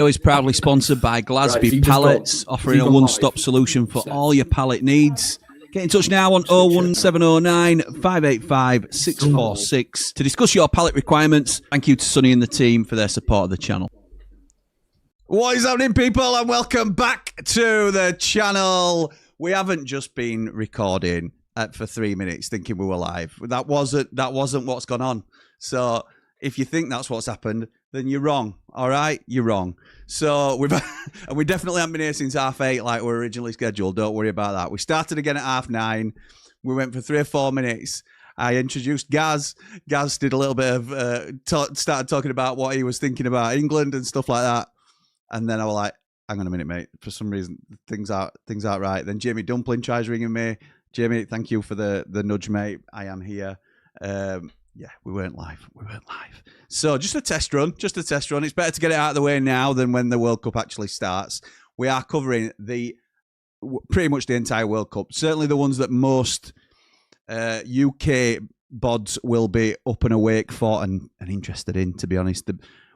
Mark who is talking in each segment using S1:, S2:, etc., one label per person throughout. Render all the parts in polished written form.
S1: Is proudly sponsored by GLASBY Pallets, offering a one-stop solution for all your pallet needs. Get in touch now on 01709 585 646 to discuss your pallet requirements. Thank you to Sonny and the team for their support of the channel. What is happening, people, and welcome back to the channel. We haven't just been recording for 3 minutes thinking we were live. That wasn't what's gone on. So if you think that's what's happened, then you're wrong. All right, you're wrong. So we definitely haven't been here since 8:30 like we were originally scheduled. Don't worry about that. We started again at 9:30. We went for 3 or 4 minutes. I introduced Gaz. Gaz did a little bit of started talking about what he was thinking about England and stuff like that. And then I was like, hang on a minute, mate. For some reason, things aren't right. Then Jamie Dumpling tries ringing me. Jamie, thank you for the nudge, mate. I am here. Yeah, we weren't live. So just a test run. It's better to get it out of the way now than when the World Cup actually starts. We are covering pretty much the entire World Cup. Certainly the ones that most UK bods will be up and awake for and interested in, to be honest.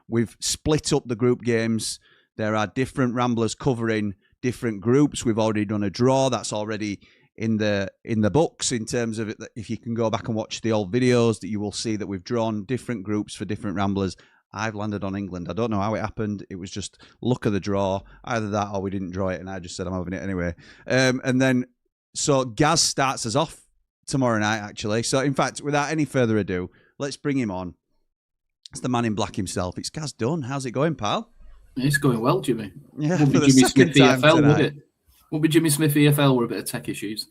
S1: We've split up the group games. There are different ramblers covering different groups. We've already done a draw. That's already in the books in terms of it. If you can go back and watch the old videos, that you will see that we've drawn different groups for different ramblers. I've landed on England. I don't know how it happened. It was just luck of the draw. Either that or we didn't draw it and I just said I'm having it anyway. And then, so Gaz starts us off tomorrow night, actually. So in fact, without any further ado, let's bring him on. It's the man in black himself. It's Gaz Dunn. How's it going, pal?
S2: It's going well, Jimmy.
S1: Yeah,
S2: won't be Jimmy Smith EFL, would it? Won't be Jimmy Smith EFL with a bit of tech issues.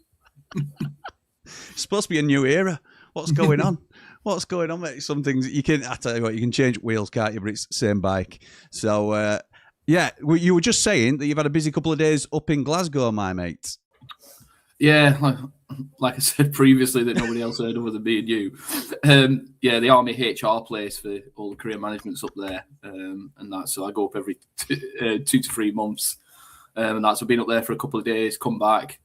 S1: It's supposed to be a new era. What's going on? What's going on, mate? Some things I tell you what, you can change wheels, can't you? But it's the same bike. So, yeah, you were just saying that you've had a busy couple of days up in Glasgow, my mate.
S2: Yeah, like I said previously that nobody else heard other than me and you. Yeah, the Army HR place for all the career management's up there, and that. So I go up every 2 to 3 months, and that's. I've been up there for a couple of days, come back.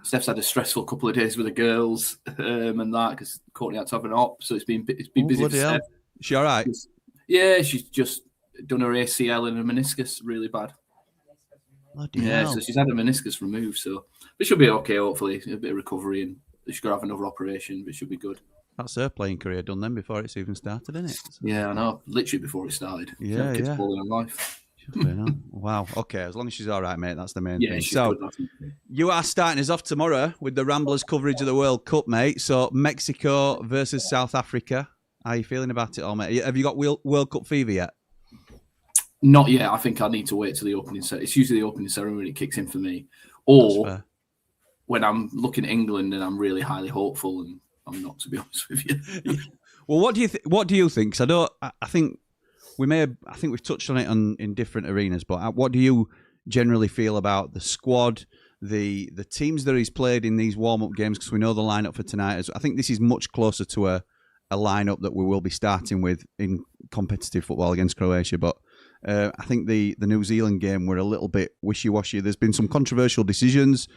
S2: Steph's had a stressful couple of days with the girls, and that because Courtney had to have an op, so it's been busy for Steph.
S1: Is she all right?
S2: Yeah, she's just done her ACL and her meniscus really bad. Yeah, so she's had her meniscus removed, so it should be okay, hopefully. A bit of recovery, and she's going to have another operation, but it should be good.
S1: That's her playing career done then before it's even started, isn't it? So.
S2: Yeah, I know. Literally before it started.
S1: Yeah,
S2: kids balling on life.
S1: Wow. Okay, as long as she's all right, mate, that's the main thing.
S2: She's
S1: so,
S2: good,
S1: you are starting us off tomorrow with the Ramblers coverage of the World Cup, mate. So, Mexico versus South Africa. How are you feeling about it all, mate? Have you got World Cup fever yet?
S2: Not yet. I think I need to wait till the opening ceremony. It's usually the opening ceremony when it kicks in for me. Or when I'm looking at England and I'm really highly hopeful, and I'm not, to be honest with you.
S1: Well, what do you think? Because I think we've touched on it in different arenas, but what do you generally feel about the squad, the teams that he's played in these warm-up games? Because we know the lineup for tonight. I think this is much closer to a lineup that we will be starting with in competitive football against Croatia, but I think the New Zealand game were a little bit wishy-washy. There's been some controversial decisions,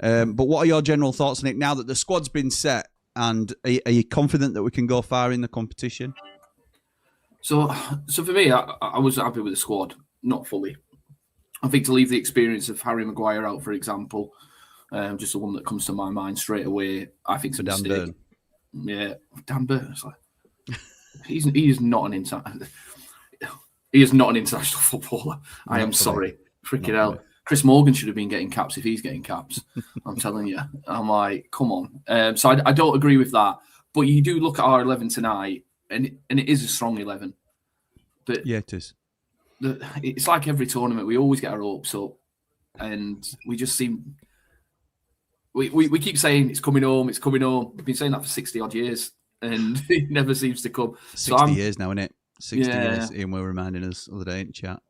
S1: but what are your general thoughts on it now that the squad's been set? And are you confident that we can go far in the competition?
S2: So for me, I was happy with the squad, not fully. I think to leave the experience of Harry Maguire out, for example, just the one that comes to my mind straight away, I think it's a mistake.
S1: Burn.
S2: Yeah, Dan Burn. It's like, he is not an international footballer. I am sorry. Freaking hell. Chris Morgan should have been getting caps if he's getting caps. I'm telling you. I'm like, come on. So I don't agree with that. But you do look at our 11 tonight, and it is a strong 11. But
S1: yeah, it is.
S2: It's like every tournament. We always get our hopes up, and we just seem... We keep saying it's coming home, it's coming home. We've been saying that for 60-odd years, and it never seems to come.
S1: 60 years now, isn't it? 60 years. Ian were reminding us the other day in chat.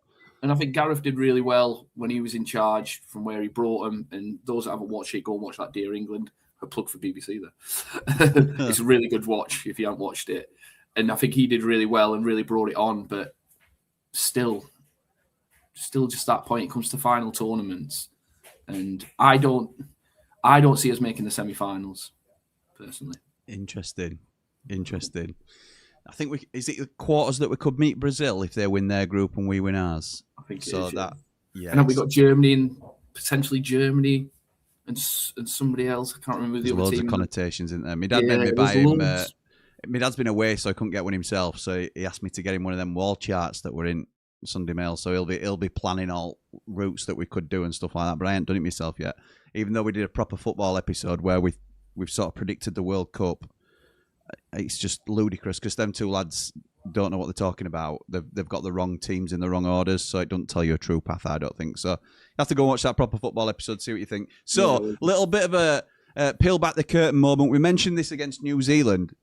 S2: And I think Gareth did really well when he was in charge from where he brought them. And those that haven't watched it, go and watch that Dear England. A plug for BBC there. It's a really good watch if you haven't watched it. And I think he did really well and really brought it on. But still just that point, it comes to final tournaments. And I don't see us making the semi-finals, personally.
S1: Interesting. I think is it the quarters that we could meet Brazil if they win their group and we win ours?
S2: I think
S1: so.
S2: It is,
S1: That yeah.
S2: And then we got Germany and potentially Germany and somebody else. I can't remember the other
S1: loads
S2: team.
S1: of connotations in there. My dad made me buy him. My dad's been away, so I couldn't get one himself. So he asked me to get him one of them wall charts that were in Sunday Mail. So he'll be planning all routes that we could do and stuff like that. But I ain't done it myself yet. Even though we did a proper football episode where we've sort of predicted the World Cup. It's just ludicrous because them two lads don't know what they're talking about. They've got the wrong teams in the wrong orders, so it doesn't tell you a true path, I don't think. So you have to go watch that proper football episode, see what you think. So, little bit of a peel back the curtain moment. We mentioned this against New Zealand.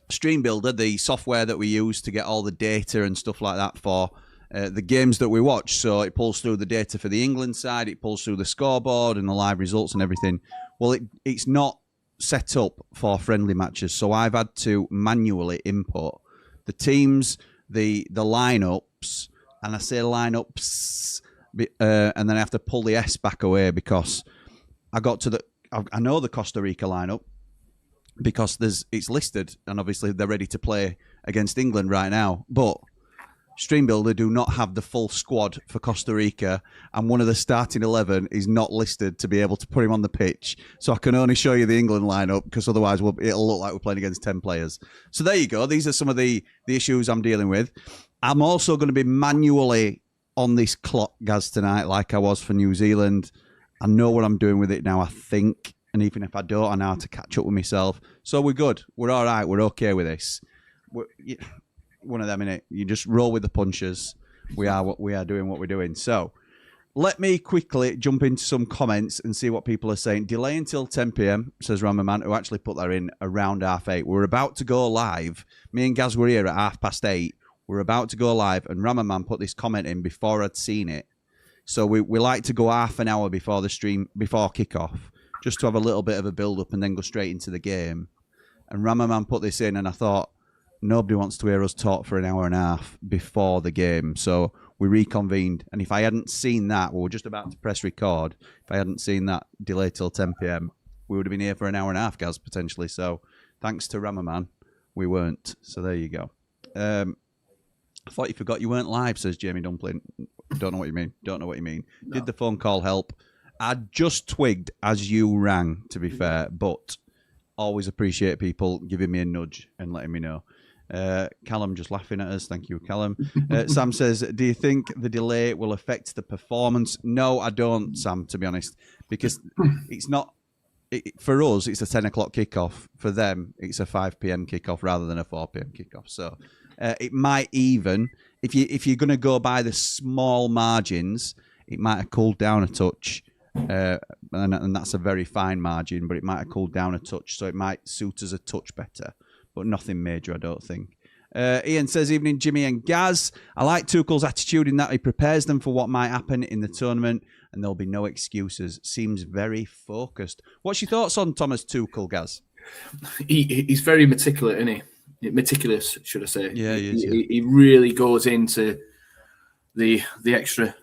S1: Stream Builder, the software that we use to get all the data and stuff like that for the games that we watch. So it pulls through the data for the England side, it pulls through the scoreboard and the live results and everything. Well, it's not set up for friendly matches, so I've had to manually input the teams, the lineups, and I say lineups, and then I have to pull the S back away because I know the Costa Rica lineup because it's listed, and obviously they're ready to play against England right now, but Stream Builder do not have the full squad for Costa Rica, and one of the starting 11 is not listed to be able to put him on the pitch. So I can only show you the England lineup because otherwise it'll look like we're playing against 10 players. So there you go. These are some of the issues I'm dealing with. I'm also going to be manually on this clock, Gaz, tonight, like I was for New Zealand. I know what I'm doing with it now, I think. And even if I don't, I know how to catch up with myself. So we're good. We're all right. We're okay with this. One of them, innit? You just roll with the punches. We are doing what we're doing. So let me quickly jump into some comments and see what people are saying. Delay until 10 p.m, says Ramaman, who actually put that in around 8:30. We're about to go live. Me and Gaz were here at 8:30. We're about to go live, and Ramaman put this comment in before I'd seen it. So we like to go half an hour before the stream, before kickoff, just to have a little bit of a build-up and then go straight into the game. And Ramaman put this in, and I thought, nobody wants to hear us talk for an hour and a half before the game. So we reconvened. And if I hadn't seen that, we were just about to press record. If I hadn't seen that delay till 10 p.m, we would have been here for an hour and a half, Gaz, potentially. So thanks to Ramaman, we weren't. So there you go. I thought you forgot you weren't live, says Jamie Dumpling. Don't know what you mean. Don't know what you mean. No. Did the phone call help? I just twigged as you rang, to be fair, but always appreciate people giving me a nudge and letting me know. Callum just laughing at us. Thank you, Callum. Sam says, do you think the delay will affect the performance? No, I don't, Sam, to be honest, because it's not, for us, it's a 10 o'clock kickoff. For them, it's a 5 p.m. kickoff rather than a 4 p.m. kickoff. So it might even, if you're going to go by the small margins, it might have cooled down a touch. And that's a very fine margin, but it might have cooled down a touch. So it might suit us a touch better. But nothing major, I don't think. Ian says, evening, Jimmy and Gaz. I like Tuchel's attitude in that he prepares them for what might happen in the tournament, and there'll be no excuses. Seems very focused. What's your thoughts on Thomas Tuchel, Gaz?
S2: He's very meticulous, isn't he? Meticulous, should I say?
S1: Yeah, he is.
S2: He really goes into the extra,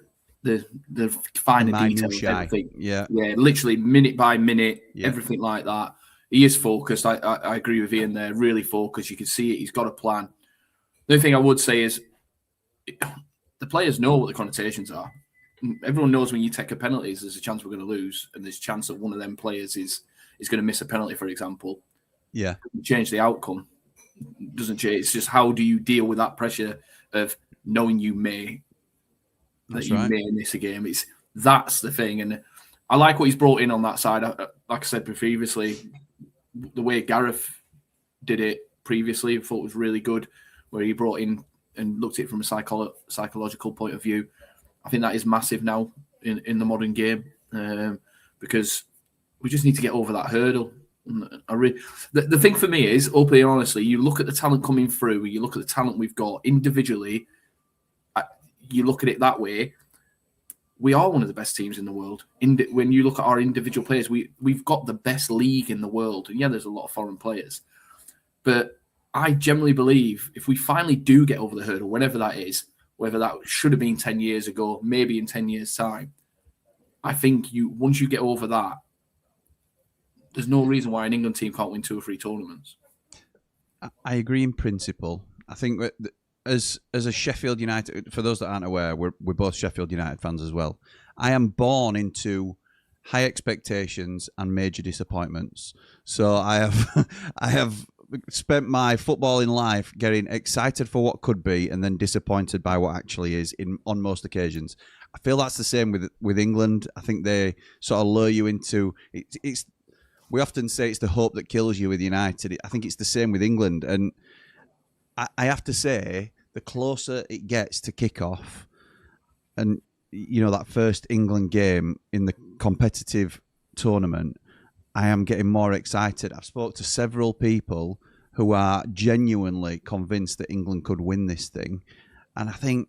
S2: the finer details of everything.
S1: Yeah,
S2: literally minute by minute, everything like that. He is focused. I agree with Ian there. Really focused. You can see it. He's got a plan. The only thing I would say is the players know what the connotations are. Everyone knows when you take a penalty, there's a chance we're going to lose, and there's a chance that one of them players is going to miss a penalty, for example.
S1: Yeah.
S2: Change the outcome. Doesn't change. It's just how do you deal with that pressure of knowing you may miss a game. That's the thing. And I like what he's brought in on that side. Like I said previously, the way Gareth did it previously, I thought was really good, where he brought in and looked at it from a psychological point of view. I think that is massive now in the modern game because we just need to get over that hurdle. The thing for me is, openly and honestly, you look at the talent coming through, you look at the talent we've got individually, you look at it that way, we are one of the best teams in the world. When you look at our individual players, we've got the best league in the world. And yeah, there's a lot of foreign players. But I generally believe if we finally do get over the hurdle, whenever that is, whether that should have been 10 years ago, maybe in 10 years' time, I think once you get over that, there's no reason why an England team can't win 2 or 3 tournaments.
S1: I agree in principle. I think that as a Sheffield United, for those that aren't aware, we're both Sheffield United fans as well. I am born into high expectations and major disappointments. So I have spent my footballing life getting excited for what could be and then disappointed by what actually is on most occasions. I feel that's the same with England. I think they sort of lure you into it's. We often say it's the hope that kills you with United. I think it's the same with England, and I have to say, the closer it gets to kick-off, and that first England game in the competitive tournament, I am getting more excited. I've spoke to several people who are genuinely convinced that England could win this thing, and I think,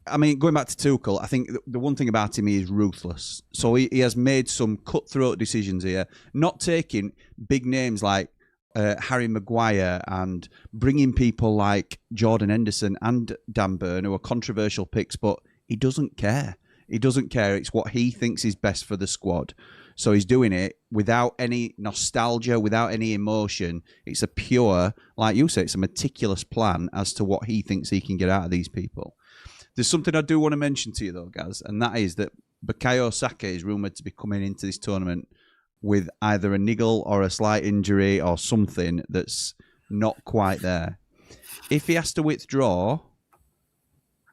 S1: going back to Tuchel, I think the one thing about him, he is ruthless. So he has made some cutthroat decisions here, not taking big names like Harry Maguire and bringing people like Jordan Henderson and Dan Burn, who are controversial picks, but he doesn't care. He doesn't care. It's what he thinks is best for the squad. So he's doing it without any nostalgia, without any emotion. It's a pure, like you say, it's a meticulous plan as to what he thinks he can get out of these people. There's something I do want to mention to you, though, Gaz, and that is that Bukayo Saka is rumoured to be coming into this tournament with either a niggle or a slight injury or something that's not quite there. If he has to withdraw,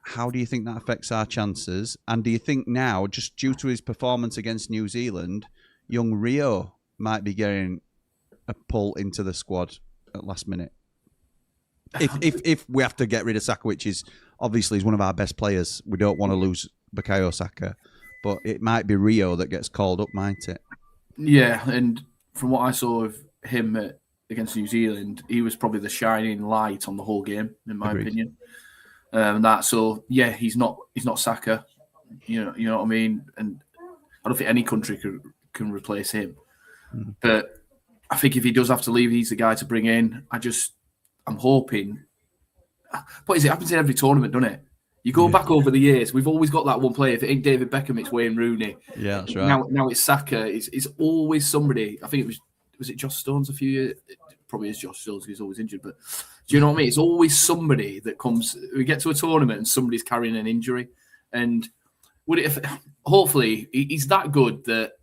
S1: how do you think that affects our chances? And do you think now, just due to his performance against New Zealand, young Rio might be getting a pull into the squad at last minute? If we have to get rid of Saka, which is obviously he's one of our best players, we don't want to lose Bukayo Saka, but it might be Rio that gets called up, might it?
S2: Yeah, and from what I saw of him against New Zealand, he was probably the shining light on the whole game, in my opinion. He's not Saka, you know what I mean, and I don't think any country can replace him. But I think if he does have to leave, he's the guy to bring in. I'm hoping. What is it? Happens in every tournament, doesn't it? You go back over the years, we've always got that one player. If it ain't David Beckham, it's Wayne Rooney.
S1: Yeah, that's right.
S2: Now it's Saka. It's always somebody. I think it was it Josh Stones a few years? It probably is Josh Stones, who's always injured. But do you know what I mean? It's always somebody that comes. We get to a tournament and somebody's carrying an injury. And hopefully he's that good that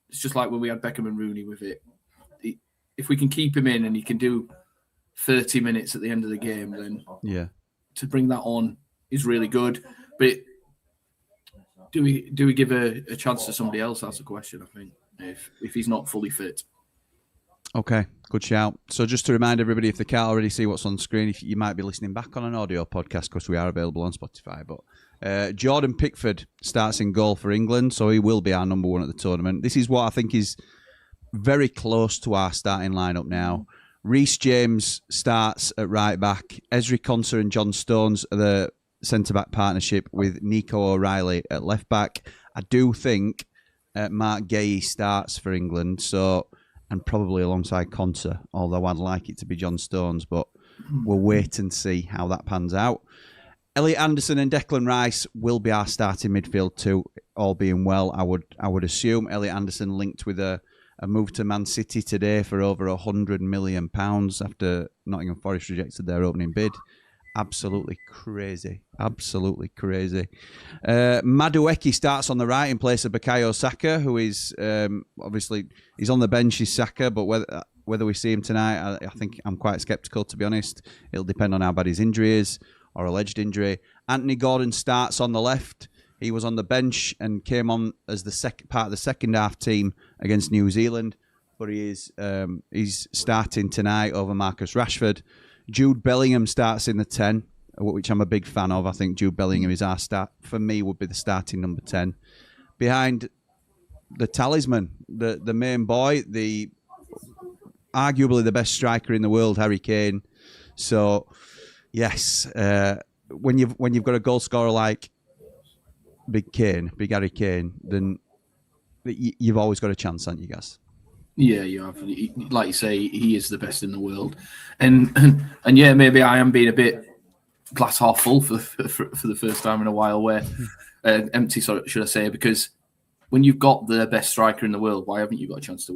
S2: it's just like when we had Beckham and Rooney with it. If we can keep him in and he can do 30 minutes at the end of the game, then to bring that on is really good. But do we give a chance to somebody else? That's the question, I think, if he's not fully fit.
S1: Okay, good shout. So just to remind everybody, if they can't already see what's on screen, if you might be listening back on an audio podcast because we are available on Spotify. But Jordan Pickford starts in goal for England, so he will be our number one at the tournament. This is what I think is very close to our starting lineup now. Reece James starts at right back. Ezri Konsa and John Stones are the centre-back partnership with Nico O'Reilly at left back. I do think Mark Gay starts for England, and probably alongside Konsa, although I'd like it to be John Stones, but we'll wait and see how that pans out. Elliot Anderson and Declan Rice will be our starting midfield too, all being well, I would assume. Elliot Anderson linked with a move to Man City today for over £100 million after Nottingham Forest rejected their opening bid. Absolutely crazy. Absolutely crazy. Madueke starts on the right in place of Bukayo Saka, who is obviously he's on the bench. He's Saka, but whether we see him tonight, I think I'm quite sceptical, to be honest. It'll depend on how bad his injury is or alleged injury. Anthony Gordon starts on the left. He was on the bench and came on as the part of the second half team against New Zealand, but he's starting tonight over Marcus Rashford. Jude Bellingham starts in the 10, which I'm a big fan of. I think Jude Bellingham is our start. For me, would be the starting number 10. Behind the talisman, the main boy, the arguably the best striker in the world, Harry Kane. So, yes, when you've got a goal scorer like Big Harry Kane, then you've always got a chance, haven't you, guys?
S2: Yeah, you have. Like you say, he is the best in the world, and yeah, maybe I am being a bit glass half full for the first time in a while, where empty, should I say? Because when you've got the best striker in the world, why haven't you got a chance to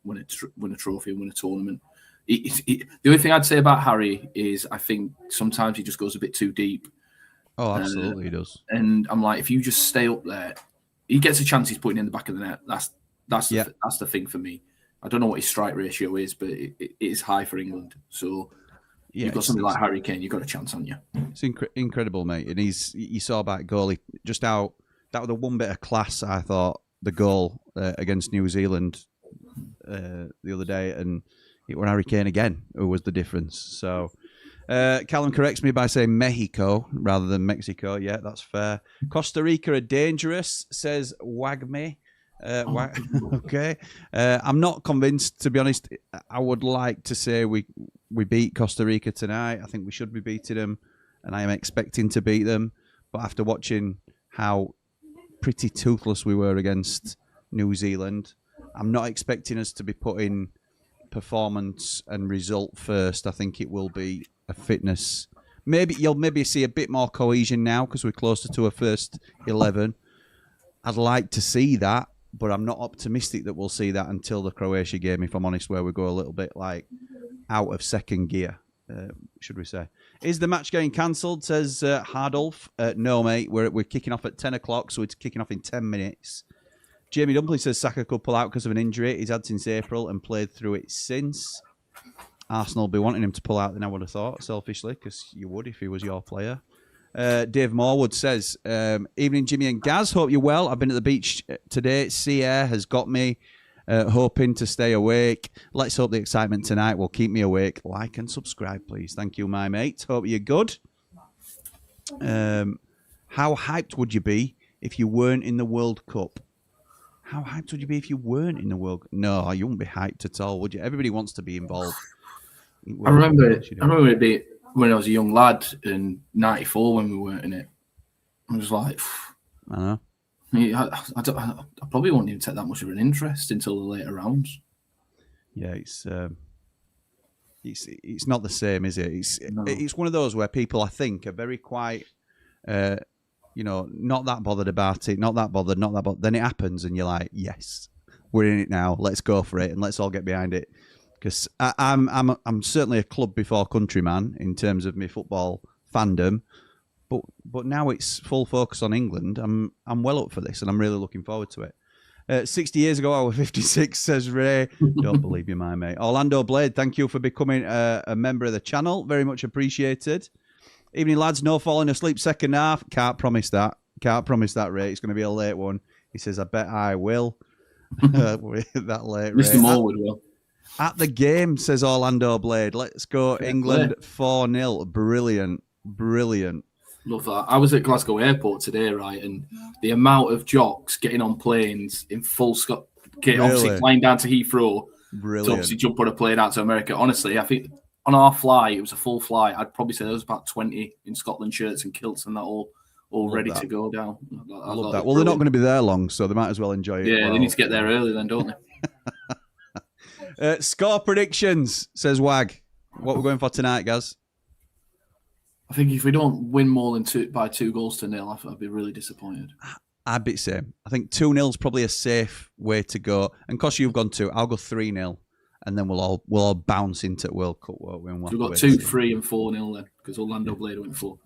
S2: win a trophy and win a tournament? The only thing I'd say about Harry is I think sometimes he just goes a bit too deep.
S1: Oh, absolutely, he does.
S2: And I'm like, if you just stay up there, he gets a chance. He's putting in the back of the net. That's the thing for me. I don't know what his strike ratio is, but it is high for England. So you've got something like Harry Kane, you've got a chance on you.
S1: It's incredible, mate. And you saw about goalie just how that was the one bit of class. I thought the goal against New Zealand the other day, and it was Harry Kane again who was the difference. So Callum corrects me by saying Mexico rather than Mexico. Yeah, that's fair. Costa Rica are dangerous, says Wagme. Okay. I'm not convinced, to be honest. I would like to say we beat Costa Rica tonight. I think we should be beating them, and I am expecting to beat them. But after watching how pretty toothless we were against New Zealand, I'm not expecting us to be putting performance and result first. I think it will be a fitness. You'll see a bit more cohesion now because we're closer to a first 11. I'd like to see that, but I'm not optimistic that we'll see that until the Croatia game, if I'm honest, where we go a little bit like out of second gear, should we say. Is the match getting cancelled, says Hardolf. No, mate, we're kicking off at 10 o'clock, so it's kicking off in 10 minutes. Jamie Dumpling says Saka could pull out because of an injury he's had since April and played through it since. Arsenal will be wanting him to pull out, then I would have thought, selfishly, because you would if he was your player. Dave Morwood says, evening, Jimmy and Gaz. Hope you're well. I've been at the beach today. Sea air has got me hoping to stay awake. Let's hope the excitement tonight will keep me awake. Like and subscribe, please. Thank you, my mate. Hope you're good. How hyped would you be if you weren't in the World Cup? How hyped would you be if you weren't in the World Cup? No, you wouldn't be hyped at all, would you? Everybody wants to be involved.
S2: I remember it being when I was a young lad in '94 when we weren't in it. I was like,
S1: I know.
S2: I probably won't even take that much of an interest until the later rounds.
S1: Yeah, it's not the same, is it? It's one of those where people, I think, are very quite, not that bothered about it, not that bothered. Then it happens, and you're like, yes, we're in it now. Let's go for it, and let's all get behind it. Because I'm certainly a club before country man in terms of my football fandom, but now it's full focus on England. I'm well up for this, and I'm really looking forward to it. 60 years ago, I was 56, says Ray. Don't believe you, my mate. Orlando Blade, thank you for becoming a member of the channel. Very much appreciated. Evening, lads. No falling asleep second half. Can't promise that. Ray. It's going to be a late one. He says, I bet I will. That late, Ray.
S2: Mr. Morwood will.
S1: At the game, says Orlando Blade. Let's go England 4-0. Brilliant.
S2: Love that. I was at Glasgow Airport today, right? And the amount of jocks getting on planes in full Scott, obviously flying down to Heathrow to obviously jump on a plane out to America. Honestly, I think on our flight, it was a full flight. I'd probably say there was about 20 in Scotland shirts and kilts and that all ready to go down.
S1: I love that. Well, they're not going to be there long, so they might as well enjoy it.
S2: Yeah, they need to get there early then, don't they?
S1: Score predictions, says Wag. What we're going for tonight, Gaz?
S2: I think if we don't win more than by 2 goals to 0, I'd be really disappointed.
S1: I'd be the same. I think 2-0 is probably a safe way to go. And because you've gone 2, I'll go 3-0, and then we'll all bounce into World Cup. Won't we?
S2: We've got 2, 3, and 4-0 then, because Orlando Blade went 4.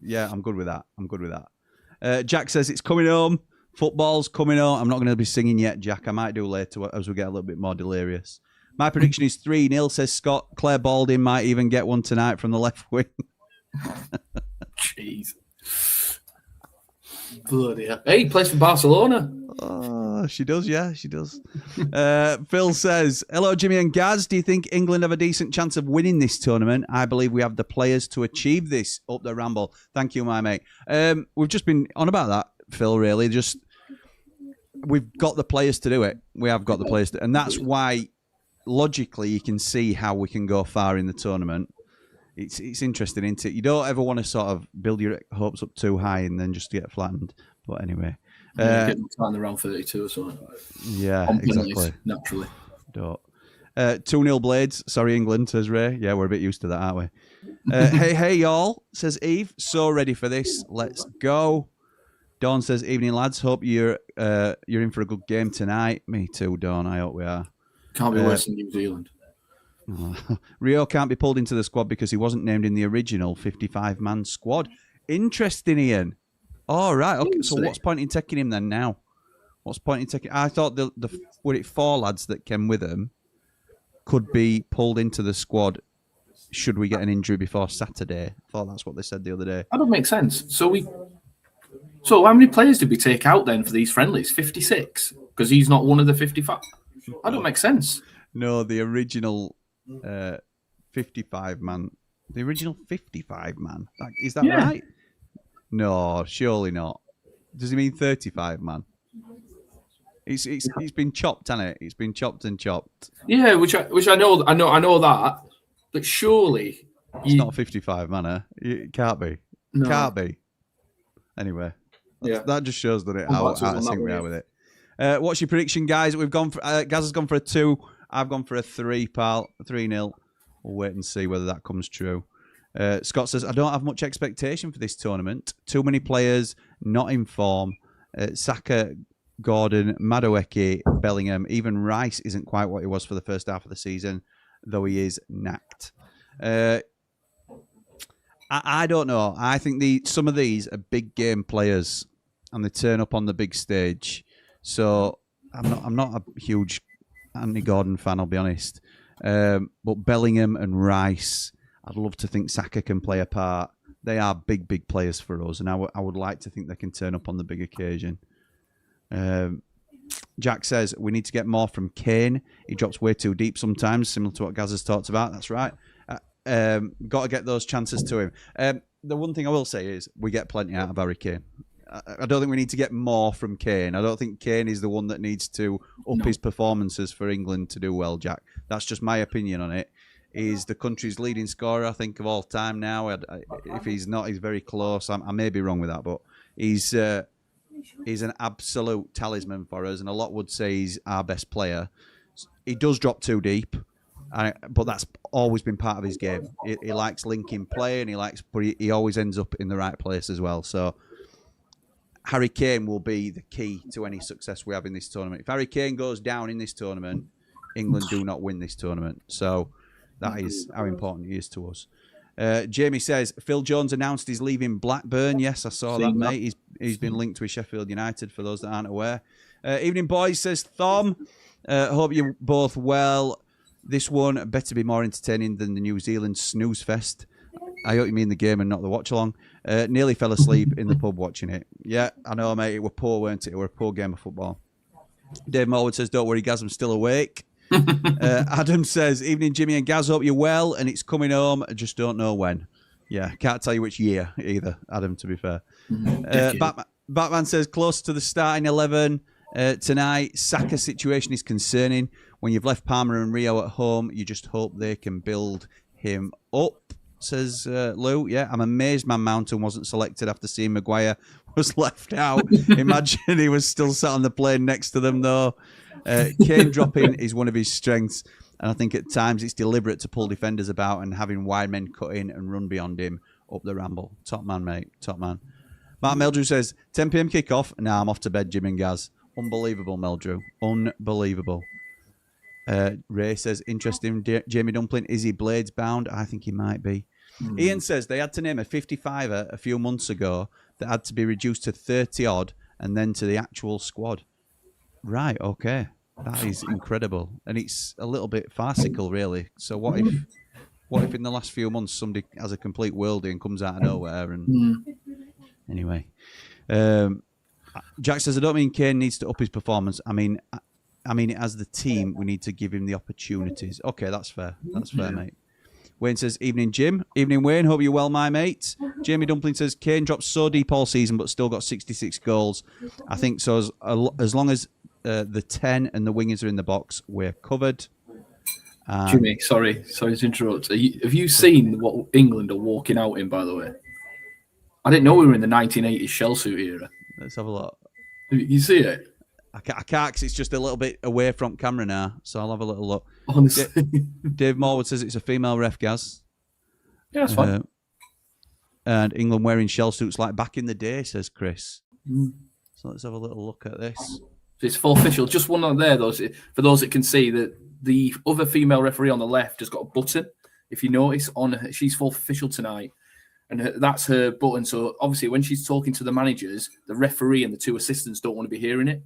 S1: Yeah, I'm good with that. Jack says it's coming home. Football's coming home. I'm not going to be singing yet, Jack. I might do later as we get a little bit more delirious. My prediction is 3-0, says Scott. Claire Balding might even get one tonight from the left wing.
S2: Jeez. Bloody hell. Hey, he plays for Barcelona.
S1: Oh, she does, yeah, she does. Phil says, hello, Jimmy and Gaz. Do you think England have a decent chance of winning this tournament? I believe we have the players to achieve this. Up the ramble. Thank you, my mate. We've just been on about that, Phil, really. We've got the players to do it. We have got the players to, and that's why logically you can see how we can go far in the tournament. It's interesting, isn't it? You don't ever want to sort of build your hopes up too high and then just get flattened. But anyway.
S2: Get them around 32 or something.
S1: Yeah, exactly.
S2: Naturally.
S1: Don't. 2-0 Blades. Sorry, England, says Ray. Yeah, we're a bit used to that, aren't we? Hey, y'all, says Eve. So ready for this. Let's go. Dawn says, evening, lads. Hope you're in for a good game tonight. Me too, Dawn. I hope we are.
S2: Can't be worse than New Zealand.
S1: Rio can't be pulled into the squad because he wasn't named in the original 55-man squad. Interesting, Ian. All right. Okay. So what's point in taking him then now? What's point in taking... I thought were it 4 lads that came with him could be pulled into the squad should we get an injury before Saturday. I thought that's what they said the other day.
S2: That don't make sense. So how many players did we take out then for these friendlies? 56? Because he's not one of the 55. That don't make sense.
S1: No, the original 55-man. The original 55-man. Is that right? No, surely not. Does he mean 35-man? It's been chopped, hasn't it? It's been chopped and chopped.
S2: Yeah, which I know that. But surely
S1: it's not 55-man, huh? It can't be.
S2: No.
S1: Can't be. Anyway, that just shows that how out of sync we are with it. What's your prediction, guys? We've gone for Gaz has gone for a 2. I've gone for a 3, pal. 3-0. We'll wait and see whether that comes true. Scott says, I don't have much expectation for this tournament. Too many players not in form. Saka, Gordon, Madueke, Bellingham, even Rice isn't quite what he was for the first half of the season, though he is knacked. I don't know. I think some of these are big game players, and they turn up on the big stage. So I'm not a huge Anthony Gordon fan, I'll be honest. But Bellingham and Rice, I'd love to think Saka can play a part. They are big players for us, and I would like to think they can turn up on the big occasion. Jack says, we need to get more from Kane. He drops way too deep sometimes, similar to what Gaz has talked about. That's right. Got to get those chances to him. The one thing I will say is we get plenty out of Harry Kane. I don't think we need to get more from Kane. I don't think Kane is the one that needs to up his performances for England to do well, Jack. That's just my opinion on it. He's the country's leading scorer, I think, of all time now. If he's not, he's very close. I may be wrong with that, but he's an absolute talisman for us, and a lot would say he's our best player. He does drop too deep, but that's always been part of his game. He likes linking play, and but he always ends up in the right place as well. So Harry Kane will be the key to any success we have in this tournament. If Harry Kane goes down in this tournament, England do not win this tournament. So that is how important he is to us. Jamie says, Phil Jones announced he's leaving Blackburn. Yes, I saw that, mate. He's been linked with Sheffield United, for those that aren't aware. Evening, boys, says Thom. Hope you're both well. This one better be more entertaining than the New Zealand snooze fest. I hope you mean the game and not the watch-along. Nearly fell asleep in the pub watching it. Yeah, I know, mate. It were poor, weren't it? It were a poor game of football. Dave Morwood says, don't worry, Gaz, I'm still awake. Adam says, evening, Jimmy and Gaz, hope you're well, and it's coming home. I just don't know when. Yeah, can't tell you which year either, Adam, to be fair. Batman says, close to the starting 11 tonight. Saka's situation is concerning. When you've left Palmer and Rio at home, you just hope they can build him up, says Lou. Yeah, I'm amazed Man Mountain wasn't selected after seeing Maguire was left out. Imagine he was still sat on the plane next to them, though. Kane dropping is one of his strengths, and I think at times it's deliberate to pull defenders about and having wide men cut in and run beyond him up the ramble. Top man, mate. Top man. Mark Meldrew says, 10 p.m. kickoff. Nah, I'm off to bed, Jim and Gaz. Unbelievable, Meldrew. Unbelievable. Ray says, interesting. Jamie Dumpling, is he Blades bound? I think he might be. Ian says, they had to name a 55er a few months ago that had to be reduced to 30-odd and then to the actual squad. Right, okay. That is incredible. And it's a little bit farcical, really. So what if in the last few months somebody has a complete worldie and comes out of nowhere? And anyway. Jack says, I don't mean Kane needs to up his performance. I mean, as the team, we need to give him the opportunities. Okay, that's fair. That's fair, mate. Wayne says, evening, Jim. Evening, Wayne. Hope you're well, my mate. Jamie Dumpling says, Kane dropped so deep all season, but still got 66 goals. I think so. As long as the 10 and the wingers are in the box, we're covered.
S2: Jimmy, sorry to interrupt. Have you seen what England are walking out in, by the way? I didn't know we were in the 1980s shell suit era.
S1: Let's have a look.
S2: You see it?
S1: I can't because it's just a little bit away from camera now, so I'll have a little look.
S2: Honestly.
S1: Dave Morwood says it's a female ref, Gaz.
S2: Yeah, that's fine.
S1: And England wearing shell suits like back in the day, says Chris. So let's have a little look at this.
S2: It's full official. Just one on there, though, for those that can see that the other female referee on the left has got a button. If you notice, she's fourth official tonight, and that's her button. So obviously, when she's talking to the managers, the referee and the 2 assistants don't want to be hearing it.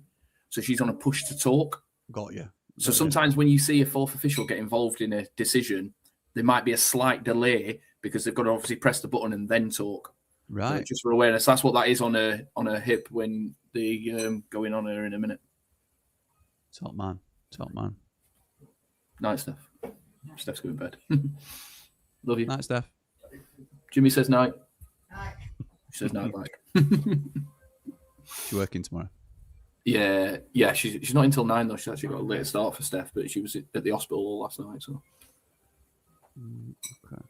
S2: So she's on a push to talk.
S1: Got you.
S2: So sometimes when you see a fourth official get involved in a decision, there might be a slight delay because they've got to obviously press the button and then talk.
S1: Right.
S2: Just for awareness, that's what that is on her hip when they go in on her in a minute.
S1: Top man.
S2: Night, Steph. Steph's going to bed. Love you.
S1: Night, Steph.
S2: Jimmy says night. She says night back.
S1: She's working tomorrow.
S2: Yeah. She's not until 9 though. She's actually got a later start for Steph, but she was at the hospital all last night. So.
S1: Okay.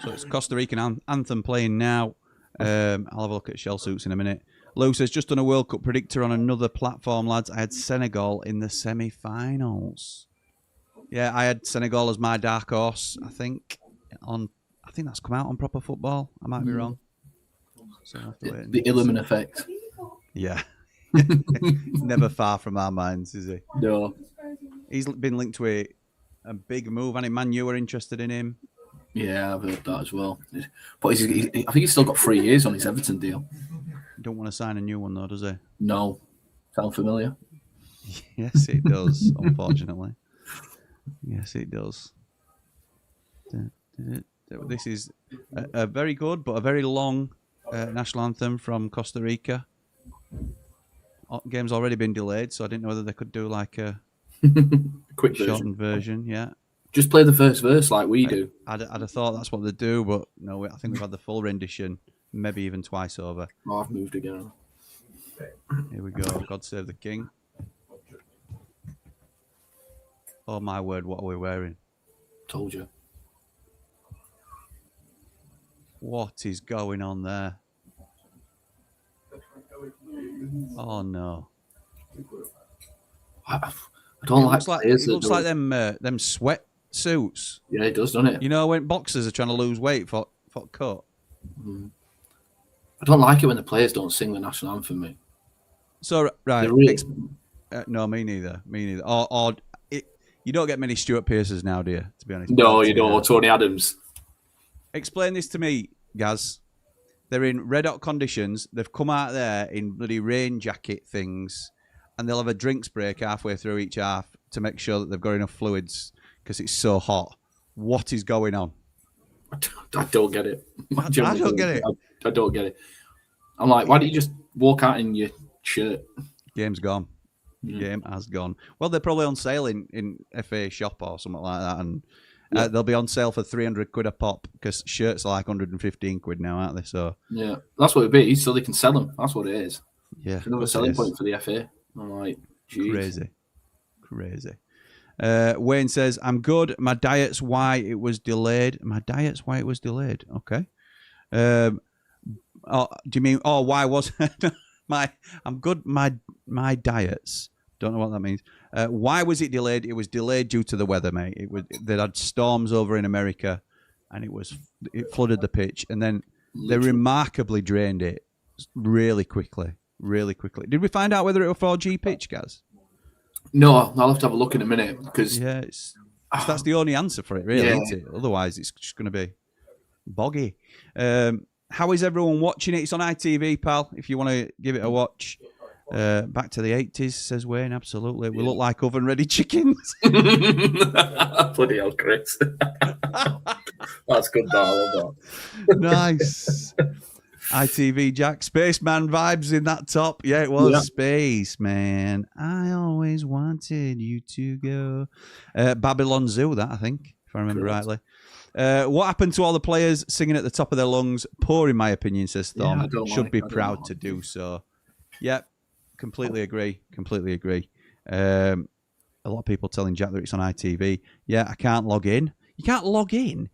S1: So it's Costa Rican anthem playing now. I'll have a look at shell suits in a minute. Lou says, just done a World Cup predictor on another platform, lads. I had Senegal in the semi-finals. Yeah, I had Senegal as my dark horse, I think. I think that's come out on Proper Football. I might be wrong. So I'll have to wait.
S2: The Illiman effect.
S1: Yeah. Never far from our minds, is he?
S2: No.
S1: He's been linked to a big move, and Man U are interested in him.
S2: Yeah, I've heard that as well. But I think he's still got 3 years on his Everton deal.
S1: Don't want to sign a new one, though, does he?
S2: No. Sound familiar?
S1: Yes, it does, unfortunately. Yes, it does. This is a very good but a very long national anthem from Costa Rica. Game's already been delayed, so I didn't know whether they could do like a
S2: quick
S1: shortened version. Yeah.
S2: Just play the first verse like we do.
S1: I'd have thought that's what they do, but no, I think we've had the full rendition, maybe even twice over.
S2: Oh, I've moved again.
S1: Here we go. God save the king. Oh my word, what are we wearing?
S2: Told you.
S1: What is going on there? Oh no.
S2: I don't like
S1: it looks like them sweat suits.
S2: Yeah, it does, doesn't it?
S1: You know when boxers are trying to lose weight for cut.
S2: I don't like it when the players don't sing the national anthem. Me.
S1: So right,
S2: really...
S1: no, me neither. Or you don't get many Stuart Pearces now, do you? To be honest.
S2: No, you don't. Or Tony Adams.
S1: Explain this to me, Gaz. They're in red hot conditions. They've come out there in bloody rain jacket things, and they'll have a drinks break halfway through each half to make sure that they've got enough fluids because it's so hot. What is going on?
S2: I don't get it.
S1: I don't get it.
S2: I don't get it. I'm like, why don't you just walk out in your shirt?
S1: Game's gone. Game has gone. Well, they're probably on sale in FA shop or something like that, and they'll be on sale for 300 quid a pop because shirts are like 115 quid now, aren't they? So
S2: yeah, that's what it be. So they can sell them. That's what it is.
S1: Yeah,
S2: it's another selling point for the FA. I'm like, geez.
S1: Crazy. Wayne says, "I'm good. My diet's why it was delayed. My diet's why it was delayed. Okay. Do you mean? Oh, why was I'm good. My diets. Don't know what that means. Why was it delayed? It was delayed due to the weather, mate. They had storms over in America, and it flooded the pitch, and then they remarkably drained it really quickly. Did we find out whether it was 4G pitch, Gaz?
S2: No, I'll have to have a look in a minute because
S1: that's the only answer for it, really, isn't it? Otherwise, it's just going to be boggy. How is everyone watching it? It's on ITV, pal. If you want to give it a watch. Back to the 80s, says Wayne. Absolutely. We look like oven-ready chickens.
S2: Bloody hell, Chris. That's good, I love that.
S1: Nice. ITV Jack. Spaceman vibes in that top. Yeah, it was. Spaceman. I always wanted you to go. Babylon Zoo, that, I think, if I remember rightly. What happened to all the players singing at the top of their lungs? Poor, in my opinion, says Thom. Should be proud to do so. Yep. Completely agree. A lot of people telling Jack that it's on ITV. Yeah, I can't log in. You can't log in?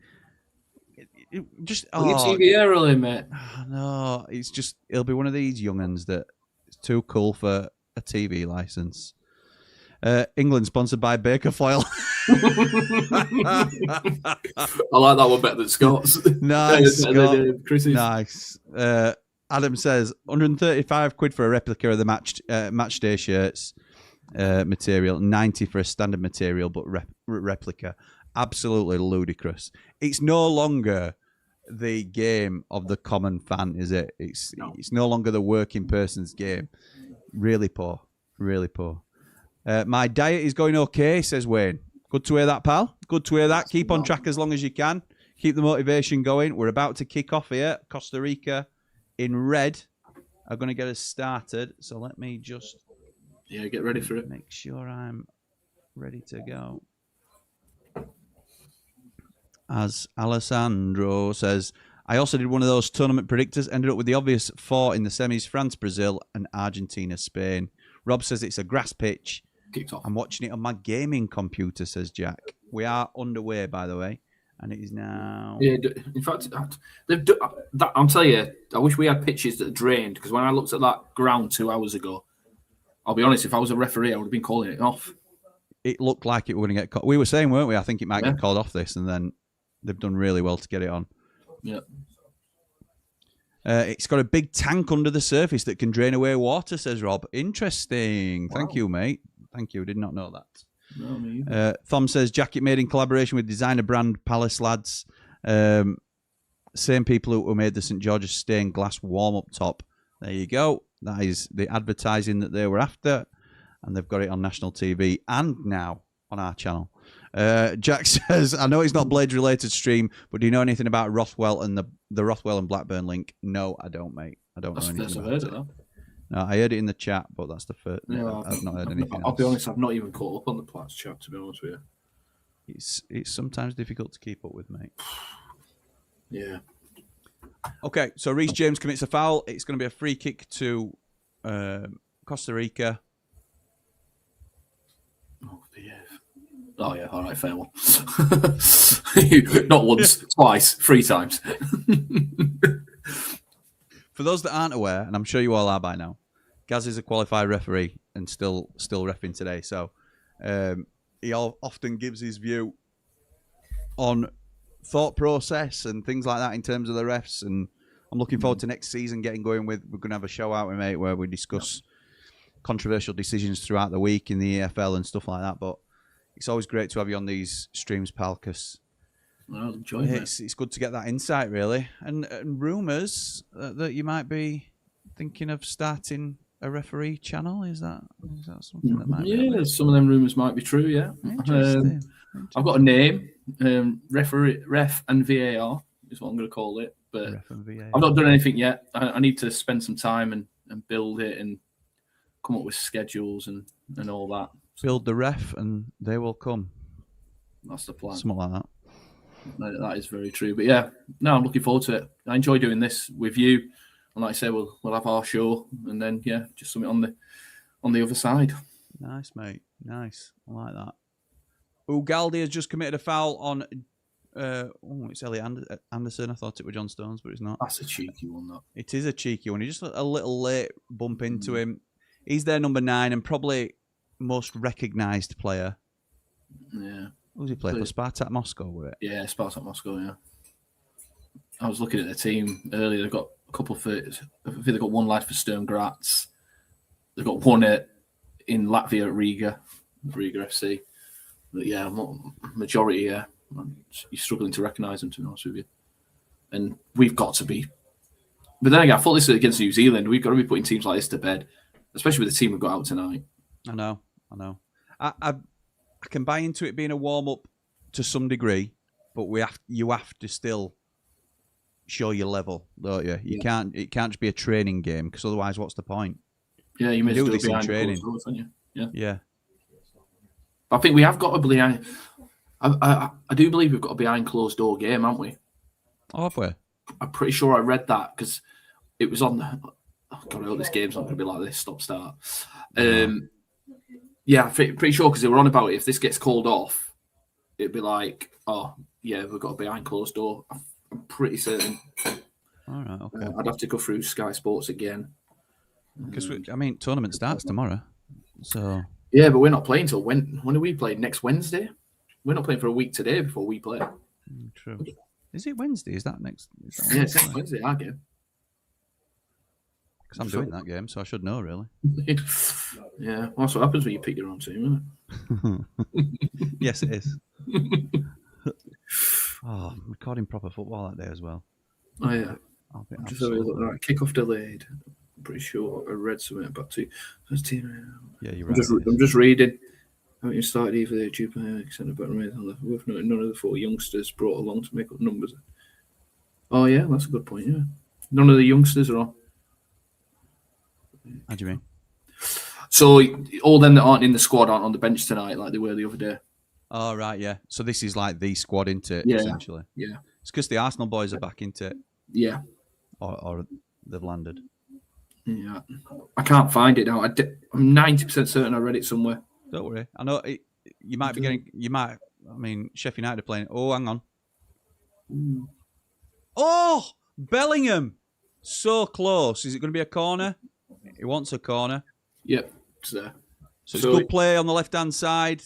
S1: Just
S2: your TV early, mate.
S1: No, it'll be one of these young'uns that is too cool for a TV license. England sponsored by Baker Foil.
S2: I like that one better than Scott's.
S1: Nice, Scott. Nice. Adam says 135 quid for a replica of the match day shirts. material, 90 for a standard material, but replica. Absolutely ludicrous. It's no longer the game of the common fan, is it? It's no longer the working person's game. Really poor. Really poor. My diet is going okay, says Wayne. Good to hear that, pal. Good to hear that. Keep on track as long as you can. Keep the motivation going. We're about to kick off here. Costa Rica in red are going to get us started. So let me just...
S2: Yeah, get ready for it.
S1: Make sure I'm ready to go. As Alessandro says, I also did one of those tournament predictors. Ended up with the obvious 4 in the semis: France, Brazil, and Argentina, Spain. Rob says it's a grass pitch.
S2: Kicked off.
S1: I'm watching it on my gaming computer, says Jack. We are underway, by the way, and it is now...
S2: Yeah, in fact, I'm telling you, I wish we had pitches that drained, because when I looked at that ground 2 hours ago, I'll be honest, if I was a referee, I would have been calling it off.
S1: It looked like it was going to get called. We were saying, weren't we? I think it might get called off this, and then they've done really well to get it on.
S2: Yeah.
S1: It's got a big tank under the surface that can drain away water, says Rob. Interesting. Wow. Thank you, mate. Thank you. Did not know that.
S2: No, me either.
S1: Thom says, jacket made in collaboration with designer brand PALLETS lads. Same people who made the St. George's stained glass warm-up top. There you go. That is the advertising that they were after. And they've got it on national TV and now on our channel. Jack says, I know it's not Blades-related stream, but do you know anything about Rothwell and the Rothwell and Blackburn link? No, I don't, mate. I don't know anything about it. No, I heard it in the chat, but that's the first.
S2: No,
S1: I've not heard anything
S2: I'll
S1: else.
S2: be honest, I've not even caught up on the Platts chat, to be honest with you.
S1: It's sometimes difficult to keep up with, mate.
S2: Yeah.
S1: Okay, so Reece James commits a foul. It's going to be a free kick to Costa Rica.
S2: Oh, yeah. Oh, yeah. All right, fair one. Not once, twice, 3 times.
S1: For those that aren't aware, and I'm sure you all are by now, Gaz is a qualified referee and still reffing today. So he often gives his view on thought process and things like that in terms of the refs. And I'm looking forward to next season getting going with. We're going to have a show out with mate where we discuss controversial decisions throughout the week in the EFL and stuff like that. But it's always great to have you on these streams, pal, because it's good to get that insight, really. And rumours that you might be thinking of starting a referee channel. Is that something that might be?
S2: Yeah, some of them rumours might be true, yeah.
S1: Interesting.
S2: I've got a name, referee, ref and VAR is what I'm going to call it. But I've not done anything yet. I need to spend some time and build it and come up with schedules and all that.
S1: Build the ref and they will come.
S2: That's the plan.
S1: Something like that.
S2: That is very true. But yeah, no, I'm looking forward to it. I enjoy doing this with you. And like I say, we'll have our show and then, yeah, just something on the other side.
S1: Nice, mate. Nice. I like that. Ugaldi has just committed a foul on... it's Elliot Anderson. I thought it was John Stones, but it's not.
S2: That's a cheeky one, that.
S1: It is a cheeky one. He just a little late bump into him. He's their number 9 and probably most recognised player.
S2: Yeah.
S1: Who's he play for? Spartak Moscow, was it?
S2: Yeah, Spartak Moscow, yeah. I was looking at the team earlier. They've got a couple for... I think they've got one lad for Sturm Graz. They've got one in Latvia at Riga FC. But yeah, majority, yeah. You're struggling to recognise them, to be honest with you. And we've got to be... But then again, I thought this was against New Zealand. We've got to be putting teams like this to bed, especially with the team we've got out tonight.
S1: I know. I can buy into it being a warm-up to some degree, but you have to still show your level, don't you? It can't just be a training game, because otherwise what's the point?
S2: Yeah, you may do this in training. Yeah. But I think we have got a I do believe we've got a behind closed door game, haven't we?
S1: Oh, have we?
S2: I'm pretty sure I read that because it was on the... Oh, God, I hope this game's not going to be like this, stop-start. Yeah, pretty sure because they were on about it. If this gets called off, it'd be like, oh, yeah, we've got a behind closed door. I'm pretty certain.
S1: All right, okay.
S2: I'd have to go through Sky Sports again.
S1: Because, tournament starts tomorrow. So...
S2: Yeah, but we're not playing till when do we play? Next Wednesday? We're not playing for a week today before we play.
S1: True. Is it Wednesday? Is that next?
S2: Yeah, it's next Wednesday, our game.
S1: Because I'm doing that game, so I should know, really.
S2: Yeah, well, that's what happens when you pick your own team, isn't
S1: it? Yes, it is. Oh, I'm recording proper football that day as well.
S2: Oh, yeah. Just have a look. Right, kick-off delayed. I'm pretty sure I read something about two.
S1: Yeah, you're right.
S2: I'm just reading. Haven't you started either the Jupiter except about with none of the 4 youngsters brought along to make up numbers? Oh, yeah, that's a good point, yeah. None of the youngsters are on.
S1: How do you mean? So
S2: all them that aren't in the squad aren't on the bench tonight like they were the other day.
S1: Oh, right, yeah. So this is like the squad, isn't it, essentially?
S2: Yeah.
S1: It's because the Arsenal boys are back into it.
S2: Yeah.
S1: Or they've landed.
S2: Yeah. I can't find it now. I'm 90% certain I read it somewhere.
S1: Don't worry. I know you might be getting... Sheffield United are playing... Oh, hang on. Oh! Bellingham! So close. Is it going to be a corner? He wants a corner.
S2: Yep, it's there.
S1: So it's good play on the left-hand side.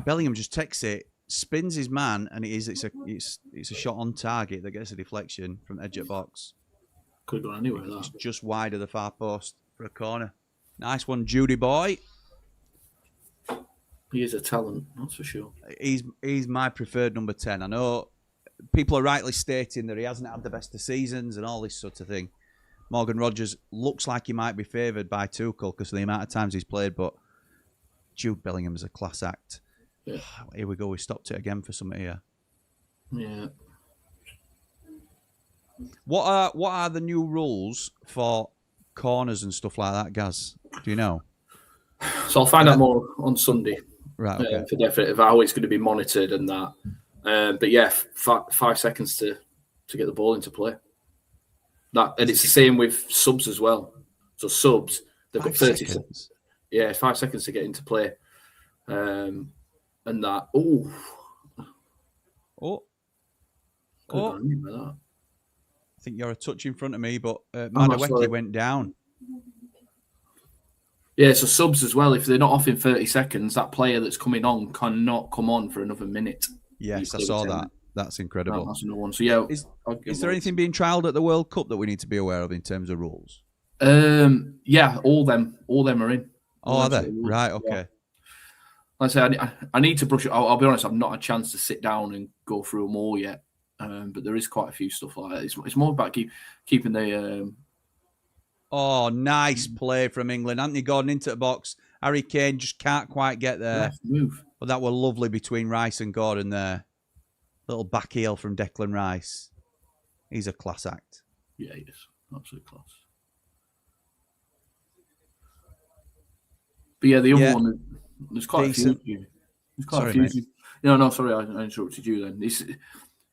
S1: Bellingham just takes it, spins his man, and it's a shot on target that gets a deflection from edge of box.
S2: Could have gone anywhere.
S1: It's just wide of the far post for a corner. Nice one, Judy boy.
S2: He is a talent, that's for sure.
S1: He's my preferred number 10. I know people are rightly stating that he hasn't had the best of seasons and all this sort of thing. Morgan Rogers looks like he might be favoured by Tuchel because of the amount of times he's played, but Jude Bellingham's a class act. Yeah. Here we go. We stopped it again for something here.
S2: Yeah.
S1: What are the new rules for corners and stuff like that, Gaz? Do you know?
S2: So I'll find out more on Sunday.
S1: Right. Okay.
S2: For definite, how it's going to be monitored and that. But yeah, 5 seconds to get the ball into play. And it's the same with subs as well. So subs, they've got 30 seconds. Yeah, 5 seconds to get into play. And that. Oh.
S1: I think you're a touch in front of me, but Madueke went down.
S2: Yeah, so subs as well. If they're not off in 30 seconds, that player that's coming on cannot come on for another minute.
S1: Yes, I saw that. That's incredible.
S2: That's another one. So yeah,
S1: is there anything being trialled at the World Cup that we need to be aware of in terms of rules?
S2: Yeah, all them are in.
S1: Oh, are they? Right. Okay.
S2: Yeah. Like I say, I need to brush it. I'll be honest. I've not had a chance to sit down and go through them all yet. But there is quite a few stuff like that. It's more about keeping the.
S1: Oh, nice play from England. Anthony Gordon into the box. Harry Kane just can't quite get there.
S2: Left move.
S1: But that was lovely between Rice and Gordon there. Little back heel from Declan Rice. He's a class act.
S2: Yeah, he is. Absolute class. But yeah, the other one, there's quite a few. There's quite a few. Mate. No, sorry, I interrupted you then.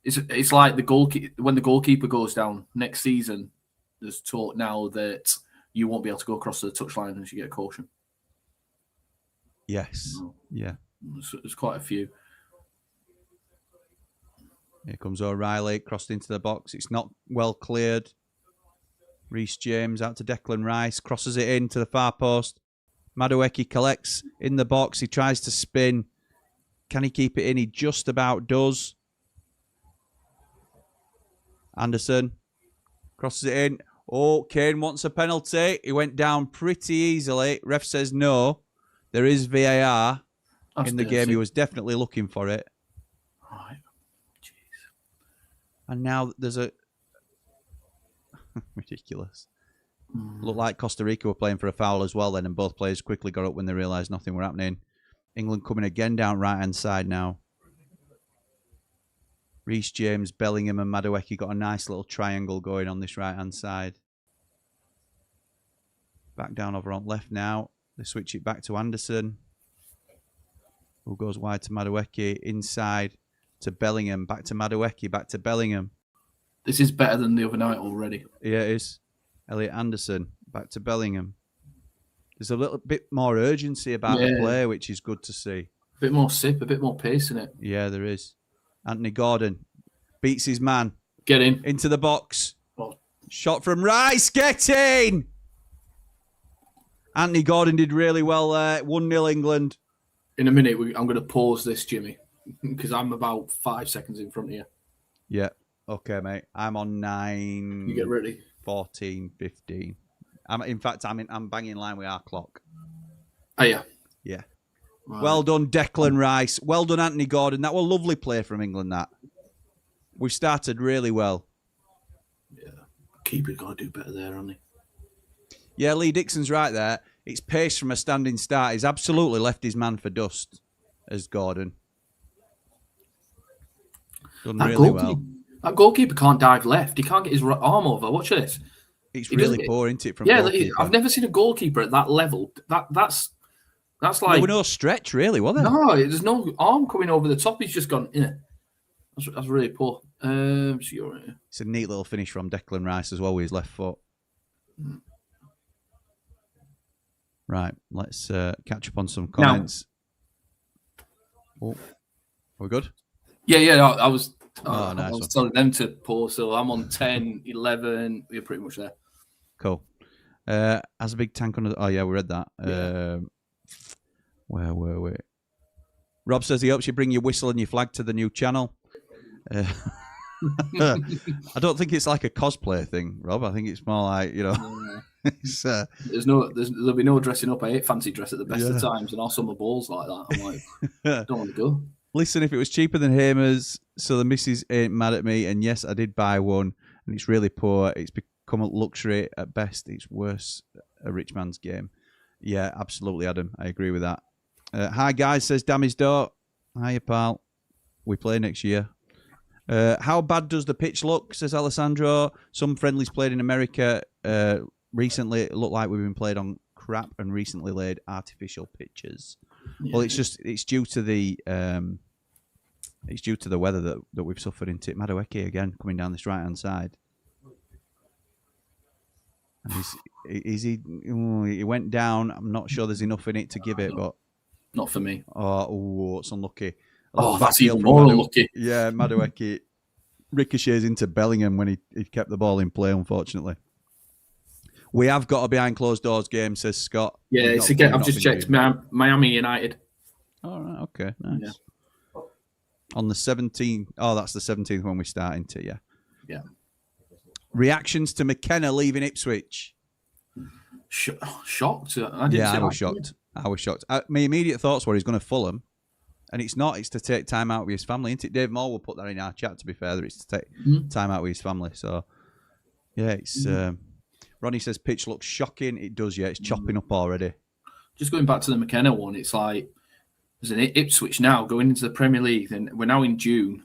S2: It's like the goalkeeper, when the goalkeeper goes down next season, there's talk now that you won't be able to go across the touchline unless you get a caution.
S1: Yes. Yeah.
S2: There's quite a few.
S1: Here comes O'Reilly, crossed into the box. It's not well cleared. Reece James out to Declan Rice, crosses it in to the far post. Madueke collects in the box. He tries to spin. Can he keep it in? He just about does. Anderson crosses it in. Oh, Kane wants a penalty. He went down pretty easily. Ref says no. There is VAR in the game. He was definitely looking for it.
S2: Right. Jeez.
S1: And now there's a... Ridiculous. Looked like Costa Rica were playing for a foul as well then, and both players quickly got up when they realised nothing were happening. England coming again down right-hand side now. Reece James, Bellingham and Madueke got a nice little triangle going on this right-hand side. Back down over on left now. They switch it back to Anderson. Who goes wide to Madueke. Inside to Bellingham. Back to Madueke. Back to Bellingham.
S2: This is better than the other night already.
S1: Yeah, it is. Elliot Anderson. Back to Bellingham. There's a little bit more urgency about the play, which is good to see.
S2: A bit more sip, a bit more pace in it.
S1: Yeah, there is. Anthony Gordon beats his man.
S2: Get in.
S1: Into the box. Shot from Rice. Get in! Anthony Gordon did really well there. 1-0 England.
S2: In a minute, I'm going to pause this, Jimmy, because I'm about 5 seconds in front of you.
S1: Yeah. Okay, mate. I'm on 9.
S2: You get ready.
S1: 14, 15. In fact, I'm banging in line with our clock.
S2: Oh, yeah.
S1: Yeah.
S2: Right.
S1: Well done, Declan Rice. Well done, Anthony Gordon. That was a lovely play from England, that. We started really well.
S2: Yeah. Keeper got to do better there, hasn't he?
S1: Yeah, Lee Dixon's right there. It's pace from a standing start. He's absolutely left his man for dust, as Gordon. Done really well.
S2: That goalkeeper can't dive left. He can't get his arm over. Watch this.
S1: It's really poor, isn't it, from goalkeeper?
S2: I've never seen a goalkeeper at that level. That's like...
S1: There was no stretch, really, was there?
S2: No, there's no arm coming over the top. He's just gone, yeah. That's really poor.
S1: It's a neat little finish from Declan Rice as well with his left foot. Right, let's catch up on some comments. Oh, are we good?
S2: Yeah. I was
S1: nice
S2: I was telling them to pause, so I'm on 10, 11. We're pretty much there.
S1: Cool. Has a big tank under the... Oh, yeah, we read that.
S2: Yeah.
S1: Where were we? Rob says he hopes you bring your whistle and your flag to the new channel. I don't think it's like a cosplay thing, Rob. I think it's more like, it's,
S2: there'll be no dressing up. I hate fancy dress at the best of times, and I'll summer balls like that. I'm like, don't want to go.
S1: Listen, if it was cheaper than Hamer's, so the missus ain't mad at me, and yes, I did buy one, and it's really poor. It's become a luxury at best. It's worse a rich man's game. Yeah, absolutely, Adam. I agree with that. Hi, guys, says Dammy's Door. Hiya, pal. We play next year. How bad does the pitch look, says Alessandro. Some friendlies played in America recently. It looked like we've been played on crap and recently laid artificial pitches. Yeah. Well, it's due to the weather that we've suffered into it. Madueke again coming down this right hand side. And he went down. I'm not sure there's enough in it to give it, but
S2: not for me.
S1: Oh, it's unlucky.
S2: That's even more unlucky.
S1: Yeah, Madueke ricochets into Bellingham when he kept the ball in play, unfortunately. We have got a behind closed doors game, says Scott.
S2: Yeah, it's again. I've just checked. Miami United.
S1: All right, okay, nice.
S2: Yeah.
S1: On the 17th. Oh, that's the 17th when we start into, yeah.
S2: Yeah.
S1: Reactions to McKenna leaving Ipswich.
S2: Shocked.
S1: I was shocked. My immediate thoughts were he's going to Fulham. And it's not. It's to take time out with his family, isn't it? Dave Moore will put that in our chat, to be fair, that it's to take time out with his family. So, yeah, it's... Ronnie says pitch looks shocking. It does, yeah. It's chopping up already.
S2: Just going back to the McKenna one, it's like there's an Ipswich now going into the Premier League, and we're now in June.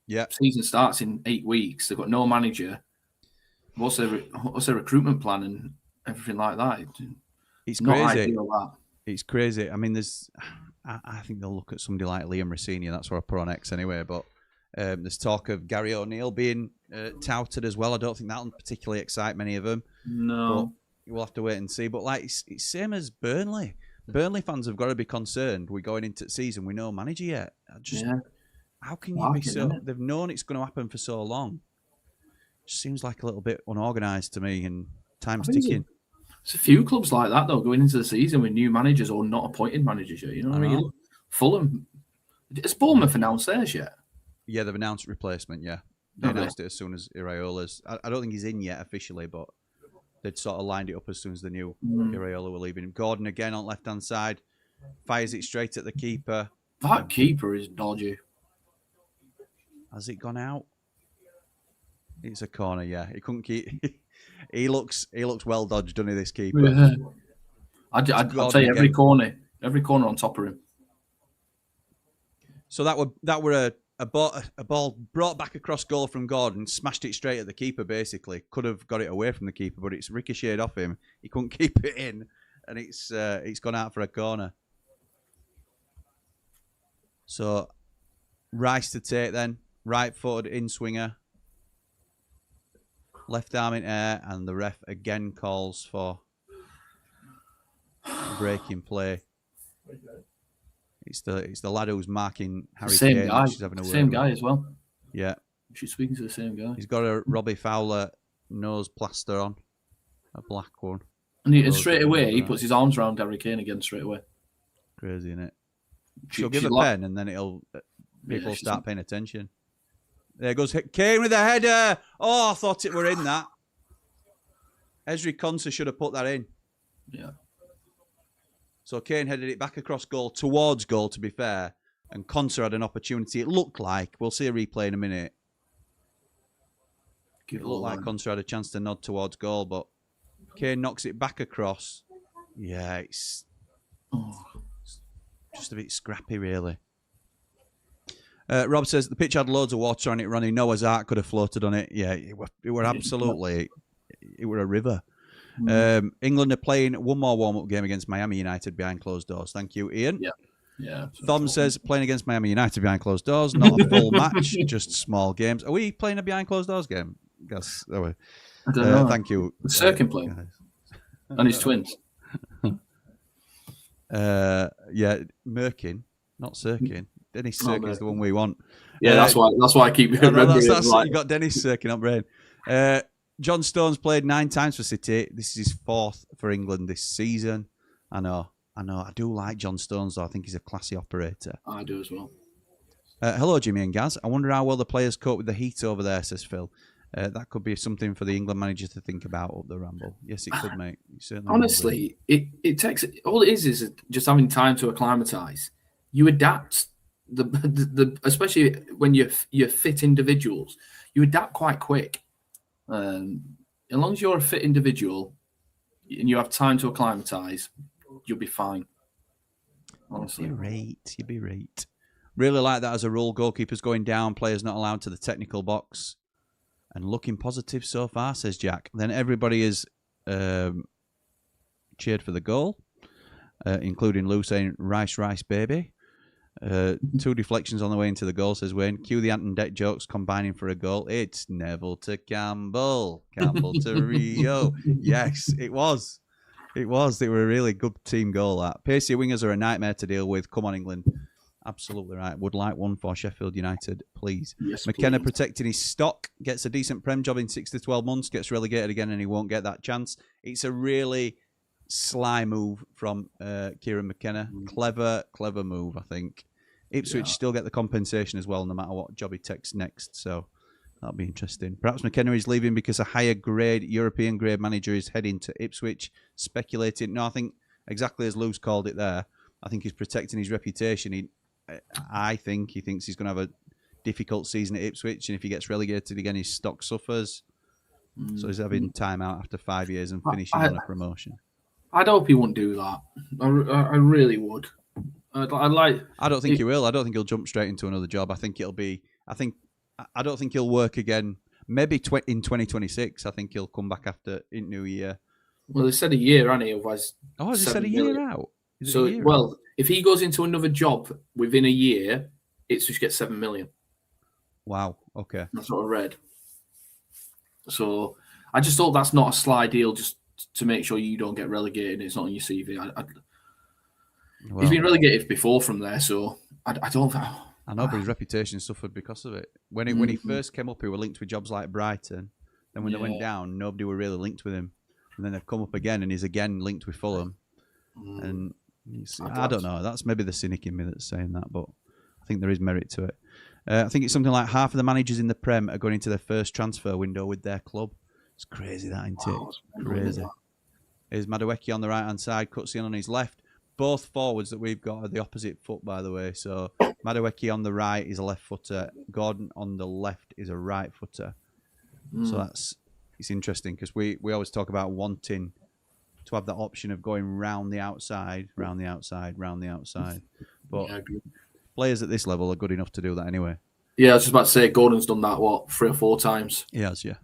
S1: Yeah.
S2: Season starts in 8 weeks. They've got no manager. What's their recruitment plan and everything like that?
S1: It's
S2: not
S1: crazy.
S2: Ideal, that.
S1: It's crazy. I mean, I think they'll look at somebody like Liam Rossini. That's what I put on X anyway. But there's talk of Gary O'Neill being touted as well. I don't think that'll particularly excite many of them.
S2: No.
S1: But we'll have to wait and see. But like it's same as Burnley. Burnley fans have got to be concerned. We're going into the season. We no manager yet. How can you be so... They've known it's going to happen for so long. Just seems like a little bit unorganised to me, and time's ticking.
S2: There's a few clubs like that, though, going into the season with new managers or not appointed managers yet. You know what I mean? Fulham. Has Bournemouth announced theirs yet?
S1: Yeah, they've announced replacement, yeah. They announced it as soon as Iraola's... I don't think he's in yet officially, but they'd sort of lined it up as soon as they knew Iraola were leaving him. Gordon again on left-hand side. Fires it straight at the keeper.
S2: That keeper is dodgy.
S1: Has it gone out? It's a corner, yeah. He couldn't keep... he looks well dodged, doesn't he, this keeper?
S2: Yeah. I'd tell you, every corner on top of him.
S1: So that were a ball brought back across goal from Gordon, smashed it straight at the keeper, basically. Could have got it away from the keeper, but it's ricocheted off him. He couldn't keep it in, and it's gone out for a corner. So, Rice to take then. Right-footed in-swinger. Left arm in air, and the ref again calls for breaking play. It's the lad who's marking Harry Kane.
S2: Same guy as well.
S1: Yeah.
S2: She's speaking to the same guy.
S1: He's got a Robbie Fowler nose plaster on, a black one.
S2: And straight away, he puts his arms around Harry Kane again straight away.
S1: Crazy, isn't it? She'll give a pen, and then people start paying attention. There goes Kane with a header. Oh, I thought it were in that. Ezri Konsa should have put that in.
S2: Yeah.
S1: So Kane headed it back across goal, towards goal, to be fair. And Konsa had an opportunity. It looked like, we'll see a replay in a minute. It looked like Konsa had a chance to nod towards goal, but Kane knocks it back across. Yeah, it's just a bit scrappy, really. Rob says the pitch had loads of water on it, Ronnie. Noah's Ark could have floated on it. Yeah, it were absolutely, it were a river. England are playing one more warm-up game against Miami United behind closed doors. Thank you, Ian.
S2: Yeah.
S1: Thom says playing against Miami United behind closed doors, not a full match, just small games. Are we playing a behind closed doors game? Guess. I
S2: don't know.
S1: Thank you.
S2: Sirkin playing. And his twins.
S1: Yeah, Merkin, not Sirkin. Dennis Sirkin's the one we want.
S2: Yeah, that's why I keep remembering.
S1: You got Dennis Sirkin on brain. John Stones played 9 times for City. This is his 4th for England this season. I know. I do like John Stones, though. I think he's a classy operator.
S2: I do as well.
S1: Hello, Jimmy and Gaz. I wonder how well the players cope with the heat over there, says Phil. That could be something for the England manager to think about up the Ramble. Yes, it could, mate.
S2: Honestly, it takes... All it is just having time to acclimatise. You adapt, especially when you're fit individuals, you adapt quite quick. As long as you're a fit individual and you have time to acclimatise, you'll be fine. Honestly.
S1: You'd be right. Really like that as a rule. Goalkeepers going down, players not allowed to the technical box. And looking positive so far, says Jack. Then everybody is cheered for the goal, including Lou saying, Rice, baby. 2 deflections on the way into the goal, says Wayne. Cue the Ant and Deck jokes combining for a goal. It's Neville to Campbell. Campbell to Rio. Yes, it was. They were a really good team goal, that. Pacey wingers are a nightmare to deal with. Come on, England. Absolutely right. Would like one for Sheffield United, please.
S2: Yes,
S1: McKenna
S2: please.
S1: protecting his stock. Gets a decent Prem job in 6 to 12 months. Gets relegated again and he won't get that chance. It's a really sly move from Kieran McKenna. Clever move, I think. Ipswich still get the compensation as well, no matter what job he takes next. So that'll be interesting. Perhaps McKenna is leaving because a higher grade, European grade manager is heading to Ipswich. Speculating. No, I think exactly as Lou's called it there. I think he's protecting his reputation. I think he thinks he's going to have a difficult season at Ipswich, and if he gets relegated again, his stock suffers. So he's having time out after 5 years and finishing on a promotion.
S2: I'd hope he wouldn't do that. I really would. I
S1: don't think he will. I don't think he'll jump straight into another job. I don't think he'll work again. Maybe in 2026. I think he'll come back after in New Year.
S2: Well, they said a year, hasn't he? Otherwise,
S1: has he said a year out?
S2: If he goes into another job within a year, it's just get 7 million.
S1: Wow. Okay.
S2: That's what I read. So I just thought that's not a sly deal, just to make sure you don't get relegated. It's not on your CV. He's been relegated before from there, so I don't.
S1: I know, but his reputation suffered because of it. When he first came up, he were linked with jobs like Brighton. Then when they went down, nobody were really linked with him. And then they've come up again, and he's again linked with Fulham. And I don't know. That's maybe the cynic in me that's saying that, but I think there is merit to it. I think it's something like half of the managers in the Prem are going into their first transfer window with their club. It's crazy, that, isn't it? Crazy. Here's Madueke on the right-hand side, cuts in on his left. Both forwards that we've got are the opposite foot, by the way. So Madueke on the right is a left footer. Gordon on the left is a right footer. So it's interesting because we always talk about wanting to have that option of going round the outside. But players at this level are good enough to do that anyway.
S2: Yeah, I was just about to say, Gordon's done that, 3 or 4 times?
S1: He has, yeah.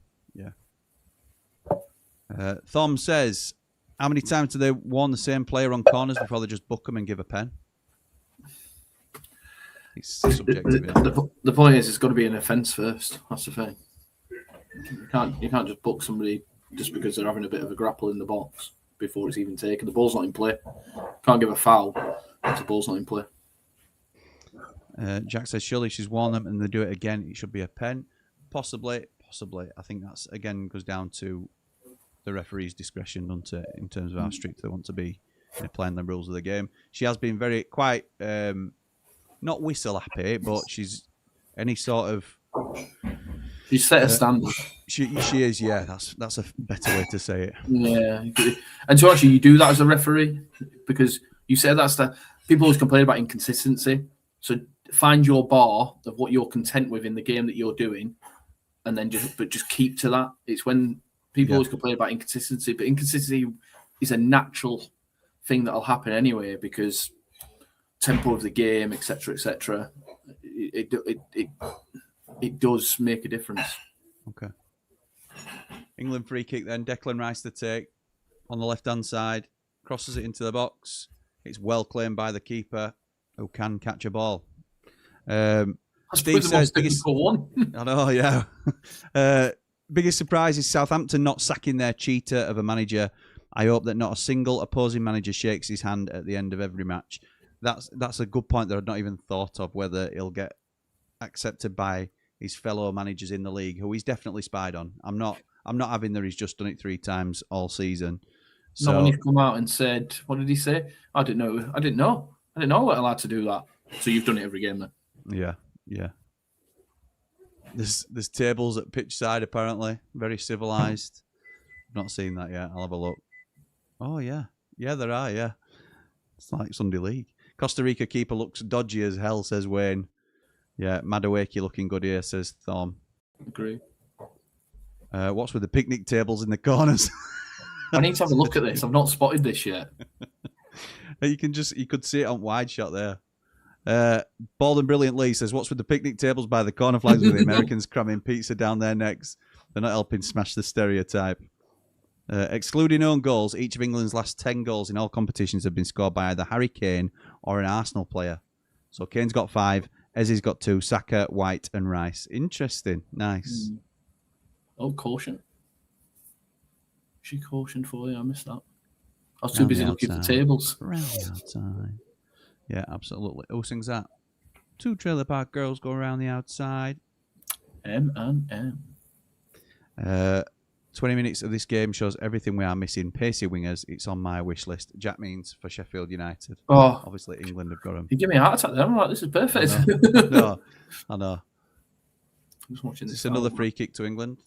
S1: Thom says, how many times do they warn the same player on corners before they just book them and give a pen? It's subjective.
S2: The point is, it's got to be an offence first. That's the thing. You can't just book somebody just because they're having a bit of a grapple in the box before it's even taken. The ball's not in play. Can't give a foul if the ball's not in play.
S1: Jack says, surely she's warned them and they do it again. It should be a pen. Possibly. I think that's, again, goes down to the referee's discretion, doesn't it, in terms of how strict they want to be in applying the rules of the game. She has been quite, not whistle happy, but she's any sort of
S2: She set a standard.
S1: She is, yeah. That's a better way to say it.
S2: Yeah, and so actually, you do that as a referee because you say that's the people always complain about inconsistency. So find your bar of what you're content with in the game that you're doing, and then just keep to that. It's when people always complain about inconsistency, but inconsistency is a natural thing that'll happen anyway because tempo of the game, etc., etc. It does make a difference.
S1: Okay. England free kick then. Declan Rice to take on the left-hand side. Crosses it into the box. It's well claimed by the keeper who can catch a ball. Steve says,
S2: one.
S1: I know, yeah. Biggest surprise is Southampton not sacking their cheater of a manager. I hope that not a single opposing manager shakes his hand at the end of every match. That's a good point that I'd not even thought of, whether he'll get accepted by his fellow managers in the league, who he's definitely spied on. I'm not having that he's just done it 3 times all season. So,
S2: no one has come out and said, what did he say? I didn't know we're allowed to do that. So you've done it every game then?
S1: Yeah. There's tables at pitch side apparently. Very civilized. Not seen that yet. I'll have a look. Oh yeah. Yeah, there are, yeah. It's like Sunday League. Costa Rica keeper looks dodgy as hell, says Wayne. Yeah, Madueke looking good here, says Thom.
S2: Agree.
S1: What's with the picnic tables in the corners?
S2: I need to have a look at this. I've not spotted this yet.
S1: You could see it on wide shot there. Bald and Brilliant Lee says, what's with the picnic tables by the corner flags with the Americans cramming pizza down their necks? They're not helping smash the stereotype. Excluding own goals, each of England's last 10 goals in all competitions have been scored by either Harry Kane or an Arsenal player. So Kane's got 5, Ezzy's got 2, Saka, White and Rice. Interesting. Nice.
S2: Oh, caution. She cautioned for you. I missed that. I was too busy looking for tables.
S1: Round the outside. Yeah, absolutely. Who sings that? 2 trailer park girls go around the outside.
S2: M&M.
S1: 20 minutes of this game shows everything we are missing. Pacey wingers, it's on my wish list. Jack Means for Sheffield United.
S2: Oh,
S1: obviously England have got him.
S2: You give me a heart attack there. I'm like, this is perfect.
S1: I know.
S2: I'm just watching this.
S1: It's another free kick to England.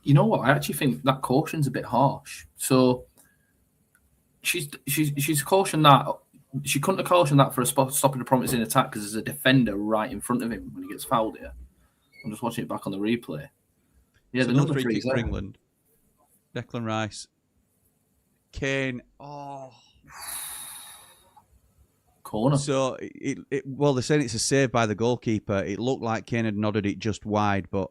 S2: You know what? I actually think that caution's a bit harsh. So she's cautioned that. She couldn't have cautioned that for a stopping the promising attack because there's a defender right in front of him when he gets fouled here. I'm just watching it back on the replay. Yeah,
S1: it's another free kick for England. Declan Rice. Kane. Oh.
S2: Corner.
S1: So, well, they're saying it's a save by the goalkeeper. It looked like Kane had nodded it just wide, but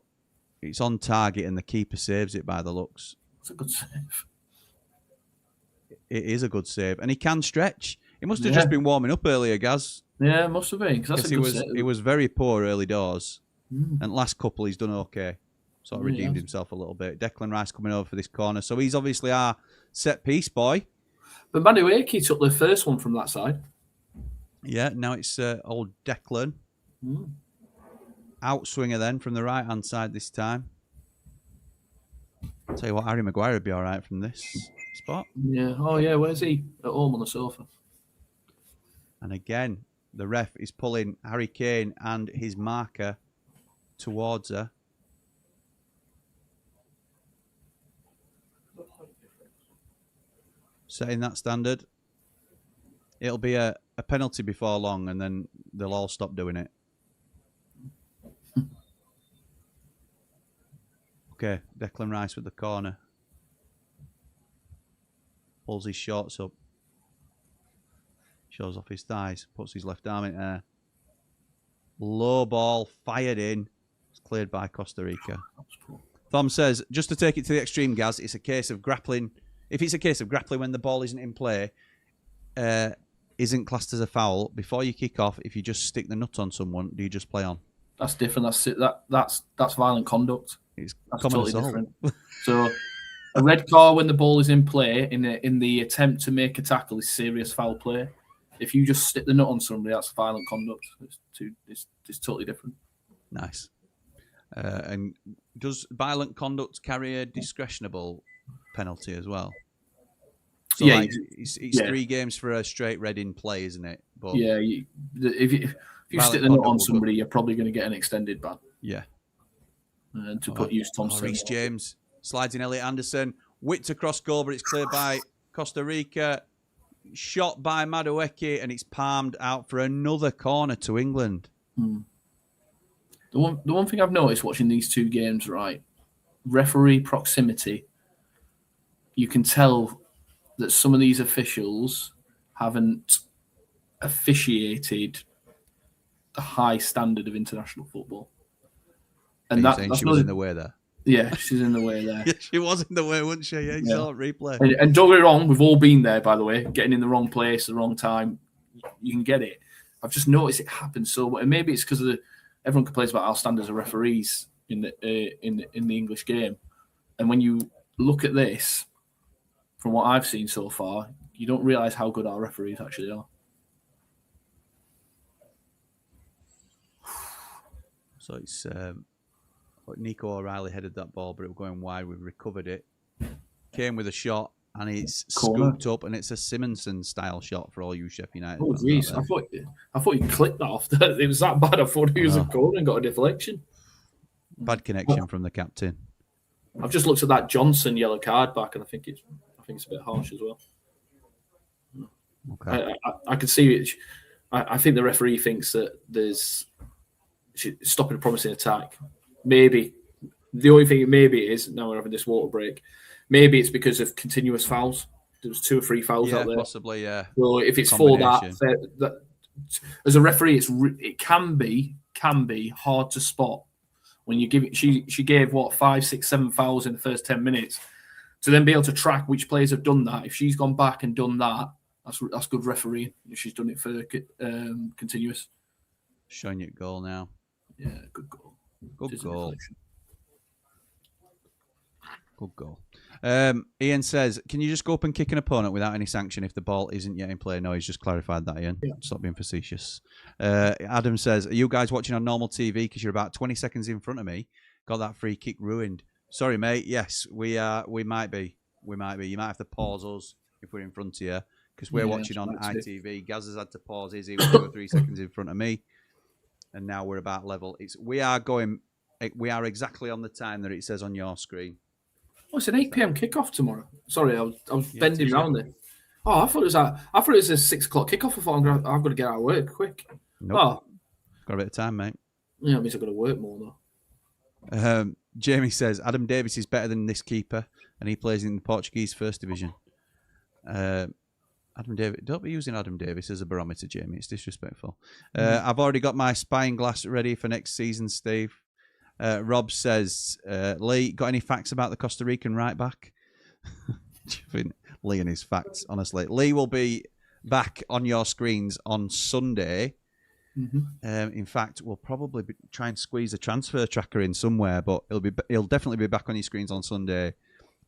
S1: it's on target and the keeper saves it by the looks.
S2: It's a good save.
S1: It is a good save. And he can stretch. He must have just been warming up earlier, Gaz.
S2: Yeah, must have been. Because
S1: he was very poor early doors. And last couple, he's done okay. Sort of redeemed himself a little bit. Declan Rice coming over for this corner. So he's obviously our set piece boy.
S2: But Madueke took the first one from that side.
S1: Yeah, now it's old Declan. Outswinger then from the right-hand side this time. I'll tell you what, Harry Maguire would be all right from this spot.
S2: Yeah. Oh, yeah. Where's he? At home on the sofa.
S1: And again, the ref is pulling Harry Kane and his marker towards her. Setting that standard. It'll be a penalty before long, and then they'll all stop doing it. Okay, Declan Rice with the corner. Pulls his shorts up. Shows off his thighs. Puts his left arm in air. Low ball, fired in. It's cleared by Costa Rica. Thom says, just to take it to the extreme, Gaz, it's a case of grappling. If it's a case of grappling when the ball isn't in play, isn't classed as a foul, before you kick off, if you just stick the nut on someone, do you just play on?
S2: That's different. That's violent conduct.
S1: It's
S2: totally different. So a red card when the ball is in play in the attempt to make a tackle is serious foul play. If you just stick the nut on somebody, that's violent conduct. It's totally different.
S1: Nice. And does violent conduct carry a discretionable penalty as well? So
S2: yeah,
S1: like, it's 3 games for a straight red in play, isn't it? But
S2: yeah, if you stick the nut on somebody, you're probably going to get an extended ban.
S1: Yeah.
S2: to use Thompson.
S1: Reece James slides in Elliot Anderson. Whipped across goal, but it's cleared by Costa Rica. Shot by Madueke, and it's palmed out for another corner to England.
S2: The one thing I've noticed watching these two games, right? Referee proximity. You can tell that some of these officials haven't officiated the high standard of international football. And that's
S1: she was in the way there.
S2: Yeah, she's in the way there.
S1: Yeah, she was in the way, wasn't she? Yeah, you saw it replay.
S2: And don't get me wrong, we've all been there, by the way, getting in the wrong place, the wrong time. You can get it. I've just noticed it happens so much. And maybe it's because everyone complains about our standards of referees in the English game. And when you look at this, from what I've seen so far, you don't realise how good our referees actually are.
S1: So it's Nico O'Reilly headed that ball, but it was going wide. We've recovered it. Came with a shot, and it's scooped up, and it's a Simonson style shot for all you Sheffield United.
S2: Oh, jeez. I thought you clipped that off. It was that bad. I thought he was a corner and got a deflection.
S1: Bad connection from the captain.
S2: I've just looked at that Johnson yellow card back, and I think it's a bit harsh as well.
S1: Okay.
S2: I can see it. I think the referee thinks that there's stopping a promising attack. Maybe the only thing maybe is now we're having this water break. Maybe it's because of continuous fouls. There was 2 or 3 fouls out there.
S1: Possibly, yeah.
S2: So if it's for that, as a referee, it can be hard to spot when you give it. She gave 5, 6, 7 fouls in the first 10 minutes. To then be able to track which players have done that. If she's gone back and done that, that's good refereeing. If she's done it for continuous.
S1: Showing you goal now.
S2: Yeah, good goal.
S1: Good goal. Good goal. Ian says, can you just go up and kick an opponent without any sanction if the ball isn't yet in play? No, he's just clarified that, Ian. Yeah. Stop being facetious. Adam says, are you guys watching on normal TV because you're about 20 seconds in front of me? Got that free kick ruined. Sorry, mate. Yes, we might be. You might have to pause us if we're in front of you because we're watching on ITV. Gaz has had to pause his. He was 2 or 3 seconds in front of me. And now we're about level. We are exactly on the time that it says on your screen.
S2: Oh, it's an 8 p.m. kickoff tomorrow. Sorry, I was bending around there. Oh, I thought it was a 6 o'clock kickoff. I thought I've got to get out of work quick.
S1: Nope. Oh. Got a bit of time, mate.
S2: Yeah, it means I've got to work more though.
S1: Jamie says Adam Davis is better than this keeper, and he plays in the Portuguese First Division. Adam Davis, don't be using Adam Davis as a barometer, Jamie. It's disrespectful. I've already got my spying glass ready for next season, Steve. Rob says, Lee, got any facts about the Costa Rican right back? Lee and his facts, honestly. Lee will be back on your screens on Sunday. In fact, we'll probably try and squeeze a transfer tracker in somewhere, but he'll definitely be back on your screens on Sunday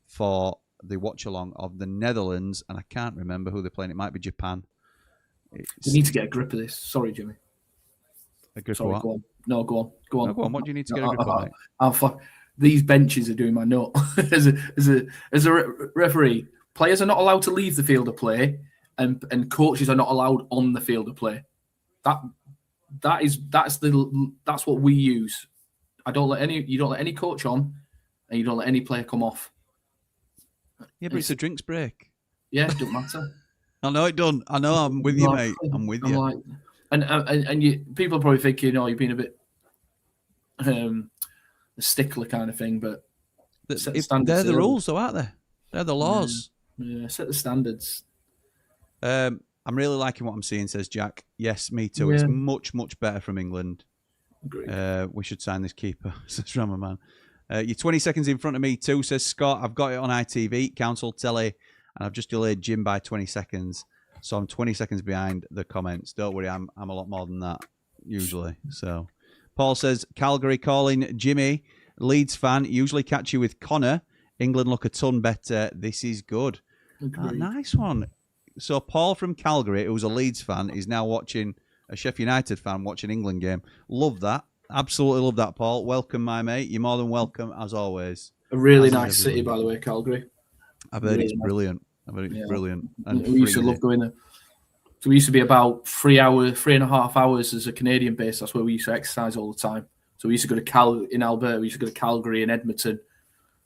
S1: for the watch-along of the Netherlands, and I can't remember who they're playing. It might be Japan.
S2: We need to get a grip of this. Sorry, Jimmy.
S1: A grip of what?
S2: Go on. No, go on.
S1: No, go on. What do you need to get a grip of, mate?
S2: These benches are doing my nut. as a referee, players are not allowed to leave the field of play, and coaches are not allowed on the field of play. That's what we use. You don't let any coach on, and you don't let any player come off.
S1: Yeah, but it's a drinks break.
S2: Yeah, it doesn't matter.
S1: I know it don't. I know. I'm with you, mate. I'm with you.
S2: Like, and people are probably thinking, you're being a bit a stickler kind of thing, but
S1: they're the rules, though, aren't they? They're the laws.
S2: Yeah, set the standards.
S1: I'm really liking what I'm seeing, says Jack. Yes, me too. Yeah. It's much, much better from England.
S2: Agreed.
S1: We should sign this keeper, says Ramaman. You're 20 seconds in front of me too, says Scott. I've got it on ITV, Council Telly, and I've just delayed Jim by 20 seconds. So I'm 20 seconds behind the comments. Don't worry, I'm a lot more than that, usually. So Paul says, Calgary calling Jimmy, Leeds fan, usually catch you with Connor. England look a ton better. This is good. Nice one. So Paul from Calgary, who's a Leeds fan, is now watching a Sheffield United fan watching England game. Love that. Absolutely love that, Paul. Welcome, my mate. You're more than welcome, as always.
S2: A really nice city, by the way, Calgary.
S1: I've heard it's brilliant. Brilliant. And
S2: we used to love going there. So we used to be about 3.5 hours as a Canadian base. That's where we used to exercise all the time. So we used to go to in Alberta. We used to go to Calgary and Edmonton.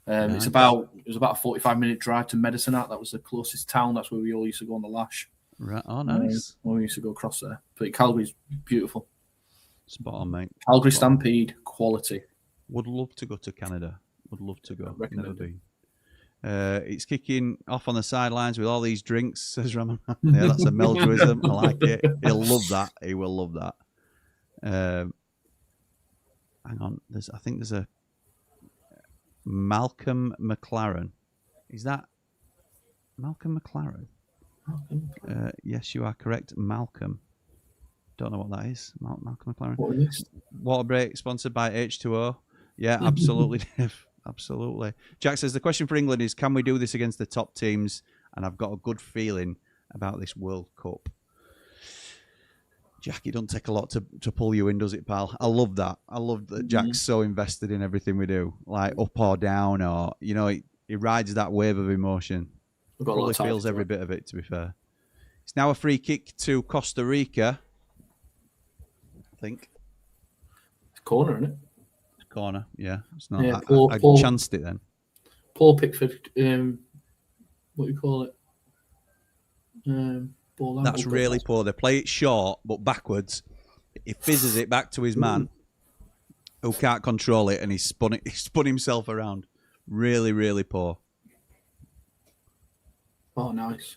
S1: Nice.
S2: It was about a 45-minute drive to Medicine Hat. That was the closest town. That's where we all used to go on the lash.
S1: Right. Oh, nice.
S2: When we used to go across there. But Calgary's beautiful.
S1: Spot on, mate.
S2: Calgary Stampede quality.
S1: Would love to go to Canada. Would love to go. Never been. It's kicking off on the sidelines with all these drinks, says Raman. Yeah, that's a Meldrism. I like it. He'll love that. He will love that. Hang on. I think there's a Malcolm McLaren. Is that Malcolm McLaren? Yes, you are correct. Malcolm. Don't know what that is. Malcolm McLaren.
S2: What is this?
S1: Water break sponsored by H2O. Yeah, absolutely, Dave. Absolutely. Jack says the question for England is, can we do this against the top teams? And I've got a good feeling about this World Cup. Jack, it doesn't take a lot to pull you in, does it, pal? I love that. I love that Jack's so invested in everything we do, like up or down, or, you know, he rides that wave of emotion. Probably feels every bit of it, to be fair. It's now a free kick to Costa Rica, I think.
S2: It's corner, isn't it?
S1: It's corner, yeah. It's not.
S2: Yeah,
S1: I chanced it then.
S2: Paul Pickford, what do you call it?
S1: That's really poor. They play it short, but backwards. He fizzes it back to his man, who can't control it, and he spun himself around. Really, really poor.
S2: Oh, nice.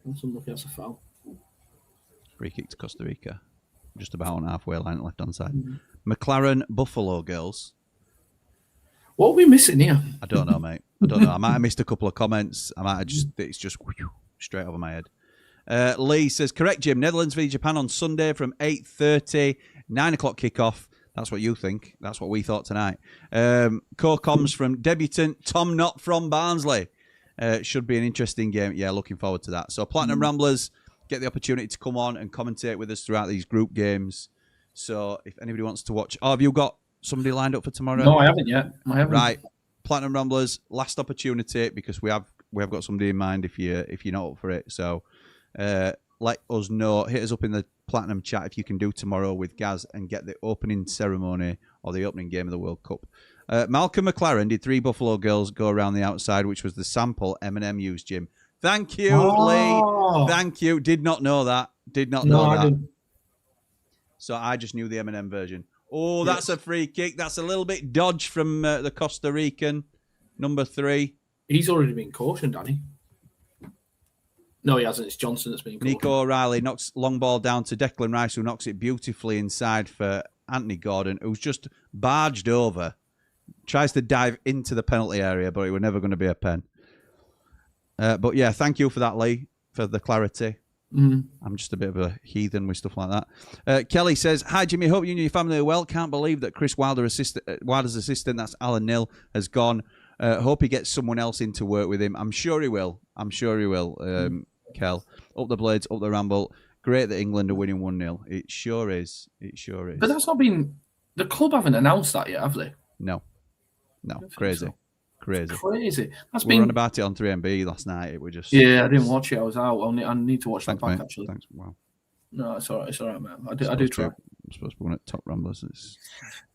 S2: That's unlucky. That's a foul.
S1: Free kick to Costa Rica. Just about on halfway line, left-hand side. McLaren Buffalo girls.
S2: What are we missing here?
S1: I don't know, mate. I don't know. I might have missed a couple of comments. It's just straight over my head. Lee says, correct, Jim. Netherlands v Japan on Sunday from 8:30, 9 o'clock kickoff. That's what you think. That's what we thought tonight. Co-coms from debutant Tom Knott from Barnsley. Should be an interesting game. Yeah, looking forward to that. So Platinum Ramblers get the opportunity to come on and commentate with us throughout these group games. So if anybody wants to watch, have you got somebody lined up for tomorrow?
S2: No, I haven't yet.
S1: Right, Platinum Ramblers, last opportunity, because we have got somebody in mind if you're not up for it. So let us know. Hit us up in the Platinum chat if you can do tomorrow with Gaz and get the opening ceremony or the opening game of the World Cup. Malcolm McLaren did 3 Buffalo girls go around the outside, which was the sample Eminem used, Jim. Thank you, Lee. Thank you. Did not know that. Did not know that. I didn't. So I just knew the Eminem version. Oh, that's a free kick. That's a little bit dodge from the Costa Rican, number 3.
S2: He's already been cautioned, Danny. No, he hasn't. It's Johnson that's been cautioned.
S1: Nico O'Reilly knocks long ball down to Declan Rice, who knocks it beautifully inside for Anthony Gordon, who's just barged over. Tries to dive into the penalty area, but it was never going to be a pen. But yeah, thank you for that, Lee, for the clarity. I'm just a bit of a heathen with stuff like that. Kelly says, hi, Jimmy. Hope you and your family are well. Can't believe that Chris Wilder's assistant, that's Alan Nill, has gone. Hope he gets someone else in to work with him. I'm sure he will. Kel. Up the Blades, up the Ramble. Great that England are winning 1-0. It sure is. It sure is.
S2: But that's not been... The club haven't announced that yet, have they?
S1: No. Crazy.
S2: So.
S1: Crazy.
S2: That's
S1: we were on about it on 3MB last night. It was just...
S2: Yeah, I didn't watch it. I was out. I need to watch that back,
S1: mate.
S2: actually.
S1: Thanks. Wow.
S2: No, it's all right, man. I do try.
S1: I'm supposed to be one at Top Ramblers.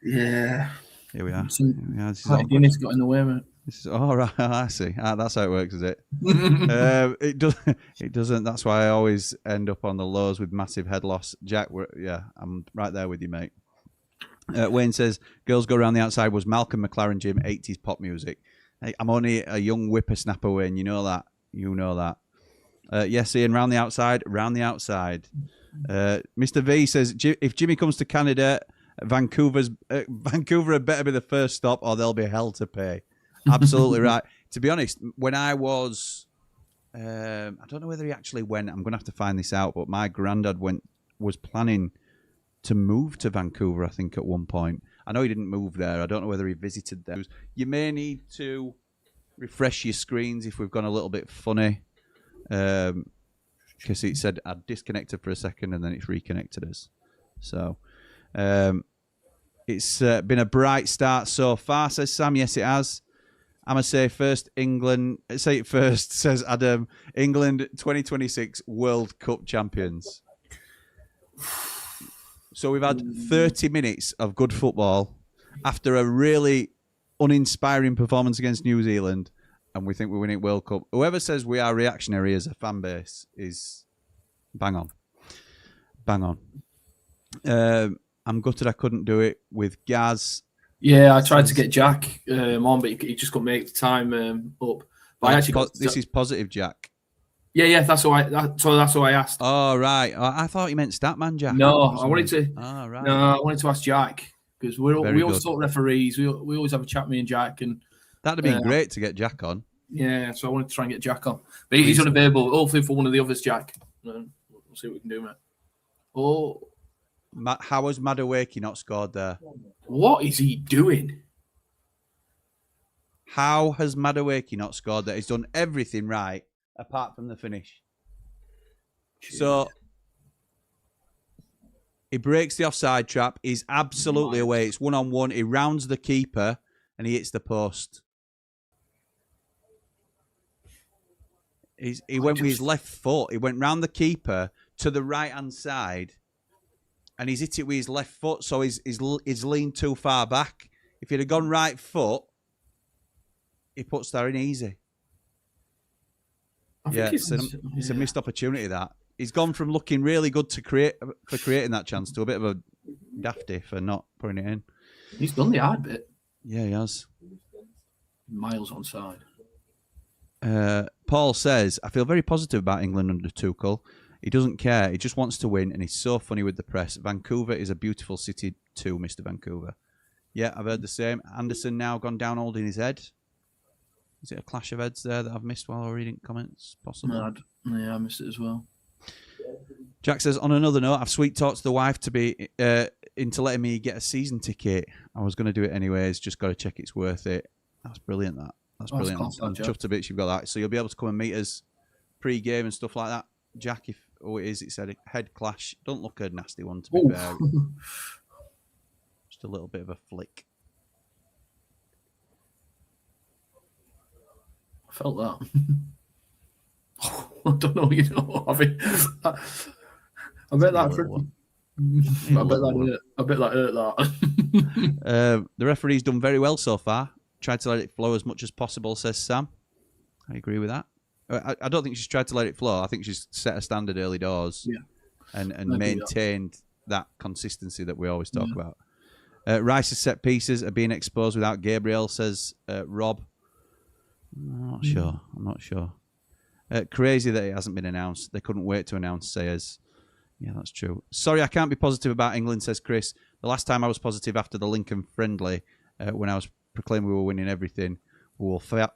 S2: Yeah.
S1: Here we are.
S2: You need to get in the way, mate.
S1: This is all right. I see. That's how it works, is it? It doesn't. That's why I always end up on the lows with massive head loss. Jack, I'm right there with you, mate. Wayne says, girls go around the outside was Malcolm McLaren, Jim, 80s pop music. Hey, I'm only a young whippersnapper, Wayne. You know that. Yes, Ian, round the outside. Mr. V says, if Jimmy comes to Canada, Vancouver had better be the first stop or there'll be hell to pay. Absolutely right. To be honest, when I was, I don't know whether he actually went. I'm going to have to find this out. But my granddad was planning to move to Vancouver, I think, at one point. I know he didn't move there. I don't know whether he visited there. You may need to refresh your screens if we've gone a little bit funny. Because it said I'd disconnected for a second and then it's reconnected us. So it's been a bright start so far, says Sam. Yes, it has. I'm going to say first England. Say it first, says Adam. England 2026 World Cup champions. So we've had 30 minutes of good football after a really uninspiring performance against New Zealand, and we think we're winning World Cup. Whoever says we are reactionary as a fan base is bang on. Bang on. I'm gutted I couldn't do it with Gaz.
S2: Yeah, I tried to get Jack on, but he just couldn't make the time up. But I actually
S1: this is positive, Jack.
S2: Yeah, that's why I asked.
S1: Oh, right. I thought you meant Statman Jack.
S2: No, I wanted to.
S1: Oh, right.
S2: No, I wanted to ask Jack because we always talk referees. We always have a chat, me and Jack, and
S1: that'd have been great to get Jack on.
S2: Yeah, so I wanted to try and get Jack on, but he's unavailable. Hopefully for one of the others, Jack. We'll see what we can do, mate. Oh,
S1: how has Madueke not scored there?
S2: What is he doing?
S1: How has Madueke not scored there? He's done everything right apart from the finish. Jeez. So he breaks the offside trap. He's absolutely away. It's 1-on-1. He rounds the keeper and he hits the post. He went with his left foot. He went round the keeper to the right-hand side and he's hit it with his left foot, so he's leaned too far back. If he'd have gone right foot, he puts that in easy. It's a missed opportunity, that. He's gone from looking really good to creating that chance to a bit of a dafty for not putting it in.
S2: He's done the hard bit.
S1: Yeah, he has.
S2: Miles on side.
S1: Paul says, I feel very positive about England under Tuchel. He doesn't care. He just wants to win, and he's so funny with the press. Vancouver is a beautiful city too, Mr. Vancouver. Yeah, I've heard the same. Anderson now gone down holding his head. Is it a clash of heads there that I've missed while reading comments? Possible.
S2: Yeah, I missed it as well.
S1: Jack says, on another note, I've sweet talked the wife to be into letting me get a season ticket. I was going to do it anyways. Just got to check it's worth it. That's brilliant, that. That's brilliant. I'm chuffed to bits you've got that. So you'll be able to come and meet us pre-game and stuff like that. Jack, if it said head clash. Don't look a nasty one, to be fair. Just a little bit of a flick.
S2: I felt that. I don't know, I mean, I bet that hurt that.
S1: The referee's done very well so far. Tried to let it flow as much as possible, says Sam. I agree with that. I don't think she's tried to let it flow. I think she's set a standard early doors and maintained that consistency that we always talk about. Rice's set pieces are being exposed without Gabriel, says Rob. I'm not sure. Crazy that it hasn't been announced. They couldn't wait to announce Sayers. Yeah, that's true. Sorry, I can't be positive about England, says Chris. The last time I was positive after the Lincoln friendly, when I was proclaiming we were winning everything, we will fail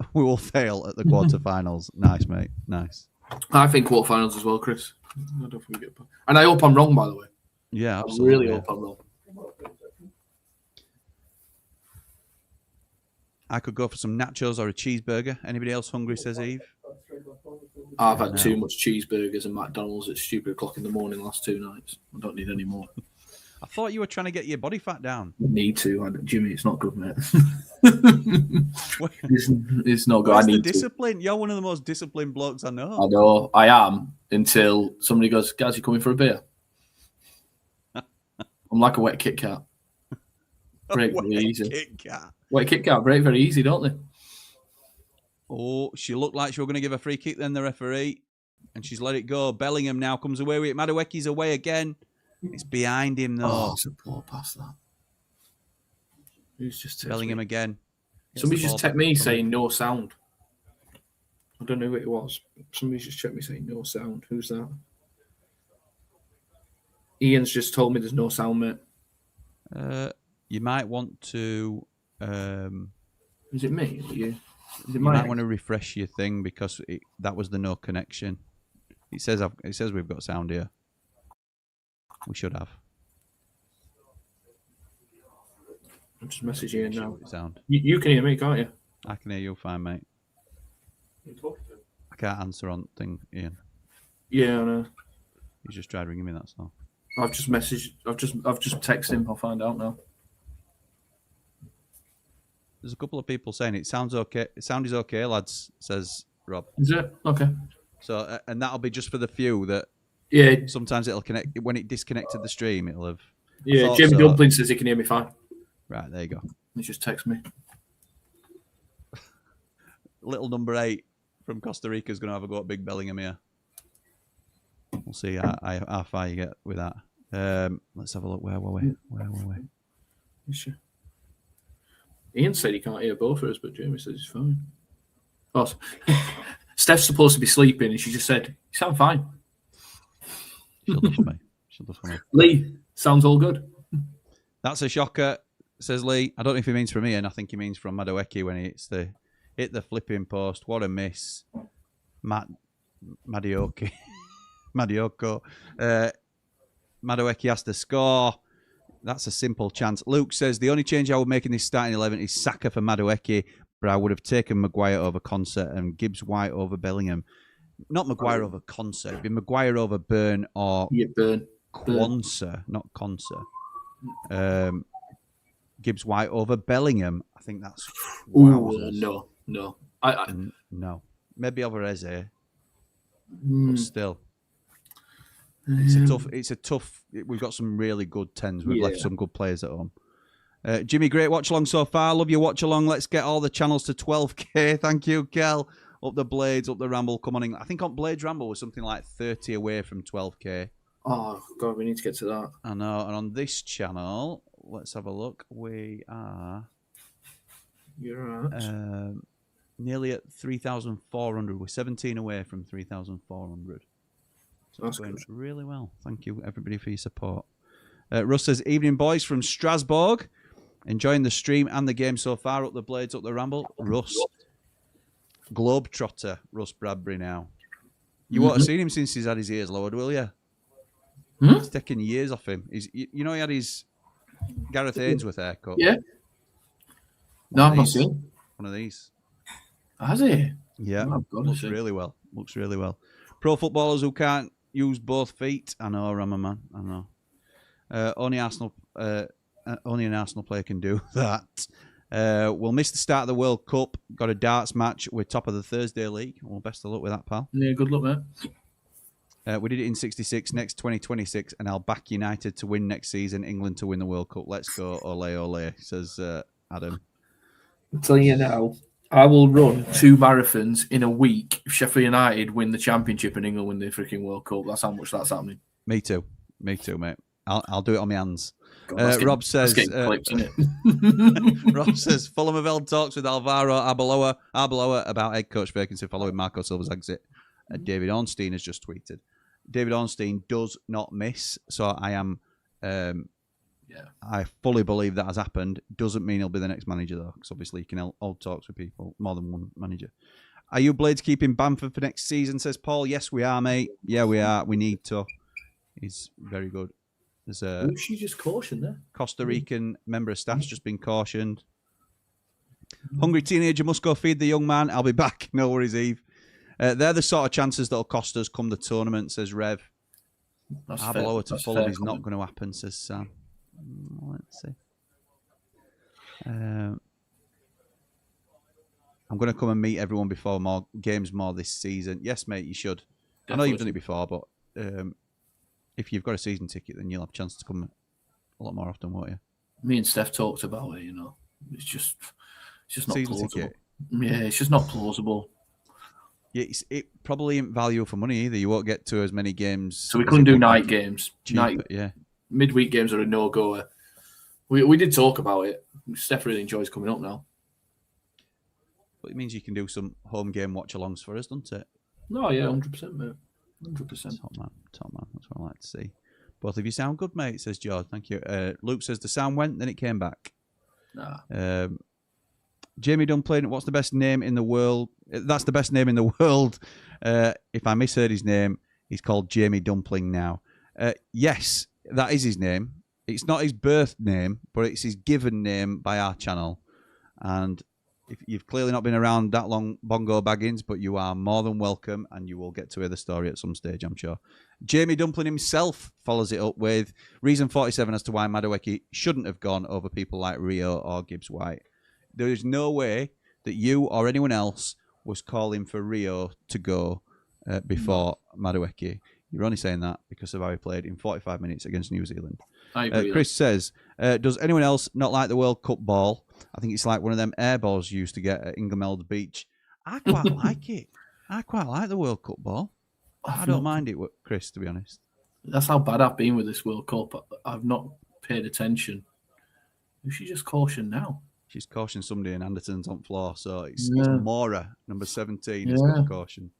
S1: at the quarterfinals. Nice, mate. Nice.
S2: I think quarterfinals as well, Chris. I don't forget. And I hope I'm wrong, by the way.
S1: Yeah, absolutely.
S2: I really hope I'm wrong.
S1: I could go for some nachos or a cheeseburger. Anybody else hungry, says Eve?
S2: I've had too much cheeseburgers and McDonald's at stupid o'clock in the morning the last 2 nights. I don't need any more.
S1: I thought you were trying to get your body fat down.
S2: I need to. Jimmy, it's not good, mate. It's not good.
S1: Where's the discipline? You're one of the most disciplined blokes I know.
S2: I know. I am, until somebody goes, Gaz, you coming for a beer? I'm like a wet Kit Kat. Break very easy. Wet Kit Kat break very easy, don't they?
S1: Oh, she looked like she was going to give a free kick then, the referee. And she's let it go. Bellingham now comes away with it. Madueke's away again. It's behind him, though.
S2: Oh, it's a poor pass, that. Who's just
S1: Bellingham again.
S2: Somebody just texted me saying no sound. I don't know who it was. Somebody just checked me saying no sound. Who's that? Ian's just told me there's no sound, mate.
S1: You might want to...
S2: Is it me? Or you? Is it
S1: you might want to refresh your thing because that was the no connection. It says we've got sound here. We should have.
S2: I'm just messaging Ian now.
S1: Sound.
S2: You can hear me, can't you?
S1: I can hear you fine, mate. I can't answer on thing, Ian.
S2: Yeah, I know.
S1: He's just tried ringing me, that's all.
S2: I've just messaged. I've just texted him. I'll find out now.
S1: There's a couple of people saying it sounds okay. Sound is okay, lads, says Rob.
S2: Is it? Okay.
S1: So, and that'll be just for the few that.
S2: Yeah.
S1: Sometimes it'll connect when it disconnected the stream. It'll have.
S2: Yeah, Jim Dumpling says he can hear me fine.
S1: Right, there you go.
S2: He just text me.
S1: Little number 8 from Costa Rica is going to have a go at Big Bellingham here. We'll see how far you get with that. Let's have a look. Where were we?
S2: Sure. Ian said he can't hear both of us, but Jamie says he's fine. Oh, Steph's supposed to be sleeping, and she just said, "You sound fine."
S1: She'll do for me. She'll do for me.
S2: Lee, sounds all good.
S1: That's a shocker, says Lee. I don't know if he means from Ian. I think he means from Madueke when he hit the flipping post. What a miss. Madioko. Madueke has to score. That's a simple chance. Luke says, the only change I would make in this starting 11 is Saka for Madueke, but I would have taken Maguire over Concert and Gibbs White over Bellingham. Not Maguire over Concert. It'd be Maguire over Burn or Quansah, not Concert. Gibbs White over Bellingham. I think that's...
S2: no.
S1: No. Maybe over Eze. But still. It's a tough. We've got some really good 10s. We've left some good players at home. Jimmy, great watch along so far. Love your watch along. Let's get all the channels to 12k. Thank you, Kel. Up the Blades, up the Ramble. Come on in. I think on Blades Ramble was something like 30 away from 12k.
S2: Oh God, we need to get to that.
S1: I know. And on this channel, let's have a look. We are.
S2: You're right.
S1: Nearly at 3,400. We're 17 away from 3,400. So that's going really well. Thank you, everybody, for your support. Russ says, evening, boys, from Strasbourg. Enjoying the stream and the game so far. Up the Blades, up the Ramble. Russ. Globetrotter, Russ Bradbury now. You won't have seen him since he's had his ears lowered, will you? It's taken years off him. You know he had his Gareth Ainsworth haircut?
S2: Yeah. No, I've not seen
S1: one of these.
S2: Has he?
S1: Yeah. Looks really well. Looks really well. Pro footballers who can't use both feet. I know, Ramaman. I know. Only an Arsenal player can do that. We'll miss the start of the World Cup. Got a darts match. We're top of the Thursday League. Well, best of luck with that, pal.
S2: Yeah, good luck, mate.
S1: We did it in 66, next 2026, and I'll back United to win next season, England to win the World Cup. Let's go, ole, ole, says Adam.
S2: I'll tell you now, I will run 2 marathons in a week if Sheffield United win the Championship and England win the freaking World Cup. That's how much that's happening.
S1: Me too, mate. I'll do it on my hands.
S2: God,
S1: Rob says,
S2: clips, isn't it?
S1: Rob says, Fulham have held talks with Alvaro Arbeloa about head coach vacancy following Marco Silva's exit. David Ornstein has just tweeted. David Ornstein does not miss, so I am. I fully believe that has happened. Doesn't mean he'll be the next manager though, because obviously you can hold talks with people, more than one manager. Are you Blades keeping Bamford for next season? Says Paul. Yes, we are, mate. Yeah, we are. We need to. He's very good. There's a.
S2: Who's she just cautioned there?
S1: Costa Rican member of staff's just been cautioned. Hungry teenager must go feed the young man. I'll be back. No worries, Eve. They're the sort of chances that'll cost us come the tournament, says Rev. Arbeloa to Fulham is not going to happen, says Sam. Let's see. I'm going to come and meet everyone before more games this season. Yes, mate, you should. Definitely. I know you've done it before, but if you've got a season ticket, then you'll have a chance to come a lot more often, won't you?
S2: Me and Steph talked about it, It's just not
S1: season
S2: plausible.
S1: Ticket.
S2: Yeah, it's just not plausible.
S1: Yeah, it probably isn't value for money either. You won't get to as many games.
S2: So we couldn't do night games.
S1: Cheaper,
S2: Midweek games are a no-goer. We did talk about it. Steph really enjoys coming up now.
S1: But it means you can do some home game watch-alongs for us, doesn't it?
S2: No, yeah, 100%, mate. 100%.
S1: Top man. That's what I like to see. Both of you sound good, mate, says George. Thank you. Luke says the sound went, then it came back.
S2: Nah.
S1: Jamie Dumpling, what's the best name in the world? That's the best name in the world. If I misheard his name, he's called Jamie Dumpling now. Yes, that is his name. It's not his birth name, but it's his given name by our channel. And if you've clearly not been around that long, Bongo Baggins, but you are more than welcome, and you will get to hear the story at some stage, I'm sure. Jamie Dumpling himself follows it up with reason 47 as to why Madueke shouldn't have gone over people like Rio or Gibbs White. There is no way that you or anyone else was calling for Rio to go before Madueke. You're only saying that because of how he played in 45 minutes against New Zealand.
S2: I agree.
S1: Chris says, does anyone else not like the World Cup ball? I think it's like one of them air balls you used to get at Ingemelde Beach. I quite like it. I quite like the World Cup ball. I don't mind it, Chris, to be honest.
S2: That's how bad I've been with this World Cup. I've not paid attention. You should just caution now.
S1: She's cautioned somebody and Anderton's on floor, so it's Mora, number 17, has got caution.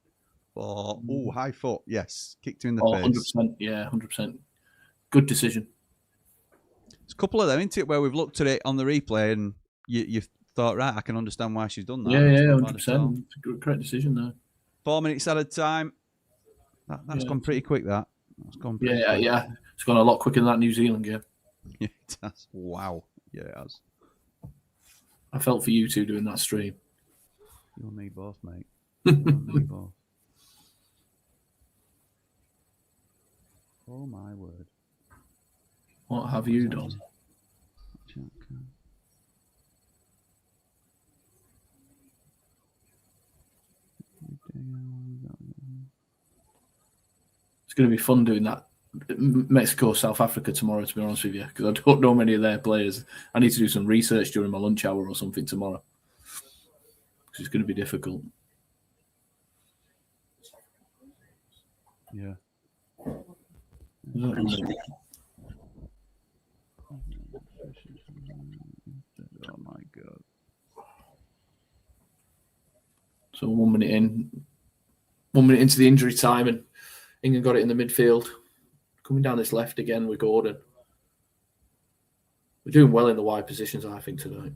S1: High foot, yes. Kicked him in the face.
S2: 100%, yeah, 100%. Good decision.
S1: There's a couple of them, isn't it, where we've looked at it on the replay and you've thought, right, I can understand why she's done that.
S2: Yeah, 100%. It's a correct decision there.
S1: 4 minutes at a time. That's gone pretty quick, that. That's gone pretty quick.
S2: Yeah. It's gone a lot quicker than that New Zealand game.
S1: Yeah, it has. Wow. Yeah, it has.
S2: I felt for you two doing that stream.
S1: You and me both, mate. You and me both. Oh, my word.
S2: What have you done? It's going to be fun doing that Mexico, South Africa tomorrow, to be honest with you, because I don't know many of their players. I need to do some research during my lunch hour or something tomorrow, because it's going to be difficult.
S1: Yeah. Oh my God.
S2: So 1 minute in, 1 minute into the injury time, and England got it in the midfield. Coming down this left again with Gordon. We're doing well in the wide positions, I think, tonight.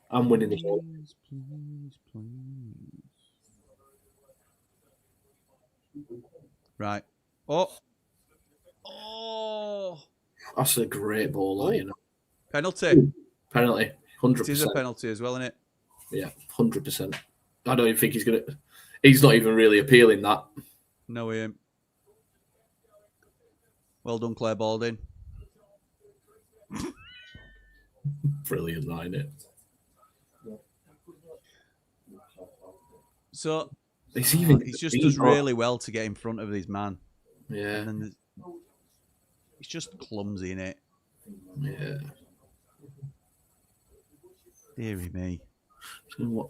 S2: I'm winning the ball.
S1: Please. Right. Oh!
S2: That's a great ball, that, you know.
S1: Penalty.
S2: Penalty, 100%.
S1: It is a penalty as well, isn't it?
S2: Yeah, 100%. I don't even think he's going to... He's not even really appealing that.
S1: No, he ain't. Well done, Claire Balding.
S2: Brilliant, that, isn't it?
S1: So,
S2: he
S1: just does really well to get in front of his man.
S2: Yeah.
S1: And then he's just clumsy, innit?
S2: Yeah.
S1: Deary me.
S2: So what?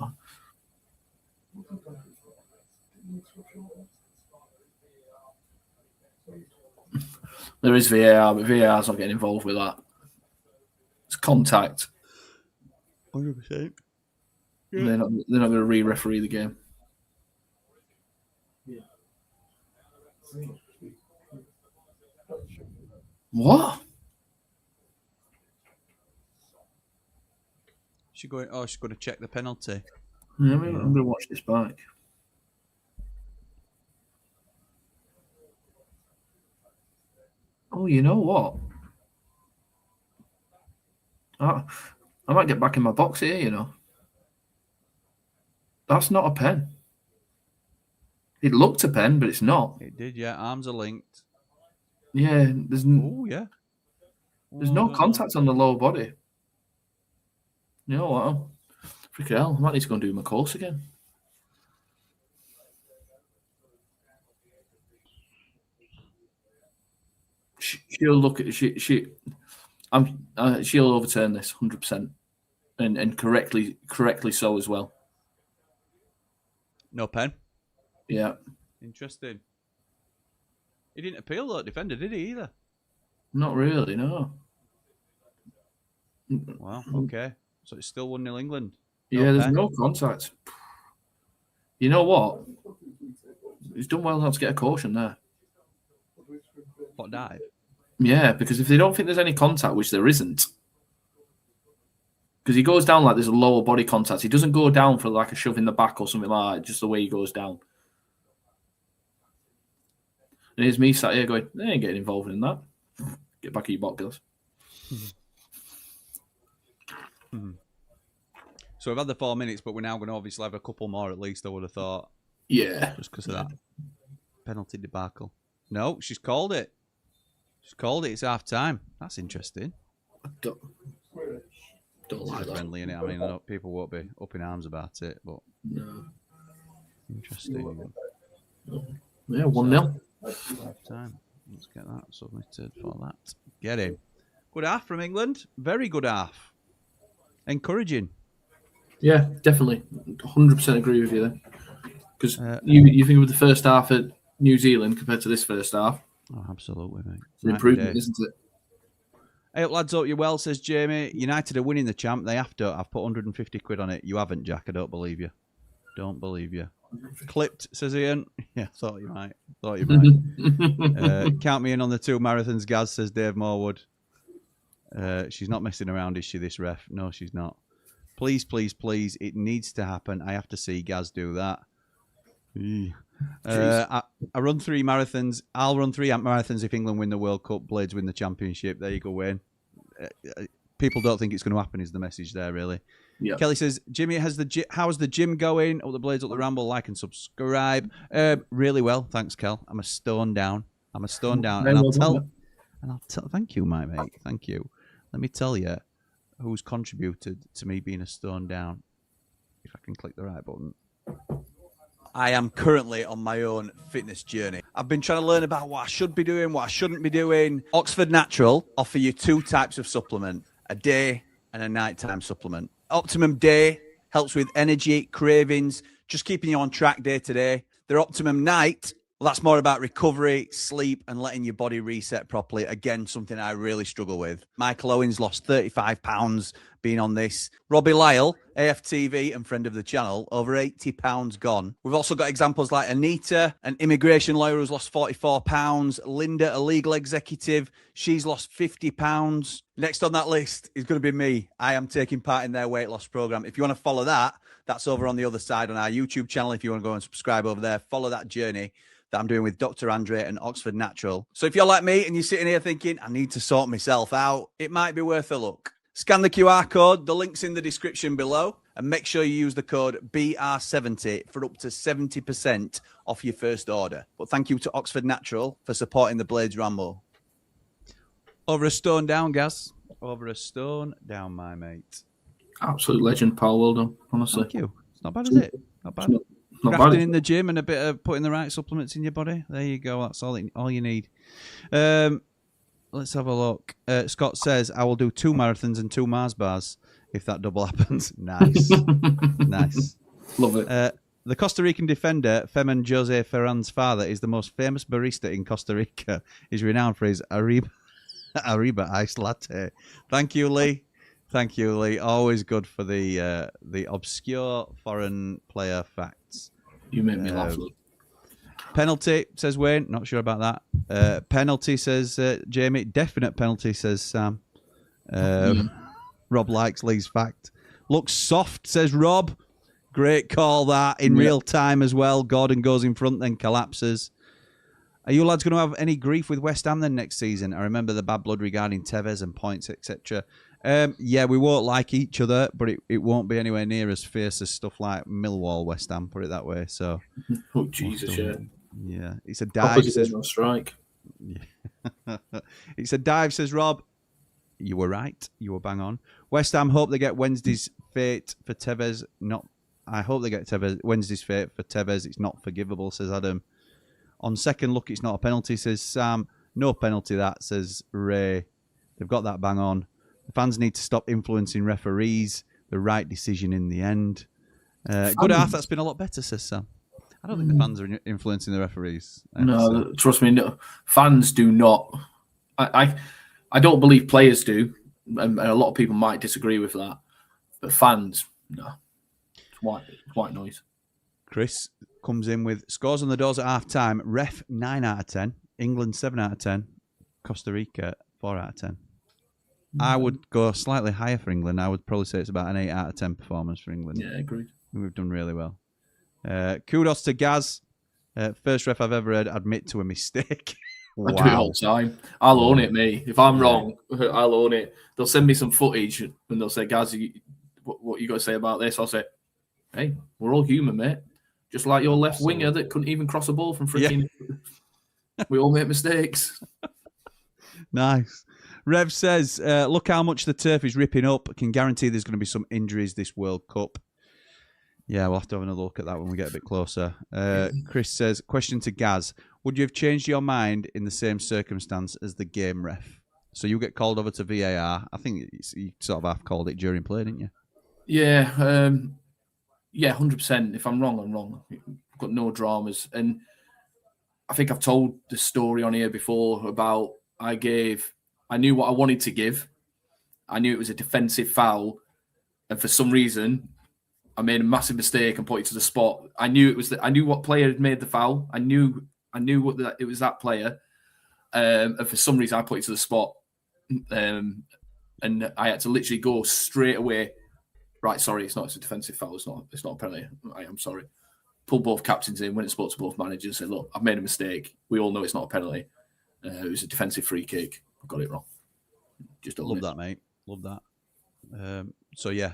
S2: There is VAR, but VAR's not getting involved with that. It's contact.
S1: 100%.
S2: Yeah. They're not going to re-referee the game. What?
S1: She's going to check the penalty.
S2: Yeah, I'm going to watch this back. Oh, you know what? I might get back in my box here, you know. That's not a pen. It looked a pen, but it's not.
S1: It did, yeah. Arms are linked.
S2: Yeah, there's
S1: no
S2: contact on the lower body. You know what? Freaking hell, I might need to go and do my course again. She'll look at she'll overturn this 100%, and correctly so as well.
S1: No pen.
S2: Yeah.
S1: Interesting. He didn't appeal though, defender, did he either?
S2: Not really, no.
S1: Wow. Okay. So it's still 1-0 England.
S2: There's no contact. You know what? He's done well not to get a caution there.
S1: What, dive?
S2: Yeah, because if they don't think there's any contact, which there isn't, because he goes down like there's a lower body contact. He doesn't go down for like a shove in the back or something like that, just the way he goes down. And here's me sat here going, they ain't getting involved in that. Get back at your box, girls.
S1: So we've had the 4 minutes, but we're now going to obviously have a couple more at least, I would have thought.
S2: Yeah.
S1: Just because of that penalty debacle. No, she's called it. She's called it. It's half time. That's interesting.
S2: I don't like that.
S1: Friendly, innit? I mean, people won't be up in arms about it, but
S2: no.
S1: interesting.
S2: Yeah, 1-0.
S1: Time. Let's get that submitted for that. Get in. Good half from England. Very good half. Encouraging.
S2: Yeah, definitely. 100% agree with you there. Because you think of the first half at New Zealand compared to this first half.
S1: Oh, absolutely, mate.
S2: It's an improvement, isn't it?
S1: Hey, up, lads, hope you're well, says Jamie. United are winning the champ. They have to. I've put 150 quid on it. You haven't, Jack. I don't believe you. Don't believe you. Clipped, says Ian. Yeah, thought you might. Thought you might. Count me in on the 2 marathons, Gaz, says Dave Morwood. She's not messing around, is she, this ref? No, she's not. Please, please, please. It needs to happen. I have to see Gaz do that. I run 3 marathons. I'll run 3 marathons if England win the World Cup. Blades win the championship. There you go, Wayne. People don't think it's going to happen is the message there, really. Yep. Kelly says, Jimmy, how's the gym going? Up the Blades, up the Ramble, like and subscribe. Really well, thanks, Kel. I'm a stone down. And I'll tell, thank you, my mate. Thank you. Let me tell you who's contributed to me being a stone down. If I can click the right button. I am currently on my own fitness journey. I've been trying to learn about what I should be doing, what I shouldn't be doing. Oxford Natural offer you 2 types of supplement, a day and a nighttime supplement. Optimum Day helps with energy, cravings, just keeping you on track day to day. Their Optimum Night, well, that's more about recovery, sleep, and letting your body reset properly. Again, something I really struggle with. Michael Owens lost 35 pounds being on this. Robbie Lyle, AFTV and friend of the channel, over 80 pounds gone. We've also got examples like Anita, an immigration lawyer who's lost 44 pounds. Linda, a legal executive, she's lost 50 pounds. Next on that list is going to be me. I am taking part in their weight loss program. If you want to follow that, that's over on the other side on our YouTube channel. If you want to go and subscribe over there, follow that journey that I'm doing with Dr. Andre and Oxford Natural. So if you're like me and you're sitting here thinking, I need to sort myself out, it might be worth a look. Scan the QR code, the link's in the description below, and make sure you use the code BR70 for up to 70% off your first order. But thank you to Oxford Natural for supporting the Blades Ramble. Over a stone down, Gaz. Over a stone down, my mate.
S2: Absolute legend, pal. Well done, honestly.
S1: Thank you. It's not bad, is it? Not bad. Not bad. In the gym and a bit of putting the right supplements in your body. There you go. That's all you need. Let's have a look. Scott says, I will do 2 marathons and 2 Mars bars if that double happens. Nice. Nice.
S2: Love it.
S1: The Costa Rican defender, Femen Jose Ferran's father, is the most famous barista in Costa Rica. He's renowned for his Arriba iced latte. Thank you, Lee. Thank you, Lee. Always good for the obscure foreign player facts.
S2: You made me laugh.
S1: Penalty, says Wayne. Not sure about that. Penalty, says Jamie. Definite penalty, says Sam. Rob likes Lee's fact. Looks soft, says Rob. Great call that. In real time as well. Gordon goes in front, then collapses. Are you lads going to have any grief with West Ham then next season? I remember the bad blood regarding Tevez and points, etc. Yeah, we won't like each other, but it won't be anywhere near as fierce as stuff like Millwall, West Ham, put it that way. So,
S2: oh Jesus,
S1: yeah. It's a dive. Says
S2: strike.
S1: Yeah. It's a dive. Says Rob. You were right. You were bang on. West Ham hope they get Wednesday's fate for Tevez. I hope they get Wednesday's fate for Tevez. It's not forgivable, says Adam. On second look, it's not a penalty, says Sam. No penalty, that, says Ray. They've got that bang on. The fans need to stop influencing referees. The right decision in the end. Good half, that's been a lot better, says Sam. I don't think the fans are influencing the referees.
S2: No, trust me, no. Fans do not. I don't believe players do, and a lot of people might disagree with that. But fans, no. It's white noise.
S1: Chris comes in with scores on the doors at half-time. Ref, 9 out of 10. England, 7 out of 10. Costa Rica, 4 out of 10. I would go slightly higher for England. I would probably say it's about an 8 out of 10 performance for England.
S2: Yeah, agreed.
S1: We've done really well. Kudos to Gaz. First ref I've ever heard admit to a mistake.
S2: Wow. I do it all the time. I'll own it, mate. If I'm wrong, I'll own it. They'll send me some footage and they'll say, Gaz, what you got to say about this? I'll say, hey, we're all human, mate. Just like your left winger that couldn't even cross a ball from freaking... Yeah. We all make mistakes.
S1: Nice. Rev says, look how much the turf is ripping up. I can guarantee there's going to be some injuries this World Cup. Yeah, we'll have to have another look at that when we get a bit closer. Chris says, question to Gaz. Would you have changed your mind in the same circumstance as the game ref? So you get called over to VAR. I think you sort of half called it during play, didn't you?
S2: Yeah. Yeah, 100%. If I'm wrong, I'm wrong. I've got no dramas. And I think I've told the story on here before about I knew what I wanted to give. I knew it was a defensive foul. And for some reason, I made a massive mistake and put it to the spot. I knew I knew what player had made the foul. I knew it was that player. And for some reason, I put it to the spot. And I had to literally go straight away. Right, sorry, it's a defensive foul. It's not a penalty. I'm sorry. Pull both captains in, went and spoke to both managers, said, look, I've made a mistake. We all know it's not a penalty. It was a defensive free kick. I got it wrong. Just
S1: love that, mate. Love that. So yeah,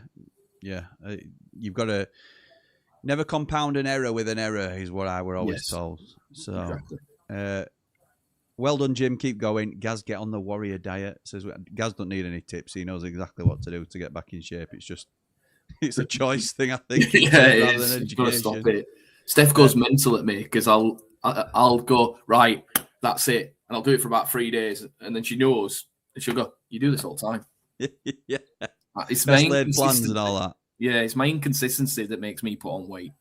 S1: you've got to never compound an error with an error, is what I were always told. So, exactly. Well done, Jim. Keep going. Gaz, get on the warrior diet. Says Gaz don't need any tips. He knows exactly what to do to get back in shape. It's a choice thing, I think.
S2: Rather than education. Stop it. Steph goes mental at me because I'll go, right, that's it, and I'll do it for about 3 days, and then she knows, and she'll go, you do this all the time.
S1: Yeah.
S2: It's my
S1: laid plans and all that.
S2: Yeah, it's my inconsistency that makes me put on weight.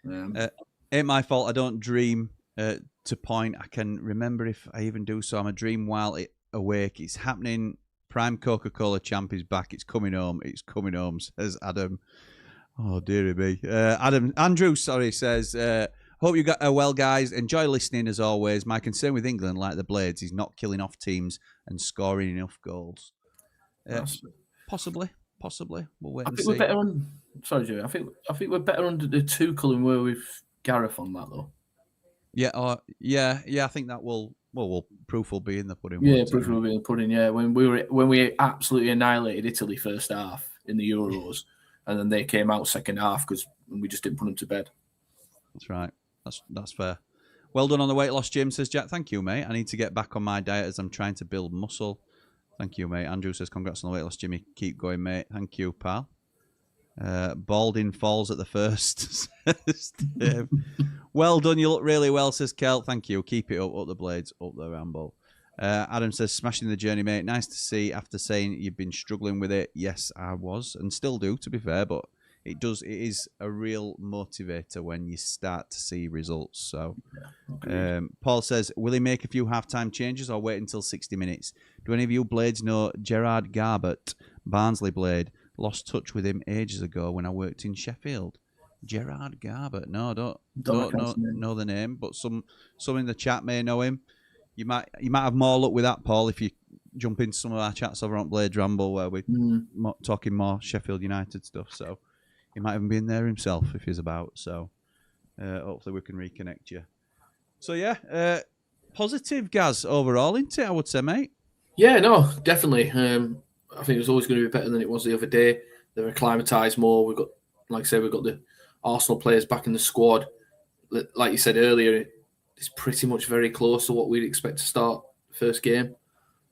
S1: Ain't my fault. I don't dream to point. I can remember if I even do so. I'm a dream while awake. It's happening. Prime Coca-Cola champ is back. It's coming home. It's coming home, says Adam. Oh, dearie me. Andrew, says, hope you got well, guys. Enjoy listening as always. My concern with England, like the Blades, is not killing off teams and scoring enough goals. Possibly. We'll wait and see.
S2: We're better on. Sorry, Joey. I think we're better under the Tuchel and where with Gareth on that though.
S1: Yeah. I think that will. Well, proof will be in the pudding.
S2: Yeah, proof will be in the pudding. Yeah, when we absolutely annihilated Italy first half in the Euros, and then they came out second half because we just didn't put them to bed.
S1: That's right. That's fair. Well done on the weight loss, Jim, says Jack. Thank you, mate. I need to get back on my diet as I'm trying to build muscle. Thank you, mate. Andrew says, congrats on the weight loss, Jimmy. Keep going, mate. Thank you, pal. Balding falls at the first. Well done. You look really well, says Kel. Thank you. Keep it up the Blades, up the Ramble. Adam says, smashing the journey, mate. Nice to see after saying you've been struggling with it. Yes, I was and still do, to be fair, but it is a real motivator when you start to see results. So, Paul says, will he make a few halftime changes or wait until 60 minutes? Do any of you Blades know Gerard Garbett, Barnsley Blade? Lost touch with him ages ago when I worked in Sheffield. Gerard Garbett. No, don't know the name, but some in the chat may know him. You might have more luck with that, Paul, if you jump into some of our chats over on Blade Ramble where we're talking more Sheffield United stuff. So he might even be in there himself if he's about. So hopefully we can reconnect you. So yeah, positive, Gaz, overall, isn't it, I would say, mate?
S2: Yeah, no, definitely. I think it was always going to be better than it was the other day. They're acclimatised more. We've got, like I said, we've got the Arsenal players back in the squad. Like you said earlier, it's pretty much very close to what we'd expect to start the first game.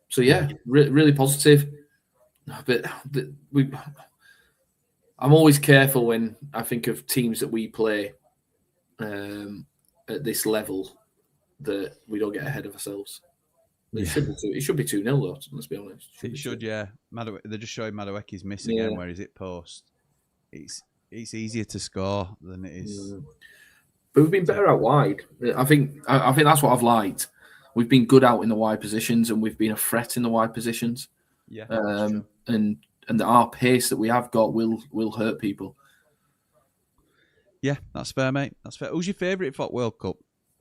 S2: So yeah, really positive. But I'm always careful when I think of teams that we play at this level that we don't get ahead of ourselves. It should be 2-0 though, let's be honest.
S1: It should, yeah. They're just showing Madueke's miss again, where is it post? It's easier to score than it is.
S2: But we've been better out wide. I think that's what I've liked. We've been good out in the wide positions and we've been a threat in the wide positions.
S1: Yeah.
S2: And our pace that we have got will hurt people.
S1: Yeah, that's fair, mate. That's fair. Who's your favourite for World Cup?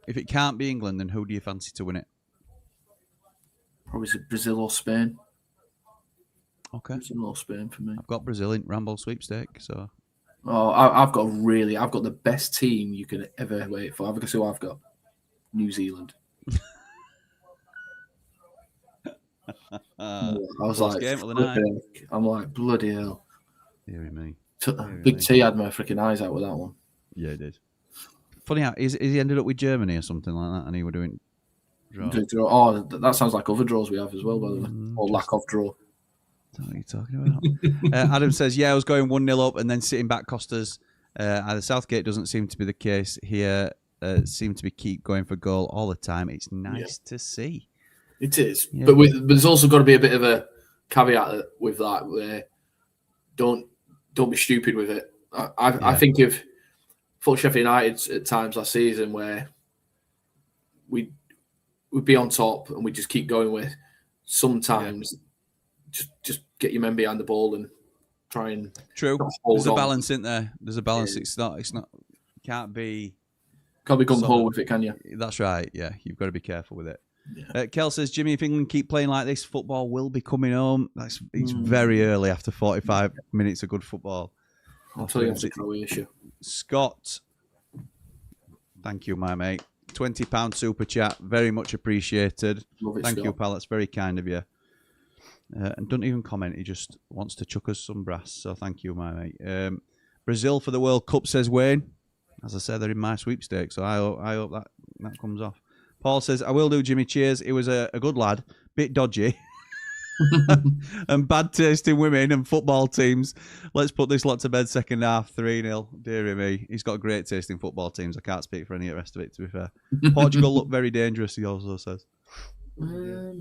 S1: If it can't be England, then who do you fancy to win it?
S2: Probably Brazil or Spain.
S1: Okay.
S2: Brazil or Spain for me.
S1: I've got Brazil in Ramble sweepstake, so.
S2: Oh, I've got the best team you can ever wait for. Guess who I've got? New Zealand. I was like, I'm like, bloody hell.
S1: Deary me.
S2: Big T had my freaking eyes out with that one.
S1: Yeah, he did. Funny how he ended up with Germany or something like that, and he were doing draw.
S2: Oh, that sounds like other draws we have as well, by the way. Or lack of draw.
S1: What are you talking about? Adam says, yeah, I was going 1-0 up and then sitting back Costa's Either Southgate doesn't seem to be the case here. Seem to be keep going for goal all the time. It's nice to see.
S2: It is, but there's also got to be a bit of a caveat with that. Where don't be stupid with it. I think if for Sheffield United at times last season where we'd be on top and we just keep going with sometimes just get your men behind the ball and try and
S1: There's a balance, isn't there? There's a balance. It's not. Can't be
S2: gung ho with it, can you?
S1: That's right. Yeah, you've got to be careful with it. Yeah. Kel says, Jimmy, if England keep playing like this, football will be coming home. It's very early after 45 minutes of good football.
S2: I'll tell you after Croatia.
S1: Scott, thank you, my mate. £20 super chat, very much appreciated. Thank you, pal. That's very kind of you. And don't even comment. He just wants to chuck us some brass. So thank you, my mate. Brazil for the World Cup, says Wayne. As I said, they're in my sweepstakes, so I hope that comes off. Paul says, I will do, Jimmy. Cheers. He was a good lad, bit dodgy, and bad taste in women and football teams. Let's put this lot to bed. Second half, 3-0. Dear me, he's got great taste in football teams. I can't speak for any of the rest of it, to be fair. Portugal look very dangerous, he also says.
S2: I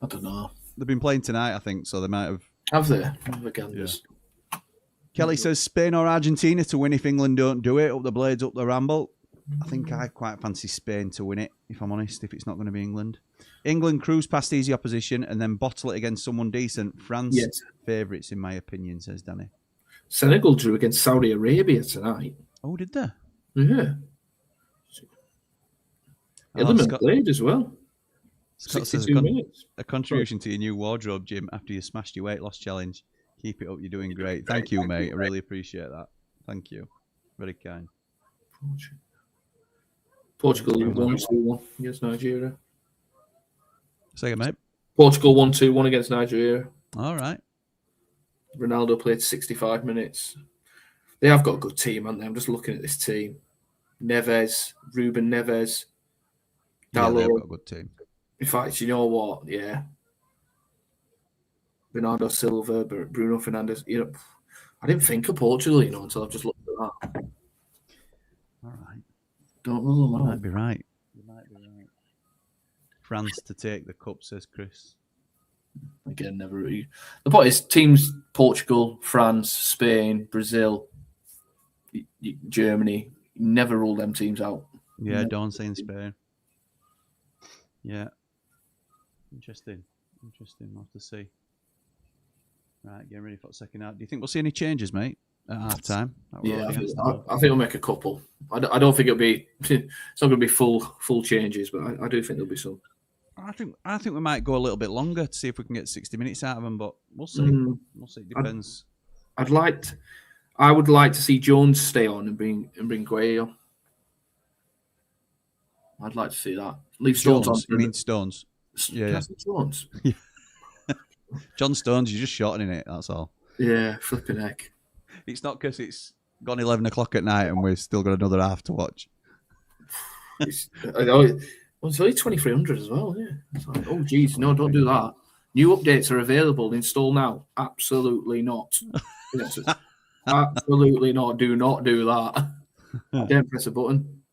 S2: don't know.
S1: They've been playing tonight, I think, so they might have.
S2: Have they? Yeah.
S1: Kelly says, Spain or Argentina to win if England don't do it. Up the blades, up the ramble. I think I quite fancy Spain to win it, if I'm honest, if it's not going to be England. England cruise past easy opposition and then bottle it against someone decent. France, favourites, in my opinion, says Danny.
S2: Senegal drew against Saudi Arabia tonight.
S1: Oh, did they?
S2: Yeah. Element played as well. 62 minutes.
S1: A contribution to your new wardrobe, Jim, after you smashed your weight loss challenge. Keep it up, you're doing great. Thank you, mate. I really appreciate that. Thank you. Very kind.
S2: Portugal 1-2-1 against Nigeria.
S1: Say again, mate.
S2: Portugal 1-2-1 against Nigeria.
S1: All right.
S2: Ronaldo played 65 minutes. They have got a good team, haven't they? I'm just looking at this team. Neves, Ruben Neves,
S1: Dalot. Yeah, they've got a good team.
S2: In fact, you know what? Yeah. Bernardo Silva, Bruno Fernandes. You know, I didn't think of Portugal, until I've just looked at that.
S1: All right.
S2: Don't know.
S1: You might be right. France to take the cup, says Chris.
S2: Again, never. The point is, teams: Portugal, France, Spain, Brazil, Germany. Never rule them teams out.
S1: Yeah, don't say in Spain. Yeah. Interesting. We'll have to see. Right, getting ready for the second half. Do you think we'll see any changes, mate, at half time?
S2: Yeah, I think we'll make a couple. I don't think it'll be. It's not going to be full changes, but I do think there'll be some.
S1: I think we might go a little bit longer to see if we can get 60 minutes out of them, but we'll see. We'll see. It depends.
S2: I would like to see Jones stay on and bring Gueye on. I'd like to see that. Leave Stones on.
S1: You mean Stones? Yeah.
S2: Stones.
S1: John Stones, you're just shortening it, that's all.
S2: Yeah, flipping heck.
S1: It's not because it's gone 11 o'clock at night and we've still got another half to watch.
S2: It's only 2300 as well, yeah. It's like, oh, geez, no, don't do that. New updates are available. Install now. Absolutely not. Absolutely not. Do not do that. Don't press a button.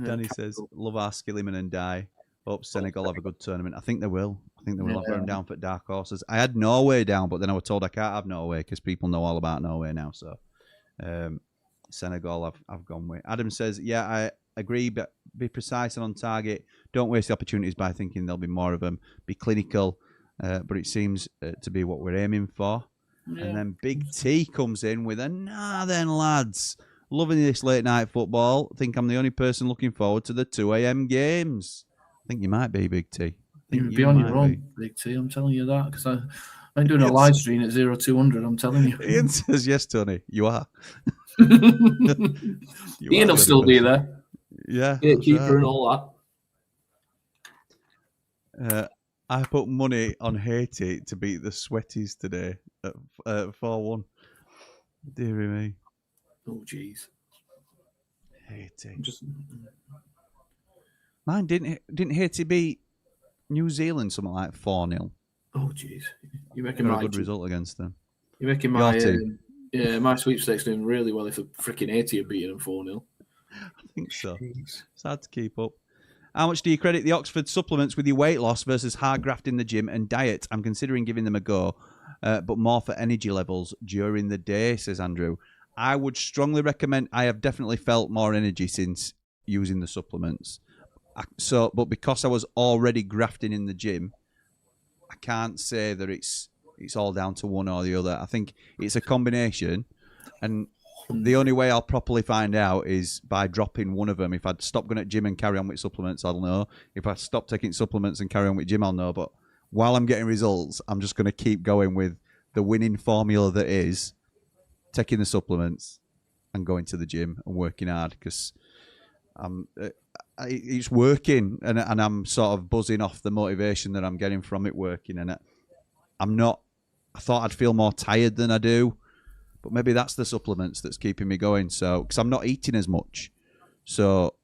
S1: Danny says, love our Skillyman and die. Hope Senegal have a good tournament. I think they will. I'll put them down for dark horses. I had Norway down, but then I was told I can't have Norway because people know all about Norway now. So Senegal I've gone with. Adam says, yeah, I agree, but be precise and on target. Don't waste the opportunities by thinking there'll be more of them. Be clinical, but it seems to be what we're aiming for. Yeah. And then Big T comes in with a, nah then lads. Loving this late night football. Think I'm the only person looking forward to the 2 a.m. games. I think you might be, Big T.
S2: You'd be on your own, Big T. I'm telling you that because I'm doing a live stream at 0200. I'm telling you.
S1: Ian says yes, Tony. You are.
S2: Ian will still be there.
S1: Yeah,
S2: gatekeeper and all
S1: that. I put money on Haiti to beat the Sweaties today at 4-1. Dear me.
S2: Oh, jeez.
S1: Haiti. Mine didn't Haiti beat New Zealand something like 4-0?
S2: Oh, jeez. You're making my
S1: good result against them.
S2: You're making my Yeah, my sweepstakes doing really well if a freaking 80 are beating them 4-0.
S1: I think so. It's hard to keep up. How much do you credit the Oxford supplements with your weight loss versus hard graft in the gym and diet? I'm considering giving them a go, but more for energy levels during the day, says Andrew. I would strongly recommend. I have definitely felt more energy since using the supplements. But because I was already grafting in the gym, I can't say that it's all down to one or the other. I think it's a combination, and the only way I'll properly find out is by dropping one of them. If I'd stop going at gym and carry on with supplements, I'll know. If I stop taking supplements and carry on with gym, I'll know. But while I'm getting results, I'm just going to keep going with the winning formula that is taking the supplements and going to the gym and working hard, because it's working, and I'm sort of buzzing off the motivation that I'm getting from it working. And I thought I'd feel more tired than I do. But maybe that's the supplements that's keeping me going. So, because I'm not eating as much, so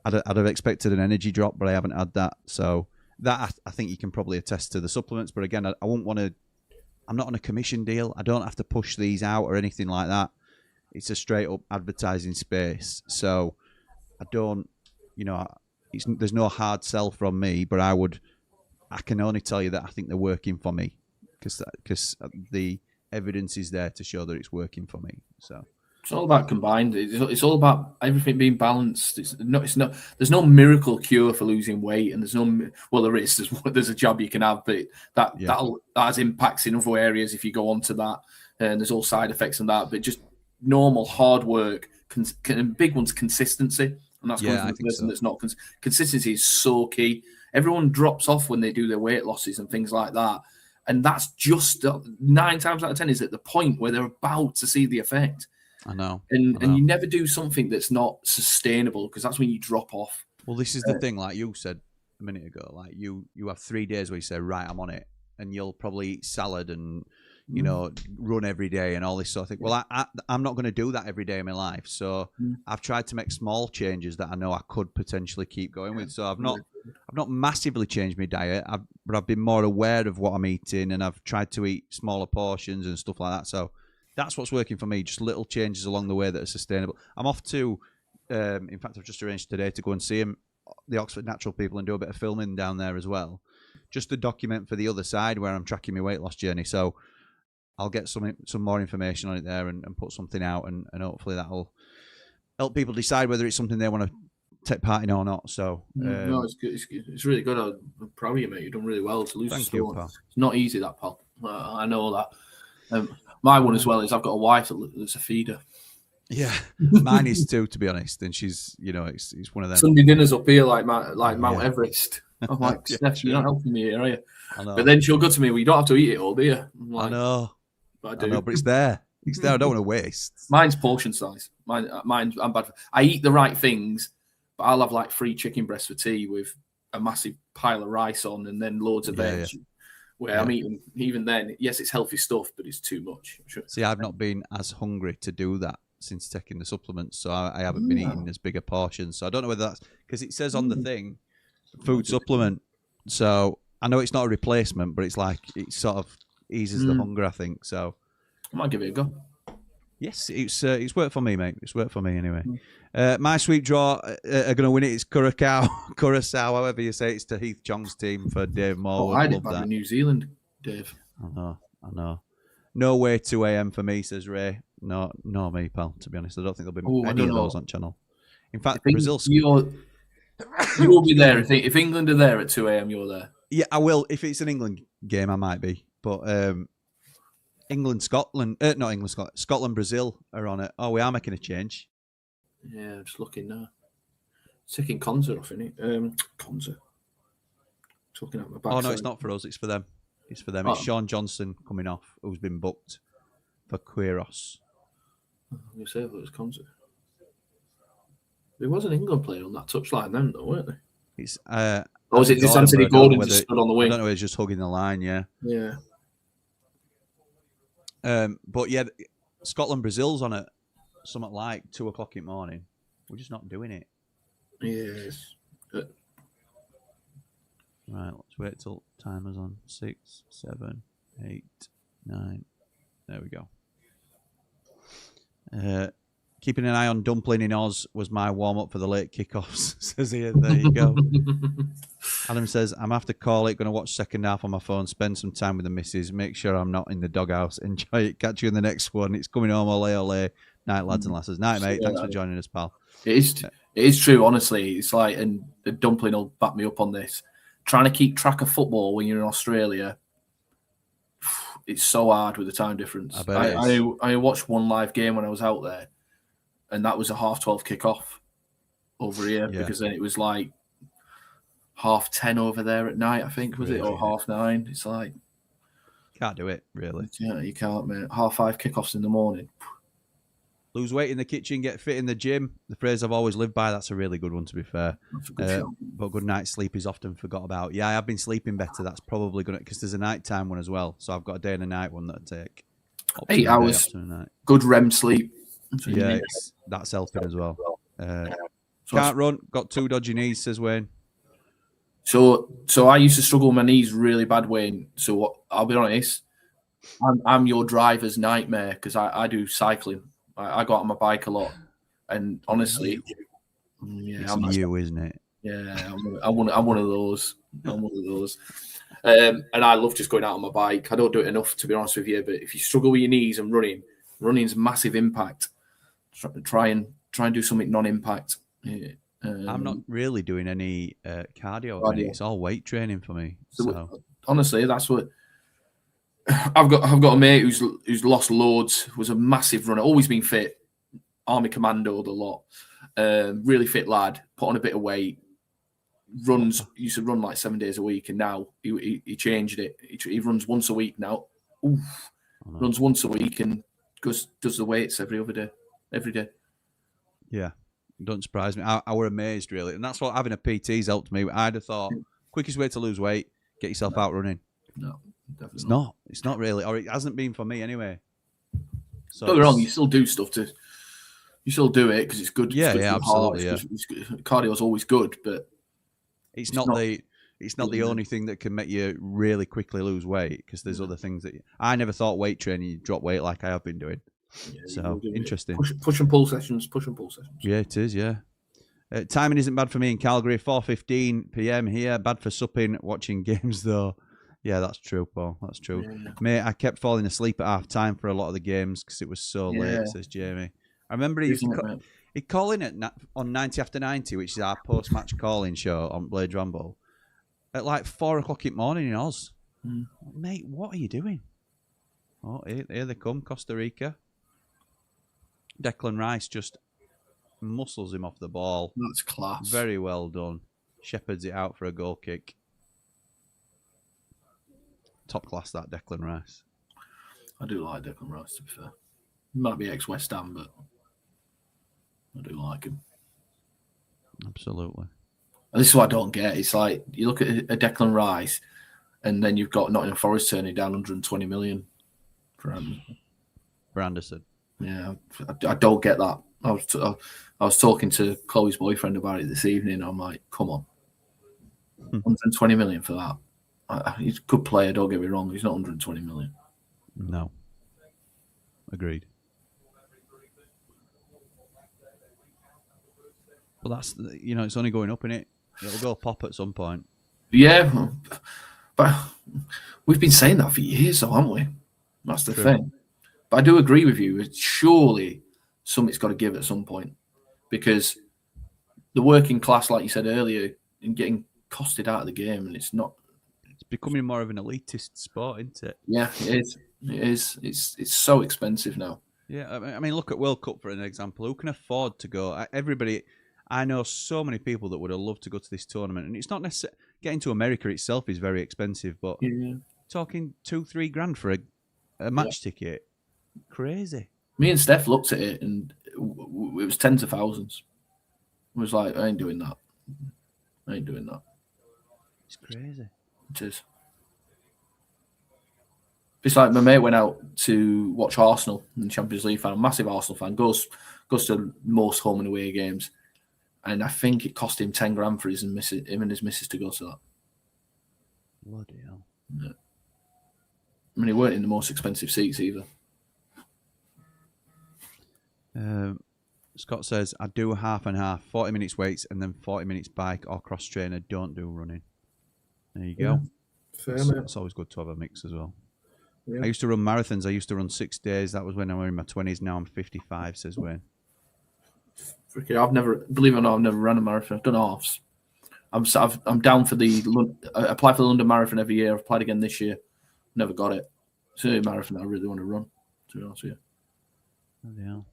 S1: I'd have expected an energy drop, but I haven't had that. So that I think you can probably attest to the supplements. But again, I wouldn't want to. I'm not on a commission deal. I don't have to push these out or anything like that. It's a straight up advertising space. So I don't, there's no hard sell from me. But I can only tell you that I think they're working for me, because the evidence is there to show that it's working for me. So
S2: it's all about combined. It's all about everything being balanced. There's no miracle cure for losing weight, and there is. There's a job you can have, but that has impacts in other areas if you go on to that, and there's all side effects on that. But just normal hard work, big one's consistency, and that's coming from the person that's not. Consistency is so key. Everyone drops off when they do their weight losses and things like that. And that's just 9 times out of 10 is at the point where they're about to see the effect.
S1: I know.
S2: And you never do something that's not sustainable, because that's when you drop off.
S1: Well, this is the thing, like you said a minute ago, like you have 3 days where you say, right, I'm on it. And you'll probably eat salad and, run every day and all this sort of thing. Well, I'm not going to do that every day in my life. So I've tried to make small changes that I know I could potentially keep going with. So I've not massively changed my diet, but I've been more aware of what I'm eating, and I've tried to eat smaller portions and stuff like that. So that's what's working for me, just little changes along the way that are sustainable. I'm off to, in fact, I've just arranged today to go and see the Oxford Natural people, and do a bit of filming down there as well, just to document for the other side where I'm tracking my weight loss journey. So I'll get some more information on it there and put something out, and hopefully that'll help people decide whether it's something they want to take part in or not. So
S2: no, it's good. It's really good. I'm proud of you, mate. You've done really well to lose the stone.
S1: Pal.
S2: It's not easy, that, pal. I know that. My one as well is I've got a wife that's a feeder.
S1: Yeah, mine is too, to be honest. And she's, it's one of them.
S2: Sunday dinners up here like Mount Everest. I'm like, Steph, you're not helping me here, are you?
S1: I know.
S2: But then she'll go to me, well, you don't have to eat it all, do you? I'm like,
S1: I know.
S2: But I do.
S1: I know, but it's there. It's there. I don't want to waste.
S2: Mine's portion size. Mine's I'm bad. I eat the right things, but I'll have like 3 chicken breasts for tea with a massive pile of rice on, and then loads of veg. Where I'm eating, even then, yes, it's healthy stuff, but it's too much. Sure.
S1: See, I've not been as hungry to do that since taking the supplements, so I haven't been eating as big a portion. So I don't know whether that's because it says on the thing, food supplement. So I know it's not a replacement, but it's like it sort of eases the hunger, I think. So
S2: I might give it a go.
S1: Yes, it's worked for me, mate. It's worked for me anyway. My sweep draw are going to win it. It's Curacao, however you say it. It's to Heath Chong's team for Dave Moore.
S2: I did that in New Zealand, Dave.
S1: I know. No way 2 a.m. for me, says Ray. No, me, pal, to be honest. I don't think there'll be any of those on channel. In fact, Brazil's...
S2: You will be there. If England are there at 2 a.m., you're there.
S1: Yeah, I will. If it's an England game, I might be. But Scotland, Brazil are on it. Oh, we are making a change.
S2: Yeah, I'm just looking now. Taking Conza off, isn't it? Conza. Talking out my back.
S1: Oh, no, it's not for us. It's for them. It's for them. It's Sean Johnson coming off, who's been booked for Quiros.
S2: I'm going to say it was Conza. There was an England player on that touchline then, though, weren't there?
S1: It's,
S2: or was it just Anthony Gordon just stood on the wing?
S1: I don't know, he's just hugging the line, yeah.
S2: Yeah.
S1: But yeah, Scotland, Brazil's on at something like 2 o'clock in the morning. We're just not doing it.
S2: Yes.
S1: Right, let's wait till timer's on. 6, 7, 8, 9. There we go. Keeping an eye on Dumpling in Oz was my warm-up for the late kickoffs, says here. There you go. Adam says, I'm going to have to call it, going to watch second half on my phone, spend some time with the missus, make sure I'm not in the doghouse. Enjoy it. Catch you in the next one. It's coming home, ole, ole. Night, lads and lasses. Night, mate. Thanks for joining us, pal.
S2: It is true, honestly. It's like, and the Dumpling will back me up on this, trying to keep track of football when you're in Australia, it's so hard with the time difference. I watched one live game when I was out there, and that was a 12:30 kickoff over here, because then it was like 10:30 over there at night, I think, was it? Or 9:30. It's like,
S1: can't do it, really.
S2: Yeah, you can't, mate. 5:30 kickoffs in the morning.
S1: Lose weight in the kitchen, get fit in the gym. The phrase I've always lived by. That's a really good one, to be fair. But good night's sleep is often forgot about. Yeah, I have been sleeping better. That's probably going to, because there's a nighttime one as well. So I've got a day and a night one that I take.
S2: 8 hours, good REM sleep.
S1: Yeah, that's helping as well. Can't run, got 2 dodgy knees, says Wayne.
S2: So I used to struggle with my knees really bad, Wayne. So I'll be honest, I'm your driver's nightmare, because I do cycling. I go out on my bike a lot, and honestly,
S1: it's you, isn't it?
S2: Yeah, I'm one of those. I'm one of those. And I love just going out on my bike. I don't do it enough, to be honest with you. But if you struggle with your knees and running's massive impact. Try and do something non-impact.
S1: I'm not really doing any cardio. It's all weight training for me. So
S2: honestly, that's what I've got a mate who's lost loads. Was a massive runner, always been fit, army commandoed a lot. Really fit lad, put on a bit of weight. Used to run like 7 days a week, and now he changed it. He runs once a week now. Runs once a week and does the weights every day.
S1: Yeah, don't surprise me. I were amazed, really, and that's what having a PT's helped me. I'd have thought quickest way to lose weight, get yourself out running.
S2: No, definitely
S1: it's not. It's not really, or it hasn't been for me anyway. So
S2: don't get me wrong, you still do stuff you still do it because it's good.
S1: Yeah,
S2: it's good
S1: absolutely.
S2: Cardio is always good, but
S1: it's not the only thing that can make you really quickly lose weight, because there's other things that I never thought weight training you drop weight like I have been doing.
S2: Yeah,
S1: so interesting.
S2: Push and pull sessions.
S1: Yeah, it is. Yeah. Timing isn't bad for me in Calgary. 4:15 p.m. here. Bad for supping, watching games though. Yeah, that's true, Paul. That's true. Yeah. Mate, I kept falling asleep at half time for a lot of the games because it was so late, says Jamie. I remember he'd call in on 90 after 90, which is our post-match calling show on Blade Ramble, at like 4 o'clock in the morning in Oz. Mate, what are you doing? Oh, here they come, Costa Rica. Declan Rice just muscles him off the ball.
S2: That's class.
S1: Very well done. Shepherds it out for a goal kick. Top class, that Declan Rice.
S2: I do like Declan Rice, to be fair. He might be ex-West Ham, but I do like him.
S1: Absolutely.
S2: And this is what I don't get. It's like, you look at a Declan Rice, and then you've got Nottingham Forest turning down 120 million for
S1: Anderson.
S2: Yeah, I don't get that. I was talking to Chloe's boyfriend about it this evening. I'm like, come on, 120 million for that. He's a good player. Don't get me wrong. He's not 120 million.
S1: No. Agreed. But that's, it's only going up, innit? It'll go pop at some point.
S2: Yeah, but we've been saying that for years, though, haven't we? That's the thing. But I do agree with you. Surely something's got to give at some point, because the working class, like you said earlier, in getting costed out of the game, and it's not.
S1: It's becoming more of an elitist sport, isn't it?
S2: Yeah, it is. It is. It's so expensive now.
S1: Yeah, I mean, look at World Cup for an example. Who can afford to go? Everybody. I know so many people that would have loved to go to this tournament, and it's not necessarily getting to America itself is very expensive, but talking $2-3 grand for a match ticket. Crazy.
S2: Me and Steph looked at it, and it was tens of thousands. It was like, I ain't doing that.
S1: It's crazy.
S2: It is. It's like my mate went out to watch Arsenal in the Champions League fan, a massive Arsenal fan, goes to most home and away games, and I think it cost him 10 grand for him and his missus to go to that.
S1: Bloody hell.
S2: Yeah. I mean, he weren't in the most expensive seats either.
S1: Scott says, I do half and half, 40 minutes weights and then 40 minutes bike or cross trainer. Don't do running. There you go.
S3: Fair,
S1: It's always good to have a mix as well.
S3: Yeah.
S1: I used to run marathons. I used to run 6 days. That was when I was in my 20s. Now I'm 55, says Wayne.
S2: I've never, believe it or not, I've never run a marathon. I've done halves. I'm down for I apply for the London Marathon every year. I've applied again this year. Never got it. It's a marathon I really want to run, to be honest with you.
S1: Bloody hell.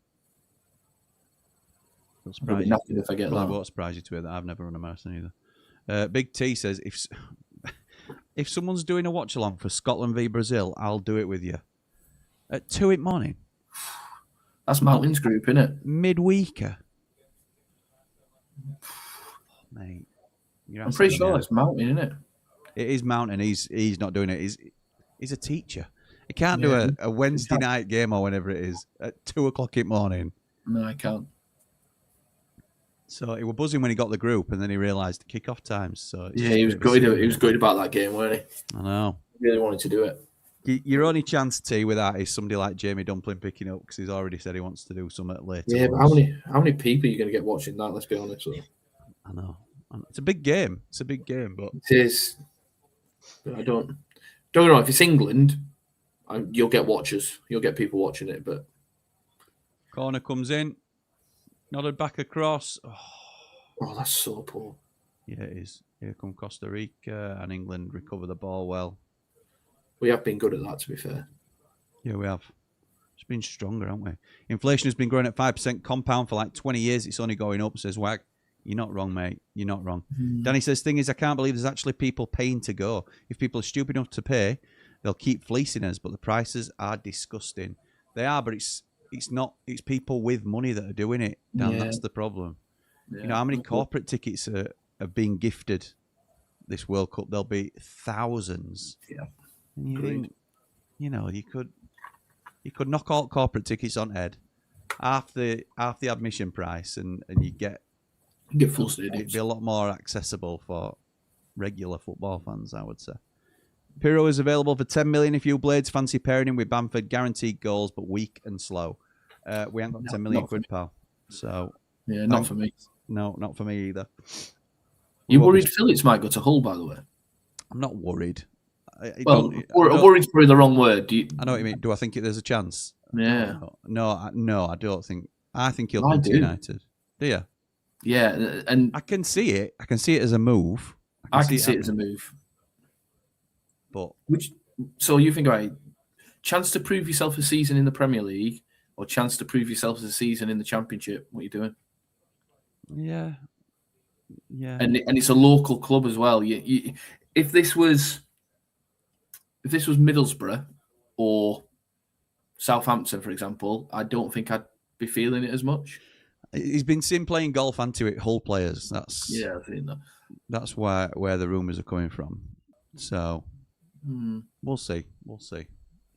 S2: I'll be knackered if I get that.
S1: Won't surprise you to hear that I've never run a marathon either. Big T says, if someone's doing a watch along for Scotland v Brazil, I'll do it with you. At 2 in the morning.
S2: That's Mountains Group, isn't it?
S1: Midweeker. Mate,
S2: I'm pretty sure it's Mountain, isn't it?
S1: It is Mountain. He's not doing it. He's a teacher. He can't do a Wednesday night game or whenever it is at 2 o'clock in the morning.
S2: No, I can't.
S1: So he was buzzing when he got the group, and then he realised kick-off times. So
S2: he was good. He was good about that game, weren't he?
S1: I know.
S2: He really wanted to do it.
S1: Your only chance, T, with that is somebody like Jamie Dumpling picking up because he's already said he wants to do something later.
S2: Yeah, but how many people are you going to get watching that? Let's be honest.
S1: I know. It's a big game. But
S2: it is. But I don't know if it's England. You'll get watchers. You'll get people watching it. But
S1: corner comes in, nodded back across.
S2: Oh, that's so poor.
S1: Yeah, it is. Here come Costa Rica, and England recover the ball well.
S2: We have been good at that, to be fair.
S1: Yeah, we have. It's been stronger, haven't we? Inflation has been growing at 5% compound for like 20 years. It's only going up, says Wag. You're not wrong, mate. You're not wrong. Danny says, thing is, I can't believe there's actually people paying to go. If people are stupid enough to pay, they'll keep fleecing us, but the prices are disgusting. They are, but it's not. It's people with money that are doing it, Dan. Yeah. That's the problem. Yeah. You know, how many corporate tickets are being gifted this World Cup? There'll be thousands.
S2: Yeah.
S1: And you think, you know, you could knock all corporate tickets on head, half the admission price, and you get
S2: full stadiums.
S1: It'd be a lot more accessible for regular football fans, I would say. Pirro is available for 10 million if you Blades fancy pairing him with Bamford. Guaranteed goals, but weak and slow. We ain't got 10 million quid, pal. So
S2: yeah, not for me.
S1: No, not for me either.
S2: You worried Phillips might go to Hull, by the way?
S1: I'm not worried.
S2: Worried's probably the wrong word.
S1: I know what you mean. Do I think there's a chance?
S2: Yeah.
S1: No, I don't think. I think he'll come to United. Do you?
S2: Yeah, and
S1: I can see it. I can see it as a move.
S2: I can see it as a move.
S1: But
S2: so you think, right, chance to prove yourself a season in the Premier League or chance to prove yourself as a season in the Championship? What are you doing?
S1: Yeah.
S2: And it's a local club as well. If this was Middlesbrough or Southampton, for example, I don't think I'd be feeling it as much.
S1: He's been seen playing golf and to it Hull players. I've
S2: seen that.
S1: That's where the rumours are coming from. So we'll see.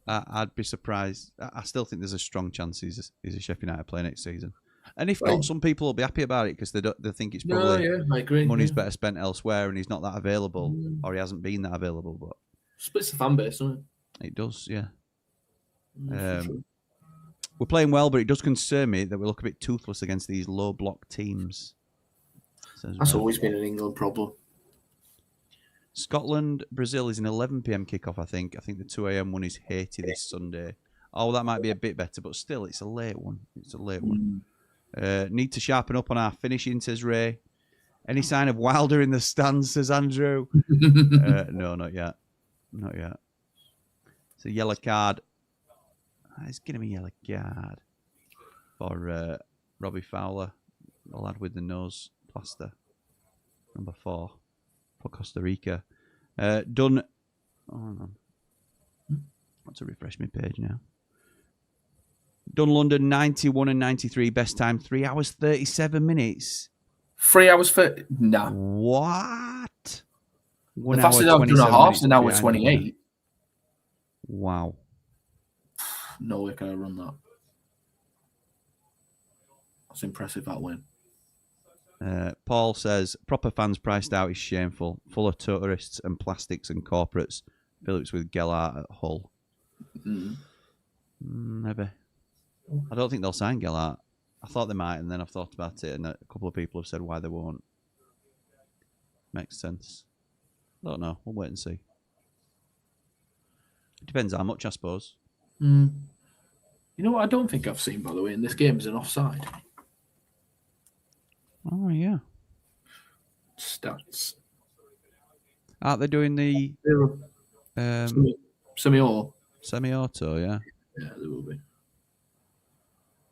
S1: I'd be surprised. I still think there's a strong chance he's a Sheffield United player next season. And if not, some people will be happy about it because they think it's probably
S2: I agree.
S1: Money's better spent elsewhere, and he's not that available, or he hasn't been that available. But
S2: splits the fan base, doesn't it?
S1: It does, yeah. We're playing well, but it does concern me that we look a bit toothless against these low block teams.
S2: That's always been an England problem.
S1: Scotland, Brazil is an 11 p.m. kickoff, I think. I think the 2 a.m. one is Haiti this Sunday. Oh, that might be a bit better, but still, it's a late one. Need to sharpen up on our finishing, says Ray. Any sign of Wilder in the stands, says Andrew. No, not yet. It's a yellow card. It's going to be a yellow card for Robbie Fowler, the lad with the nose plaster. Number 4 for Costa Rica. Done. Oh, hang on. I want to refresh my page now. Done London 91 and 93. Best time 3 hours 37 minutes.
S2: 3 hours for no.
S1: What? 1
S2: the fastest I've done a half, an hour 28.
S1: Wow.
S2: No way can I run that. That's impressive, that win.
S1: Paul says, proper fans priced out is shameful. Full of tourists and plastics and corporates. Phillips with Gellart at Hull. Maybe. I don't think they'll sign Gellart. I thought they might, and then I've thought about it, and a couple of people have said why they won't. Makes sense. Don't know. We'll wait and see. It depends how much, I suppose.
S2: You know what I don't think I've seen, by the way, in this game is an offside.
S1: Oh, yeah.
S2: Stats.
S1: Aren't they doing the
S2: semi-auto?
S1: Semi-auto, yeah.
S2: Yeah, there will be.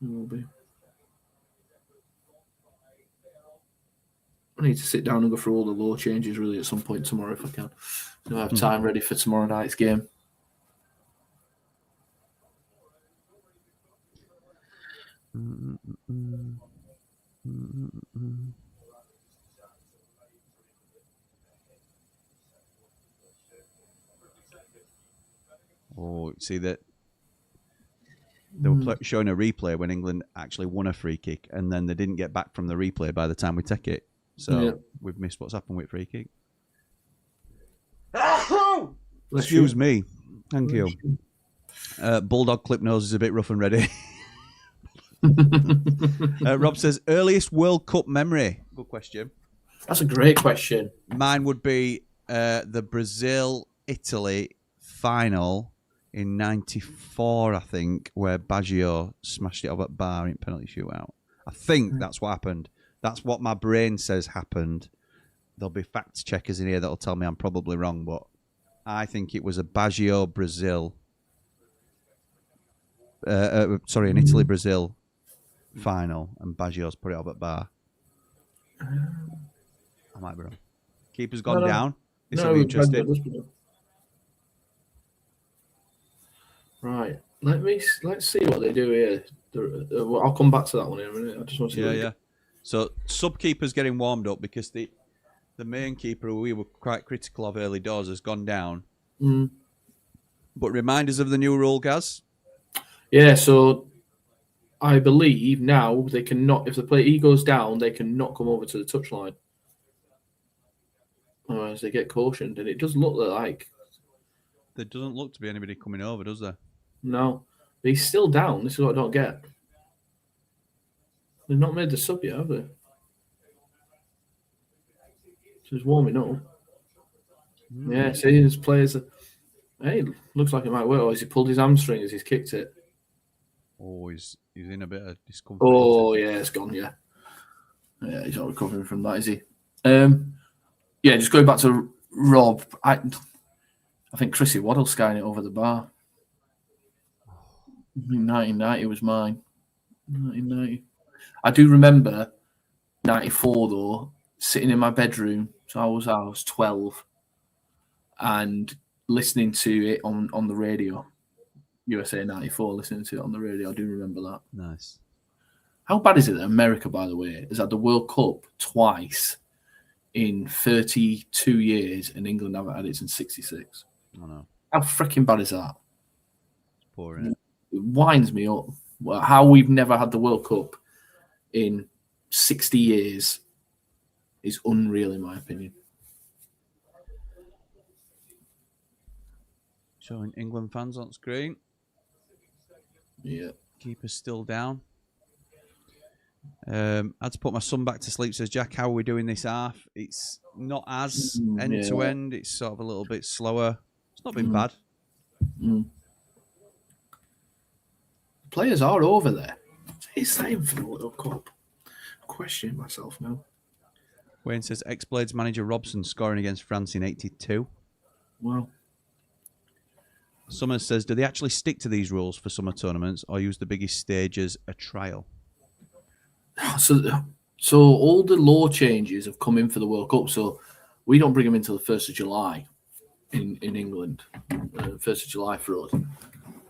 S2: There will be. I need to sit down and go through all the law changes really at some point tomorrow if I can. So I have time ready for tomorrow night's game.
S1: Oh, see that they were showing a replay when England actually won a free kick, and then they didn't get back from the replay by the time we take it. So we've missed what's happened with free kick. Excuse me. Thank you. Bulldog clip nose is a bit rough and ready. Rob says, earliest World Cup memory. Good question.
S2: That's a great question.
S1: Mine would be the Brazil-Italy final in '94, I think, where Baggio smashed it over at bar in penalty shootout. I think that's what happened. That's what my brain says happened. There'll be fact checkers in here that'll tell me I'm probably wrong, but I think it was a Baggio Brazil. Sorry, an Italy Brazil final, and Baggio's put it up at bar. I might be wrong. Keeper's gone down. This will be interesting.
S2: Right. Let's see what they do here. I'll come back to that one in a minute. I just want to see.
S1: Yeah. So sub keeper's getting warmed up because the main keeper who we were quite critical of early doors has gone down. But remind us of the new rule, Gaz. Yeah, so
S2: I believe now they cannot, if the player goes down, they cannot come over to the touchline. Otherwise they get cautioned, and it does look like
S1: there doesn't look to be anybody coming over, does there?
S2: No, but he's still down. This is what I don't get. They've not made the sub yet, have they? So he's warming up. Yeah, see, his players. Hey, looks like it might work. Or has he pulled his hamstring as he's kicked it?
S1: Oh, he's in a bit of discomfort.
S2: Oh, yeah, it's gone, yeah. Yeah, he's not recovering from that, is he? Yeah, just going back to Rob, I think Chrissy Waddle's skying it over the bar. 1990 was mine. 1990. I do remember 94, though, sitting in my bedroom. So I was 12 and listening to it on the radio. USA 94, listening to it on the radio. I do remember that.
S1: Nice.
S2: How bad is it that America, by the way, has had the World Cup twice in 32 years and England haven't had it since 66?
S1: I know.
S2: How freaking bad is that?
S1: It's poor, isn't it?
S2: It winds me up. How we've never had the World Cup in 60 years is unreal, in my opinion.
S1: Showing England fans on screen.
S2: Yeah.
S1: Keeper's still down. I had to put my son back to sleep. Says Jack, how are we doing this half? It's not as end to end. It's sort of a little bit slower. It's not been bad.
S2: Players are over there. It's time for the World Cup. Questioning myself now.
S1: Wayne says ex-Blades manager Robson scoring against France in '82.
S2: Wow.
S1: Summers says, do they actually stick to these rules for summer tournaments or use the biggest stage as a trial?
S2: So all the law changes have come in for the World Cup. So we don't bring them until the 1st of July in England. 1st of July for us.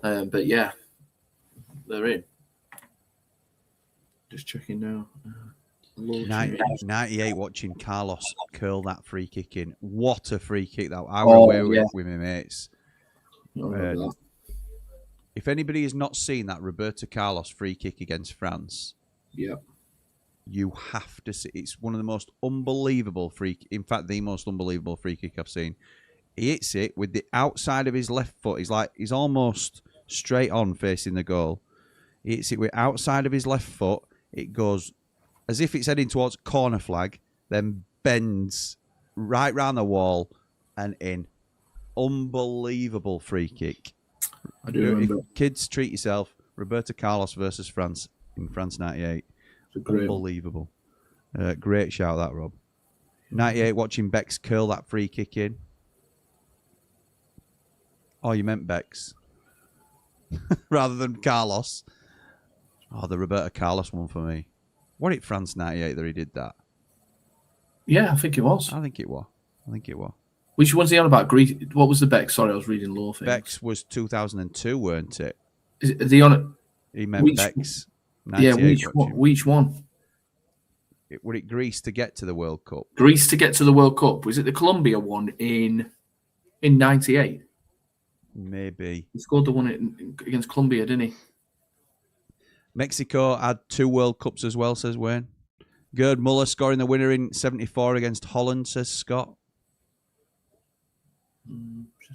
S2: But yeah, they're in. Just checking now.
S1: 98 watching Carlos curl that free kick in. What a free kick that I were away with my mates. If anybody has not seen that Roberto Carlos free kick against France, you have to see. It's one of the most unbelievable in fact, the most unbelievable free kick I've seen. He hits it with the outside of his left foot. He's almost straight on facing the goal. He hits it with outside of his left foot. It goes as if it's heading towards corner flag, then bends right round the wall and in. Unbelievable free kick.
S2: I do remember.
S1: If kids, treat yourself. Roberto Carlos versus France in France 98. Unbelievable. Great shout, that, Rob. 98, watching Bex curl that free kick in. Oh, you meant Bex. Rather than Carlos. Oh, the Roberto Carlos one for me. Was it France 98 that he did that?
S2: Yeah, I think it was.
S1: I think it was.
S2: Which one's he on about? What was the Bex? Sorry, I was reading law things.
S1: Bex was 2002, weren't it?
S2: Is he on it?
S1: He meant Bex.
S2: Yeah, which one?
S1: Would it Greece to get to the World Cup?
S2: Greece to get to the World Cup. Was it the Colombia one in 98?
S1: Maybe.
S2: He scored the one against Colombia, didn't he?
S1: Mexico had 2 World Cups as well, says Wayne. Gerd Muller scoring the winner in 74 against Holland, says Scott.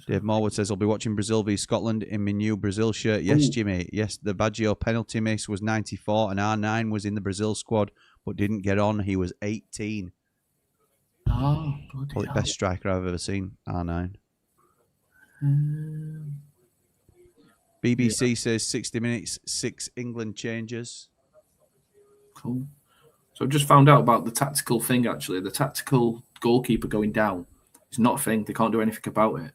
S1: Dave Morwood says, I'll be watching Brazil v Scotland in my new Brazil shirt. Yes, Jimmy. Yes, the Baggio penalty miss was 94 and R9 was in the Brazil squad but didn't get on. He was 18.
S2: Oh,
S1: probably the best striker I've ever seen, R9. BBC says 60 minutes, 6 England changes.
S2: Cool. So I've just found out about the tactical thing, actually. The tactical goalkeeper going down. It's not a thing. They can't do anything about it.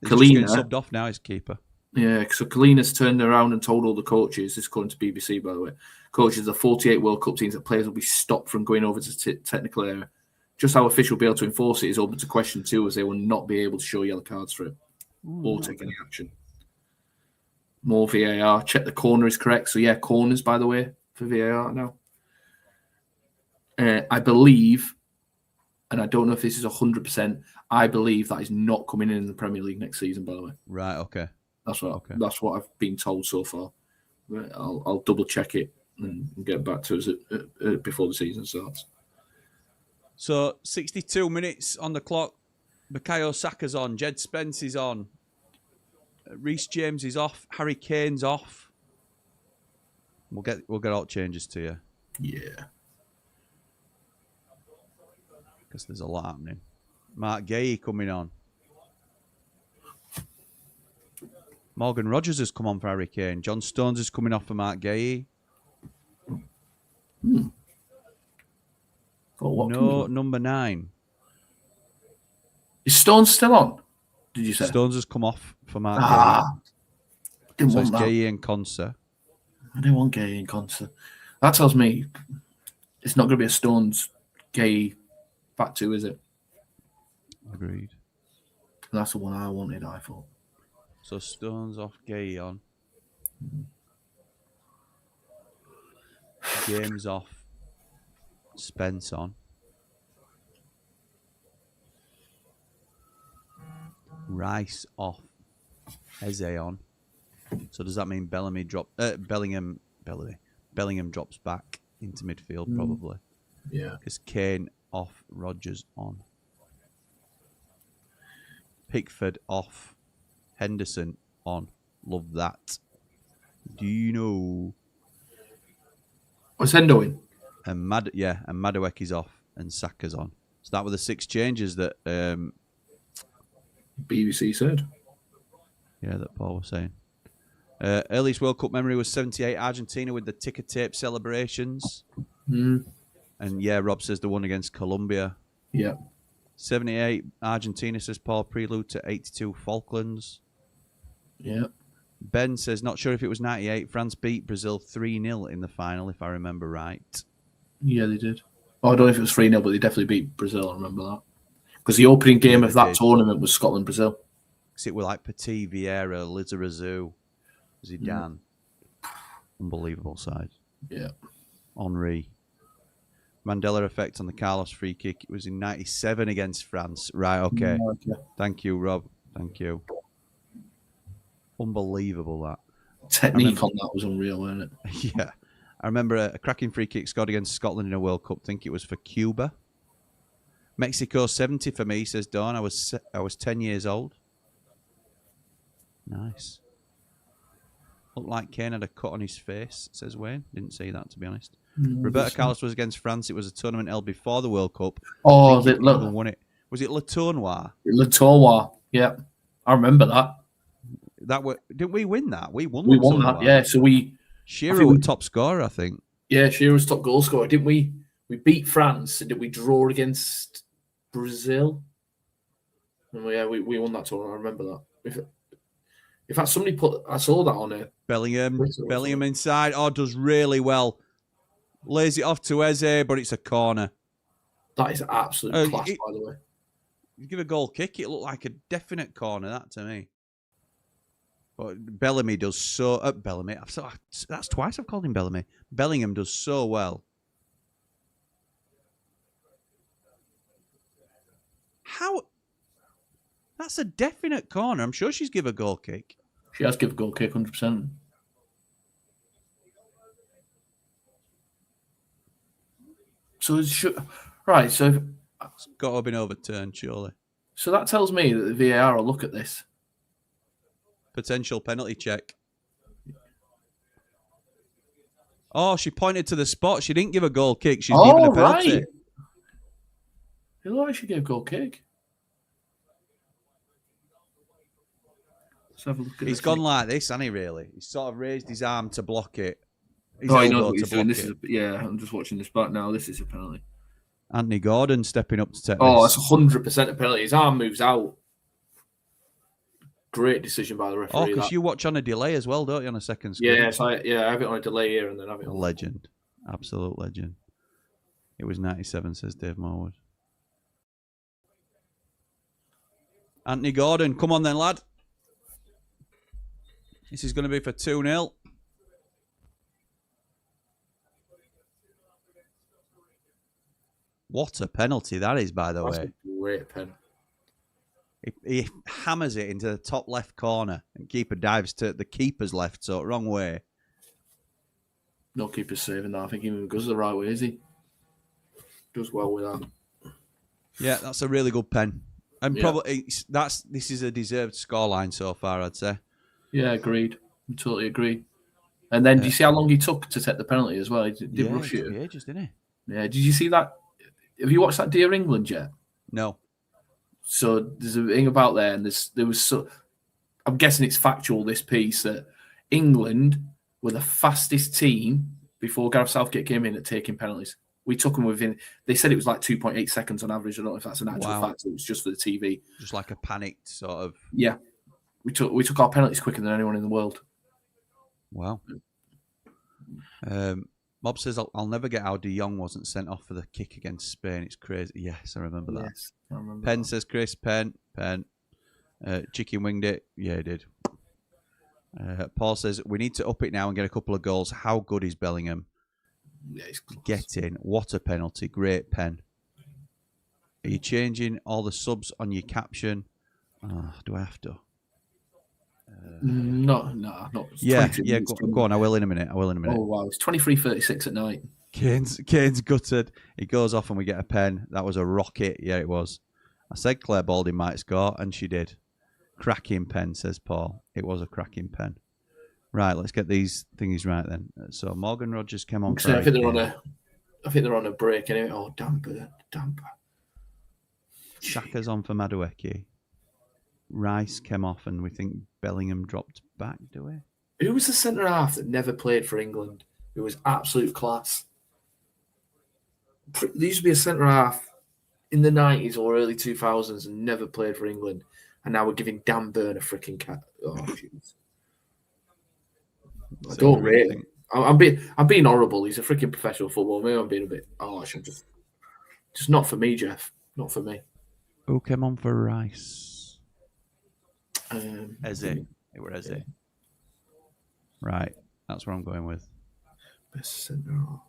S1: He's just getting subbed off now, his keeper.
S2: Yeah, so Kalina's turned around and told all the coaches, this is according to BBC, by the way, coaches of the 48 World Cup teams that players will be stopped from going over to technical area. Just how officials will be able to enforce it is open to question too, as they will not be able to show yellow cards for it or take any action. More VAR. Check the corner is correct. So, yeah, corners, by the way, for VAR now. I believe, and I don't know if this is 100%, I believe that is not coming in the Premier League next season, by the way.
S1: Right, okay.
S2: That's what I've been told so far. I'll double check it and get back to us before the season starts.
S1: So 62 minutes on the clock. Bukayo Saka's on. Jed Spence is on. Reece James is off. Harry Kane's off. We'll get all changes to you.
S2: Yeah.
S1: Because there's a lot happening. Mark Gay coming on. Morgan Rogers has come on for Harry Kane. John Stones is coming off for Mark Gay. No, number 9.
S2: Is Stones still on? Did you say?
S1: Stones has come off for Mark Gay. So it's Gay and Conser.
S2: I didn't want Gay and Conser. That tells me it's not going to be a Stones Gay back two, is it?
S1: Agreed.
S2: That's the one I wanted, I thought.
S1: So Stones off, Gay on. James off. Spence on. Rice off. Eze on. So does that mean Bellingham drops back into midfield probably?
S2: Yeah.
S1: Because Kane off, Rogers on. Pickford off. Henderson on. Love that. Do you know?
S2: What's Hendo in?
S1: And Madueke is off and Saka's on. So that were the 6 changes that
S2: BBC said.
S1: Yeah, that Paul was saying. Earliest World Cup memory was 78 Argentina with the ticker tape celebrations. And yeah, Rob says the one against Colombia.
S2: Yeah.
S1: 78 Argentina, says Paul, prelude to 82 Falklands.
S2: Yeah.
S1: Ben says, not sure if it was 98. France beat Brazil 3-0 in the final, if I remember right.
S2: Yeah, they did. Oh, I don't know if it was 3-0, but they definitely beat Brazil. I remember that. Because the opening game of that tournament was Scotland-Brazil.
S1: Because it was like Petit, Vieira, Lizarazu, Zidane. Unbelievable side.
S2: Yeah.
S1: Henry. Mandela effect on the Carlos free kick. It was in 97 against France. Right, okay. Thank you, Rob. Thank you. Unbelievable, that.
S2: Technique on that was unreal, wasn't it?
S1: Yeah. I remember a cracking free kick scored against Scotland in a World Cup. I think it was for Cuba. Mexico 70 for me, says Dawn. I was 10 years old. Nice. Looked like Kane had a cut on his face, says Wayne. Didn't see that, to be honest. Roberto Carlos was against France. It was a tournament held before the World Cup.
S2: Oh,
S1: he even won it. Was it Le Tournoi?
S2: Le Tournoi, yeah. I remember that.
S1: Didn't we win that? We won
S2: that, yeah. So
S1: Shearer was top scorer, I think.
S2: Yeah, Shearer was top goal scorer, didn't we? We beat France. Did we draw against Brazil? And we won that tournament. I remember that. In fact, somebody I saw that on it.
S1: Bellingham inside. Oh, does really well. Lays it off to Eze, but it's a corner.
S2: That is absolute class, by the way.
S1: You give a goal kick, it looked like a definite corner, that to me. But Bellamy does so... Bellamy. That's twice I've called him Bellamy. Bellingham does so well. How... That's a definite corner. I'm sure she's give a goal kick.
S2: She has give a goal kick, 100%. So, right, so...
S1: It's got to have been overturned, surely.
S2: So that tells me that the VAR will look at this.
S1: Potential penalty check. Oh, she pointed to the spot. She didn't give a goal kick. She's given a penalty.
S2: Right. It looked like she gave a goal kick. Let's have a look at
S1: He's gone like this, hasn't he, really? He's sort of raised his arm to block it.
S2: He knows what he's doing. I'm just watching this back now. This is a penalty.
S1: Anthony Gordon stepping up to take
S2: this.
S1: That's
S2: 100% a penalty. His arm moves out. Great decision by the referee.
S1: Oh, because you watch on a delay as well, don't you, on a second screen?
S2: Yeah, so I have it on a delay here and then have it on.
S1: A legend. Absolute legend. It was 97, says Dave Morwood. Anthony Gordon, come on then, lad. This is going to be for 2-0. What a penalty that is, by the way.
S2: That's a great pen.
S1: He hammers it into the top left corner and keeper dives to the keeper's left, so wrong way.
S2: No keeper's saving that. I think he even goes the right way, is he? Does well with that.
S1: Yeah, that's a really good pen. And probably this is a deserved scoreline so far, I'd say.
S2: Yeah, agreed. I totally agree. And then, do you see how long he took to take the penalty as well? He did rush it.
S1: Yeah, ages, didn't he?
S2: Yeah. Did you see that? Have you watched that Dear England yet?
S1: No.
S2: So there's a thing about there, and there was I'm guessing it's factual, this piece, that England were the fastest team before Gareth Southgate came in at taking penalties. We took them within, they said it was like 2.8 seconds on average. I don't know if that's an actual fact. It was just for the TV.
S1: Just like a panicked sort of.
S2: Yeah. We took our penalties quicker than anyone in the world.
S1: Wow. Mob says, I'll never get how De Jong wasn't sent off for the kick against Spain. It's crazy. Yes, I remember that.
S2: Yes, I remember
S1: Penn
S2: that.
S1: says, Chris, Penn. Chicken winged it. Yeah, he did. Paul says, we need to up it now and get a couple of goals. How good is Bellingham?
S2: Yeah, he's close.
S1: Get in. What a penalty. Great pen. Are you changing all the subs on your caption? Do I have to?
S2: No.
S1: Yeah. Go on. I will in a minute.
S2: Oh, wow. It's 23:36 at night.
S1: Kane's gutted. He goes off and we get a pen. That was a rocket. Yeah, it was. I said Claire Balding might score, and she did. Cracking pen, says Paul. It was a cracking pen. Right, let's get these thingies right then. So Morgan Rogers came on.
S2: I think they're on a break anyway. Oh, damper.
S1: Shaka's on for Madueke. Rice came off, and we think Bellingham dropped back, do we?
S2: Who was the centre half that never played for England? Who was absolute class? There used to be a centre half in the 90s or early 2000s and never played for England, and now we're giving Dan Burn a freaking cat. Oh, jeez. I don't rate him. I'm being horrible. He's a freaking professional footballer. Maybe I'm being a bit harsh. I'm just not for me, Jeff. Not for me.
S1: Who came on for Rice? Eze. It were Eze. Yeah. Right. That's what I'm going with.
S2: Best centre half.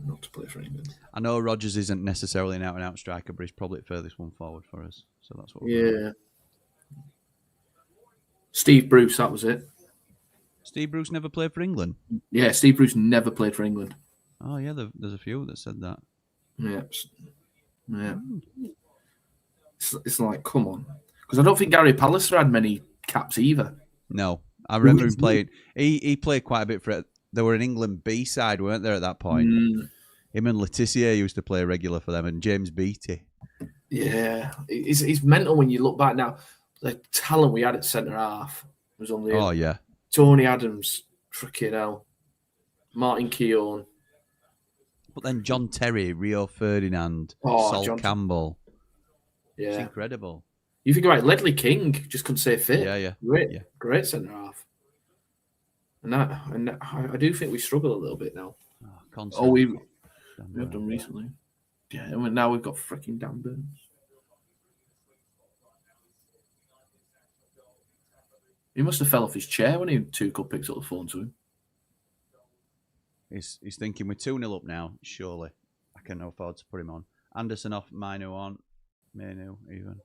S2: Not to play for England.
S1: I know Rogers isn't necessarily an out-and-out striker, but he's probably the furthest one forward for us. So that's what we're going with.
S2: Steve Bruce, that was it.
S1: Steve Bruce never played for England?
S2: Yeah, Steve Bruce never played for England.
S1: Oh, yeah, there's a few that said that.
S2: Yeah. It's like, come on. Because I don't think Gary Pallister had many caps either.
S1: No. I remember him playing. He played quite a bit for they were an England B side, weren't there, at that point? Him and Laetitia used to play regular for them, and James Beattie.
S3: Yeah, it's mental when you look back now. The talent we had at centre half was unreal.
S1: Oh yeah,
S3: Tony Adams, freaking hell, Martin Keown.
S1: but then John Terry, Rio Ferdinand, Sol Campbell.
S3: Yeah,
S1: it's incredible.
S3: You think about Ledley King, just couldn't say fit.
S1: Yeah.
S3: Great centre half. And I do think we struggle a little bit now. We have done recently. Yeah, and now we've got freaking Dan Burns. He must have fell off his chair when Tuchel picks up the phone to him.
S1: He's thinking we're 2-0 up now. Surely, I can afford to put him on. Anderson off, Mainu on, Mainu even.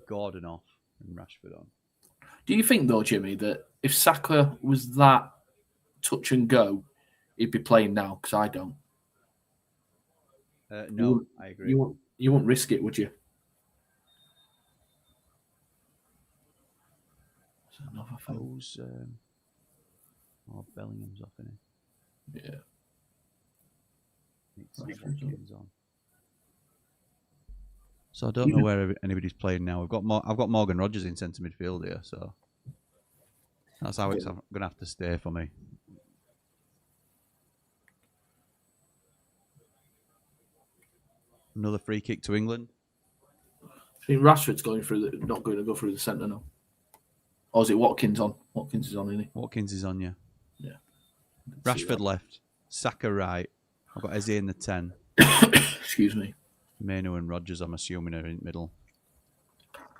S1: Gordon off and Rashford on.
S3: Do you think though, Jimmy, that if Saka was that touch and go, he'd be playing now? Because I don't.
S1: No, I agree.
S3: You wouldn't risk it, would you? Another thing.
S1: Bellingham's off, isn't
S3: he? Yeah.
S1: Watkins on. So I don't know where anybody's playing now. I've got Morgan Rogers in centre midfield here, so that's how it's going to have to stay for me. Another free kick to England.
S3: I think Rashford's not going to go through the centre now. Or is it Watkins on? Watkins is on, isn't he?
S1: Watkins is on, yeah.
S3: Yeah.
S1: Rashford left. Saka right. I've got Eze in the 10.
S3: Excuse me.
S1: Mainu and Rogers, I'm assuming, are in the middle.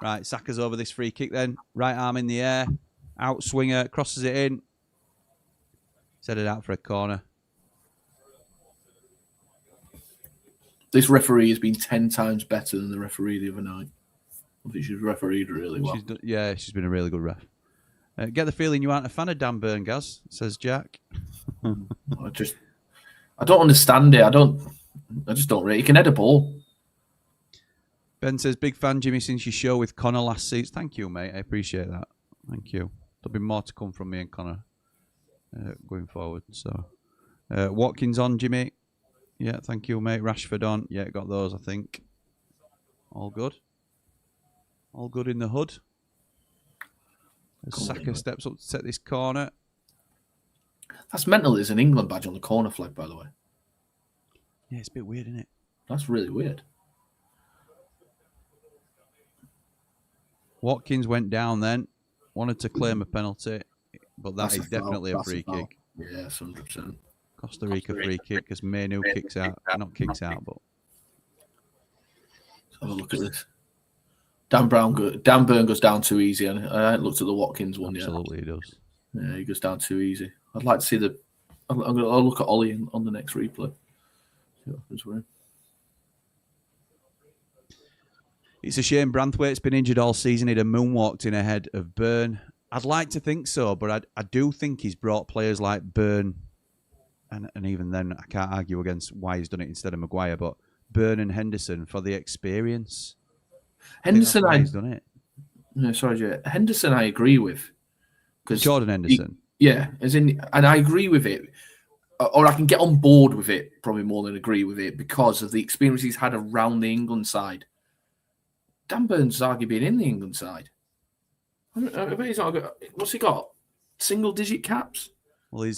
S1: Right, Saka's over this free kick then. Right arm in the air. Out swinger. Crosses it in. He's headed out for a corner.
S3: This referee has been 10 times better than the referee the other night. I think she's refereed really well.
S1: She's been a really good ref. Get the feeling you aren't a fan of Dan Burn, Gaz, says Jack.
S3: I don't understand it. I just don't really. He can head a ball.
S1: Ben says, big fan, Jimmy, since your show with Connor last season. Thank you, mate. I appreciate that. Thank you. There'll be more to come from me and Connor going forward. So, Watkins on, Jimmy. Yeah, thank you, mate. Rashford on. Yeah, got those, I think. All good. All good in the hood. As Saka steps up to set this corner.
S3: That's mental. There's an England badge on the corner flag, by the way.
S1: Yeah, it's a bit weird, isn't it?
S3: That's really weird.
S1: Watkins went down then. Wanted to claim a penalty, but that is definitely a free kick.
S3: Yeah, 100%.
S1: Costa Rica free kick because Mainu kicks out. Not kicks out, but...
S3: Let's have a look at this. Dan Burn goes down too easy. And I haven't looked at the Watkins one yet.
S1: Absolutely, he does.
S3: Yeah, he goes down too easy. I'd like to see I'll look at Ollie on the next replay. See what happens with him.
S1: It's a shame Branthwaite's been injured all season. He'd have moonwalked in ahead of Burn. I'd like to think so, but I do think he's brought players like Burn, and even then I can't argue against why he's done it instead of Maguire, but Burn and Henderson for the experience.
S3: Henderson,
S1: he's done it.
S3: No, sorry, Jay. Henderson, I agree with.
S1: Jordan Henderson.
S3: And I agree with it, or I can get on board with it, probably more than agree with it, because of the experience he's had around the England side. Dan Burns has arguably been in the England side. I bet he's not. What's he got? Single-digit caps.
S1: Well,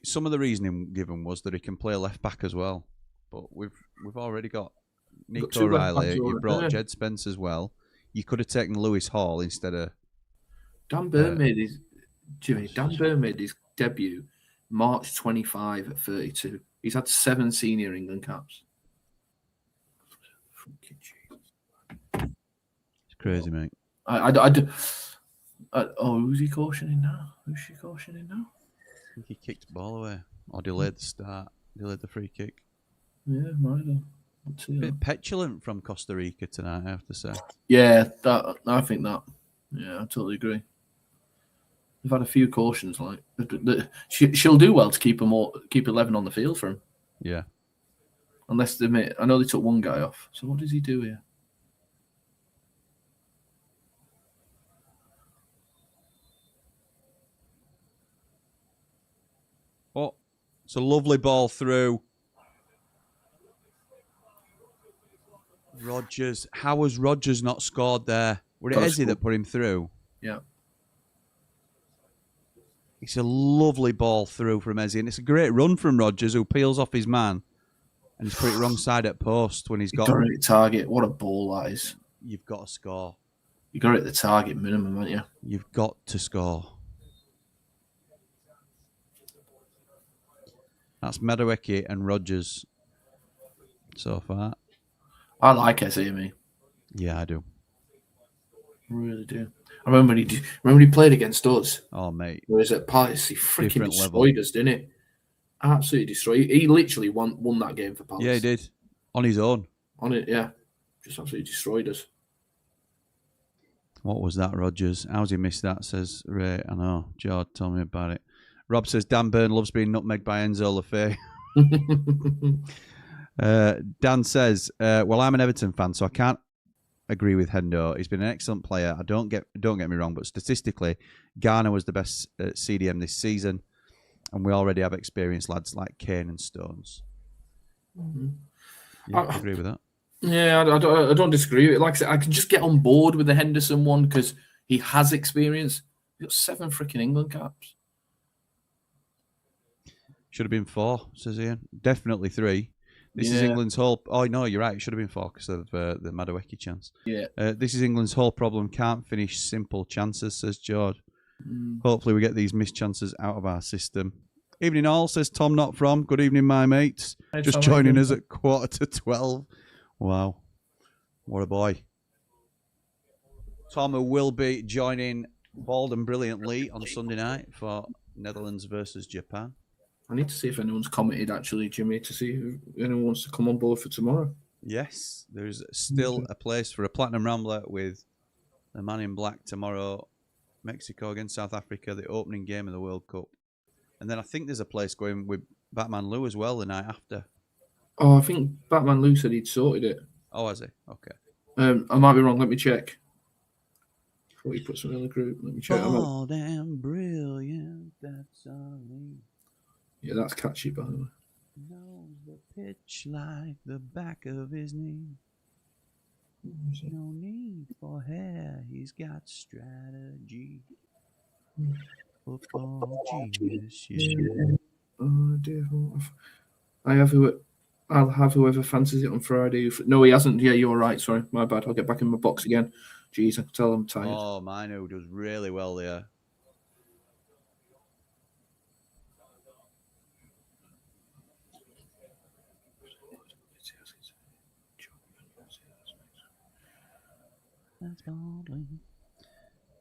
S1: some of the reasoning given was that he can play left back as well, but we've already got Nick O'Reilly. You brought Jed Spence as well. You could have taken Lewis Hall instead of.
S3: Dan Burn made his debut March 25 at 32. He's had 7 senior England caps.
S1: It's crazy, mate.
S3: Who's he cautioning now? Who's she cautioning now?
S1: I think he kicked the ball away or delayed the start, delayed the free kick.
S3: Yeah, might have.
S1: A bit petulant from Costa Rica tonight, I have to say.
S3: Yeah, I think that. Yeah, I totally agree. They've had a few cautions. Like she'll do well to keep 11 on the field for him.
S1: Yeah.
S3: Unless I know they took one guy off. So what does he do here?
S1: It's a lovely ball through. Rodgers. How has Rodgers not scored there? Was it Eze that put him through?
S3: Yeah.
S1: It's a lovely ball through from Eze, and it's a great run from Rodgers, who peels off his man, and he's put it wrong side at post when he's got
S3: it at target. What a ball that is!
S1: You've got to score.
S3: You got it at the target minimum, haven't you?
S1: You've got to score. That's Madueke and Rodgers so far.
S3: I like Eze, me.
S1: Yeah, I do.
S3: I really do. I remember when he played against us.
S1: Oh, mate.
S3: Whereas at Palace, he freaking
S1: Different
S3: destroyed us, didn't he? Absolutely destroyed. He literally won that game for Palace.
S1: Yeah, he did. On his own.
S3: On it, yeah. Just absolutely destroyed us.
S1: What was that, Rodgers? How's he missed that, says Ray. I know. George told me about it. Rob says, Dan Burn loves being nutmegged by Enzo Lefebvre. Dan says, well, I'm an Everton fan, so I can't agree with Hendo. He's been an excellent player. Don't get me wrong, but statistically, Garner was the best CDM this season, and we already have experienced lads like Kane and Stones.
S3: Mm-hmm.
S1: Yeah, I agree with that.
S3: Yeah, I don't disagree with it. Like I said, I can just get on board with the Henderson one because he has experience. He's got 7 freaking England caps.
S1: Should have been 4, says Ian. Definitely 3. This is England's whole... Oh, no, you're right. It should have been 4 because of the Madueke chance.
S3: Yeah.
S1: This is England's whole problem. Can't finish simple chances, says George. Hopefully we get these missed chances out of our system. Evening all, says Tom Not From. Good evening, my mates.
S3: Hey,
S1: Just
S3: Tom,
S1: joining us at 11:45. Wow. What a boy. Tom, who will be joining Bald and Brilliantly on Sunday night for Netherlands versus Japan.
S3: I need to see if anyone's commented, actually, Jimmy, to see if anyone wants to come on board for tomorrow.
S1: Yes, there's still a place for a Platinum Rambler with the man in black tomorrow. Mexico against South Africa, the opening game of the World Cup. And then I think there's a place going with Batman Lou as well the night after.
S3: Oh, I think Batman Lou said he'd sorted it.
S1: Oh, has he? Okay.
S3: I might be wrong. Let me check. Before you put something in the group, let me check.
S1: Bold and brilliant, that's all I need.
S3: Yeah, that's catchy, by the way.
S1: Knows the pitch like the back of his knee. No need for hair, he's got strategy. Football genius, yeah.
S3: Oh dear. I'll have whoever fancies it on Friday. No, he hasn't. Yeah, you're right. Sorry, my bad. I'll get back in my box again. Jeez, I can tell I'm tired.
S1: Oh, Mino does really well there.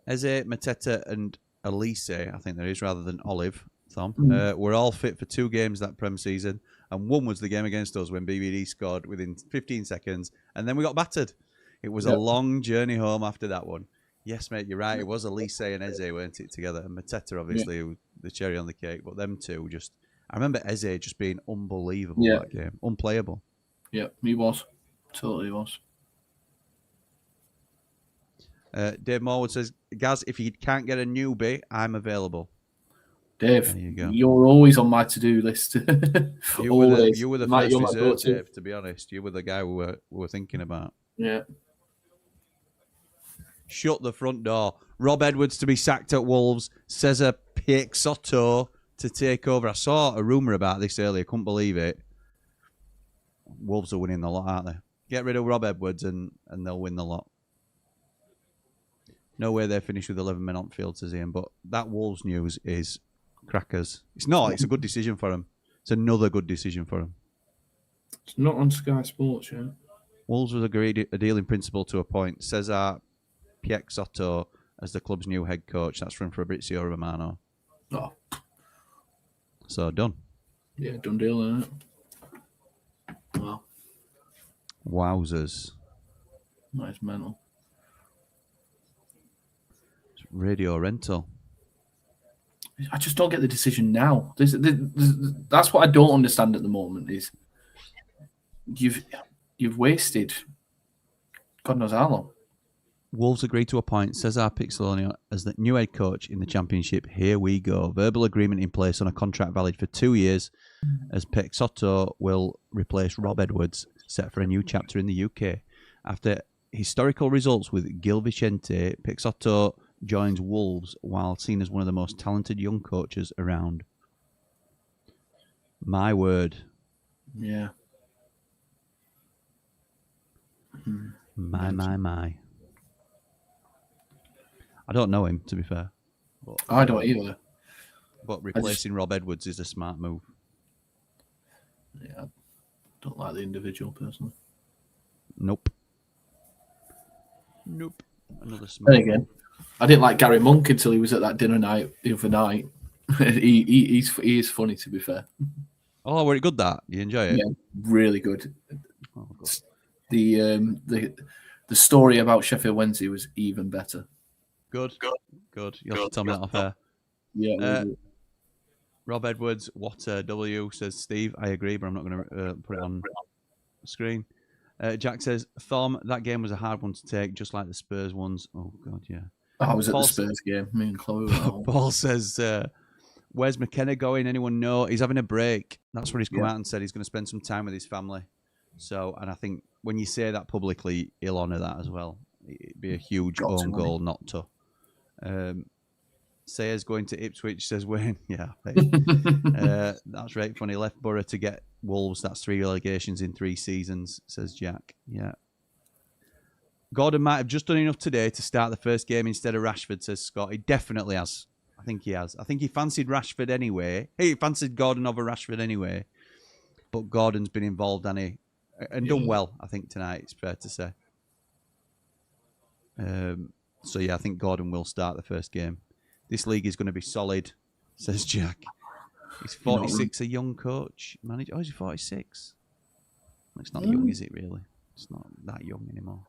S1: Eze, Mateta, and Elise, I think there is, rather than Olive, Tom, were all fit for 2 games that Prem season, and one was the game against us when BBD scored within 15 seconds, and then we got battered. It was a long journey home after that one. Yes, mate, you're right. It was Elise and Eze, weren't it, together? And Mateta, obviously, who the cherry on the cake, but them two just... I remember Eze just being unbelievable that game. Unplayable.
S3: Yeah, he was. Totally was.
S1: Dave Morwood says, Gaz, if you can't get a newbie, I'm available.
S3: Dave,
S1: there you go.
S3: You're always on my to-do list.
S1: You were the first reserve, Dave, to be honest. You were the guy we were thinking about.
S3: Yeah.
S1: Shut the front door. Rob Edwards to be sacked at Wolves. Cesar Piexotto to take over. I saw a rumour about this earlier. Couldn't believe it. Wolves are winning the lot, aren't they? Get rid of Rob Edwards and they'll win the lot. No way they finish with 11 men on field, says Ian. But that Wolves news is crackers. It's not. It's a good decision for them. It's another good decision for them.
S3: It's not on Sky Sports yet.
S1: Wolves was agreed a deal in principle to appoint Cesar Piexotto as the club's new head coach. That's from Fabrizio Romano.
S3: Oh.
S1: So, done.
S3: Yeah, done deal, isn't it? Wow.
S1: Wowzers.
S3: That is mental.
S1: Radio rental.
S3: I just don't get the decision now. That's what I don't understand at the moment is you've wasted God knows how long.
S1: Wolves agreed to appoint Cesar Pixelonio as the new head coach in the Championship. Here we go. Verbal agreement in place on a contract valid for 2 years, as Peixoto will replace Rob Edwards, set for a new chapter in the UK. After historical results with Gil Vicente, Peixoto joins Wolves while seen as one of the most talented young coaches around. My word.
S3: Yeah.
S1: My. I don't know him, to be fair. But,
S3: I don't either.
S1: But replacing Rob Edwards is a smart move.
S3: Yeah, I don't like the individual personally.
S1: Nope. Another smart
S3: Then again, I didn't like Gary Monk until he was at that dinner night the other night. he is funny, to be fair.
S1: Oh, were it good that? You enjoy it?
S3: Yeah, really good.
S1: Oh, good.
S3: The story about Sheffield Wednesday was even better.
S1: Good. You'll have to tell me that off air.
S3: Yeah.
S1: Rob Edwards, what a W, says Steve. I agree, but I'm not going to put it on the screen. Jack says, Thom, that game was a hard one to take, just like the Spurs ones. Oh, God, yeah.
S3: I was at the Spurs game. Me and Chloe were
S1: Paul says, where's McKenna going? Anyone know? He's having a break. That's what he's come out and said. He's going to spend some time with his family. So, and I think when you say that publicly, he'll honour that as well. It'd be a huge own goal not to. Sayers going to Ipswich, says Wayne. Yeah, that's right. Funny. Left Borough to get Wolves. That's 3 relegations in 3 seasons, says Jack. Yeah. Gordon might have just done enough today to start the first game instead of Rashford, says Scott. He definitely has. I think he has. I think he fancied Rashford anyway. He fancied Gordon over Rashford anyway. But Gordon's been involved, and done well, I think, tonight, it's fair to say. So, yeah, I think Gordon will start the first game. This league is going to be solid, says Jack. He's 46, a young coach. Manager. Oh, is he 46? It's not young, is it, really? It's not that young anymore.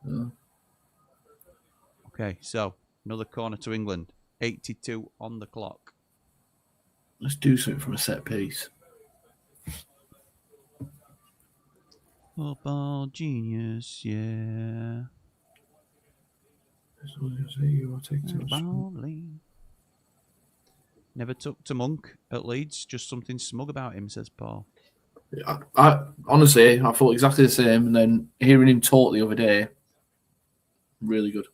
S1: Okay, so another corner to England. 82 on the clock.
S3: Let's do something from a set piece.
S1: Football genius, yeah. Never took to Monk at Leeds. Just something smug about him, says Paul.
S3: I honestly, I thought exactly the same. And then hearing him talk the other day, really good.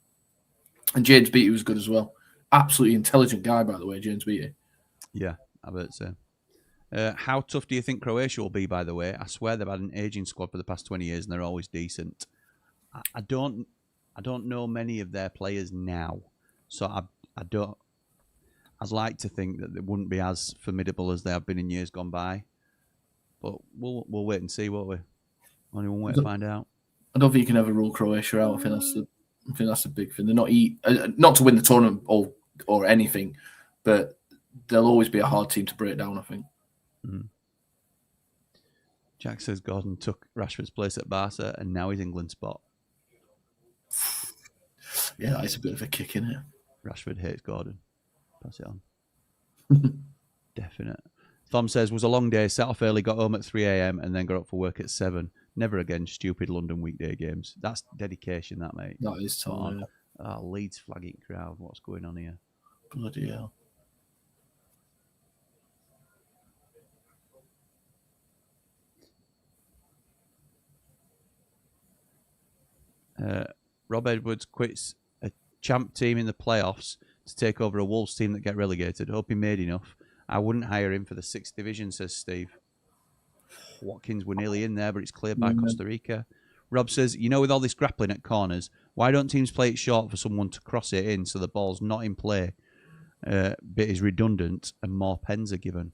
S3: And James Beattie was good as well. Absolutely intelligent guy, by the way, James Beattie.
S1: Yeah, I bet so. How tough do you think Croatia will be, by the way? I swear they've had an aging squad for the past 20 years and they're always decent. I don't know many of their players now, so I'd like to think that they wouldn't be as formidable as they have been in years gone by. But we'll wait and see, won't we? Only one way to find out.
S3: I don't think you can ever rule Croatia out. I think that's the big thing. They're not to win the tournament or anything, but they'll always be a hard team to break down, I think.
S1: Jack says Gordon took Rashford's place at Barca and now he's England's spot.
S3: Yeah, that is a bit of a kick, isn't it?
S1: Rashford hates Gordon. Pass it on. Definite. Thom says, was a long day, set off early, got home at 3 a.m. and then got up for work at 7. Never again stupid London weekday games. That's dedication, that, mate.
S3: That is time.
S1: Leeds flagging crowd. What's going on here?
S3: Bloody hell.
S1: Rob Edwards quits a champ team in the playoffs to take over a Wolves team that get relegated. Hope he made enough. I wouldn't hire him for the 6th division, says Steve. Watkins were nearly in there, but it's cleared by Costa Rica. Rob says, with all this grappling at corners, why don't teams play it short for someone to cross it in so the ball's not in play, bit is redundant and more pens are given?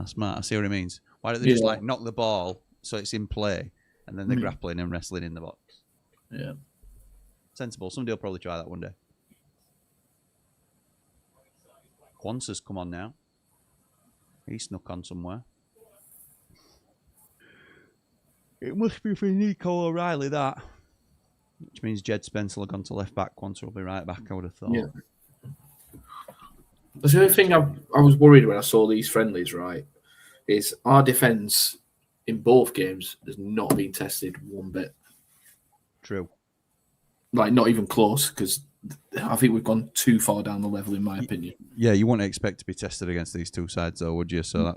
S1: Smart. I see what it means. Why don't they just knock the ball so it's in play and then they're grappling and wrestling in the box?
S3: Yeah.
S1: Sensible. Somebody will probably try that one day. Quansa's come on now. He snuck on somewhere. It must be for Nico O'Reilly, that. Which means Jed Spencer will have gone to left back. Quansa will be right back, I would have thought.
S3: Yeah. The only thing I was worried when I saw these friendlies, right, is our defence in both games has not been tested one bit.
S1: True.
S3: Like, not even close, because I think we've gone too far down the level, in my opinion.
S1: Yeah, you wouldn't expect to be tested against these two sides, though, would you? So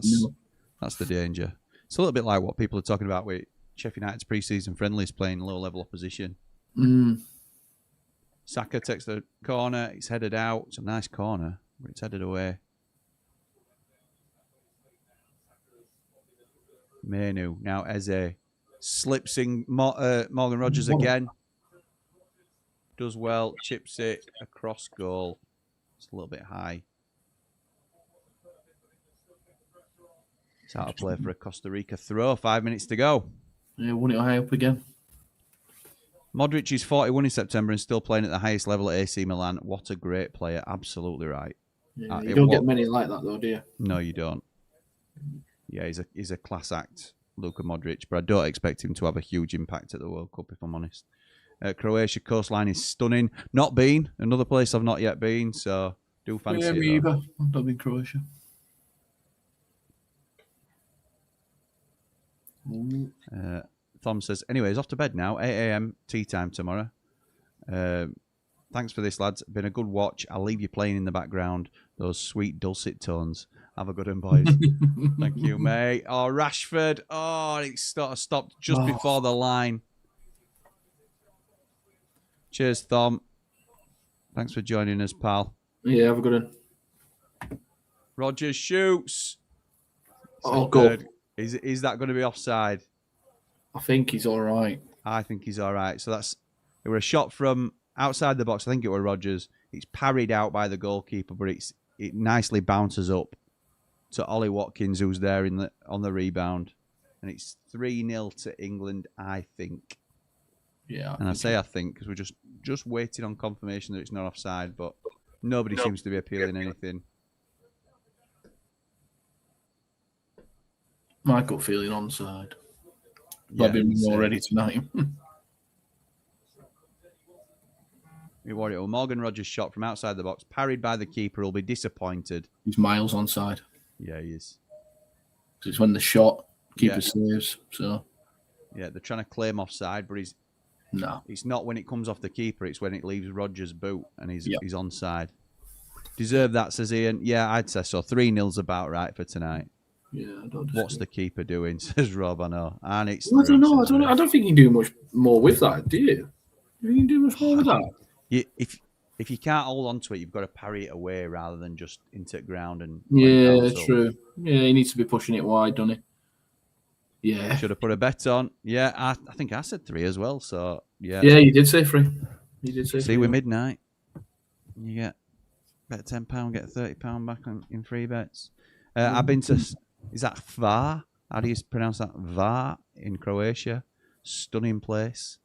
S1: that's the danger. It's a little bit like what people are talking about with Sheffield United's pre-season friendlies playing low-level opposition. Saka takes the corner. It's headed out. It's a nice corner, but it's headed away. Menu. Now Eze slips in Morgan Rogers again. Does well. Chips it across goal. It's a little bit high. It's out of play for a Costa Rica throw. 5 minutes to go.
S3: Yeah, won it high up again.
S1: Modric is 41 in September and still playing at the highest level at AC Milan. What a great player. Absolutely right.
S3: Yeah, you don't get many like that, though, do you?
S1: No, you don't. Yeah, he's a class act, Luka Modric, but I don't expect him to have a huge impact at the World Cup, if I'm honest. Croatia coastline is stunning. Not been. Another place I've not yet been, so do fancy it.
S3: Me either. I've not been Croatia.
S1: Tom says, anyways, off to bed now. 8 a.m. tea time tomorrow. Thanks for this, lads. Been a good watch. I'll leave you playing in the background. Those sweet dulcet tones. Have a good one, boys. Thank you, mate. Oh, Rashford. Oh, it stopped just before the line. Cheers, Tom. Thanks for joining us, pal.
S3: Yeah, have a good one.
S1: Rogers shoots.
S3: Oh, good.
S1: Is that going to be offside?
S3: I think he's all right.
S1: I think he's all right. So it were a shot from outside the box. I think it were Rogers. It's parried out by the goalkeeper, but it nicely bounces up to Ollie Watkins, who's there on the rebound. And it's 3-0 to England, I think.
S3: Yeah.
S1: I think because we're just waiting on confirmation that it's not offside, but nobody seems to be appealing anything.
S3: My gut feeling onside.
S1: Yeah,
S3: I've been more ready tonight.
S1: Morgan Rogers' shot from outside the box, parried by the keeper, will be disappointed.
S3: He's miles onside.
S1: Yeah, he is.
S3: Because it's when the shot, keeper saves. So
S1: yeah, they're trying to claim offside, but it's not when it comes off the keeper. It's when it leaves Rogers' boot and he's onside. Deserve that, says Ian. Yeah, I'd say so. 3-0's about right for tonight.
S3: Yeah, I don't.
S1: What's the keeper doing? Says Rob. I know, and it's.
S3: I don't know. I don't think you can do much more with that, do you? You can do much more with that.
S1: If you can't hold on to it, you've got to parry it away rather than just into the ground and.
S3: Yeah, true. Yeah, he needs to be pushing it wide, doesn't he? Yeah.
S1: Should have put a bet on. Yeah, I think I said 3 as well. So yeah.
S3: Yeah, you did say 3. You did say.
S1: See, with midnight, you get bet £10, get £30 back in free bets. I've been to. Is that Var? How do you pronounce that? Var in Croatia. Stunning place.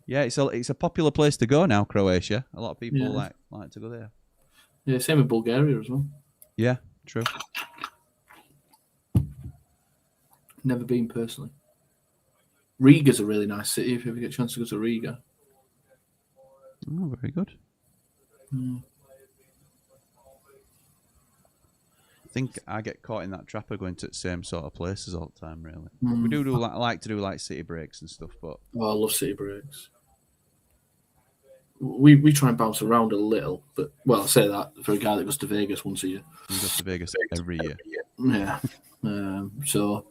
S1: Yeah, it's a popular place to go now, Croatia. A lot of people like to go there.
S3: Yeah, same with Bulgaria as well.
S1: Yeah, true.
S3: Never been personally. Riga's a really nice city if you ever get a chance to go to Riga.
S1: Oh, very good. I think I get caught in that trap of going to the same sort of places all the time, really. We do like to do like city breaks and stuff, but
S3: I love city breaks. We try and bounce around a little, but I say that for a guy that goes to Vegas once a year.
S1: He goes to Vegas every year.
S3: Yeah, so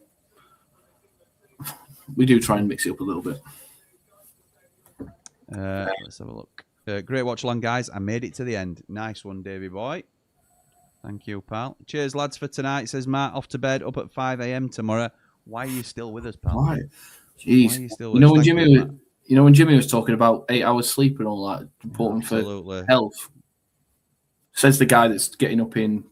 S3: we do try and mix it up a little bit.
S1: Let's have a look. Great watch along, guys. I made it to the end. Nice one, Davey boy. Thank you, pal. Cheers, lads, for tonight. Says Matt, off to bed, up at 5 a.m. tomorrow. Why are you still with us, pal?
S3: Why? Jeez.
S1: Why are you still with us?
S3: When Jimmy was talking about 8 hours sleep and all that, important for health. Says the guy that's getting up in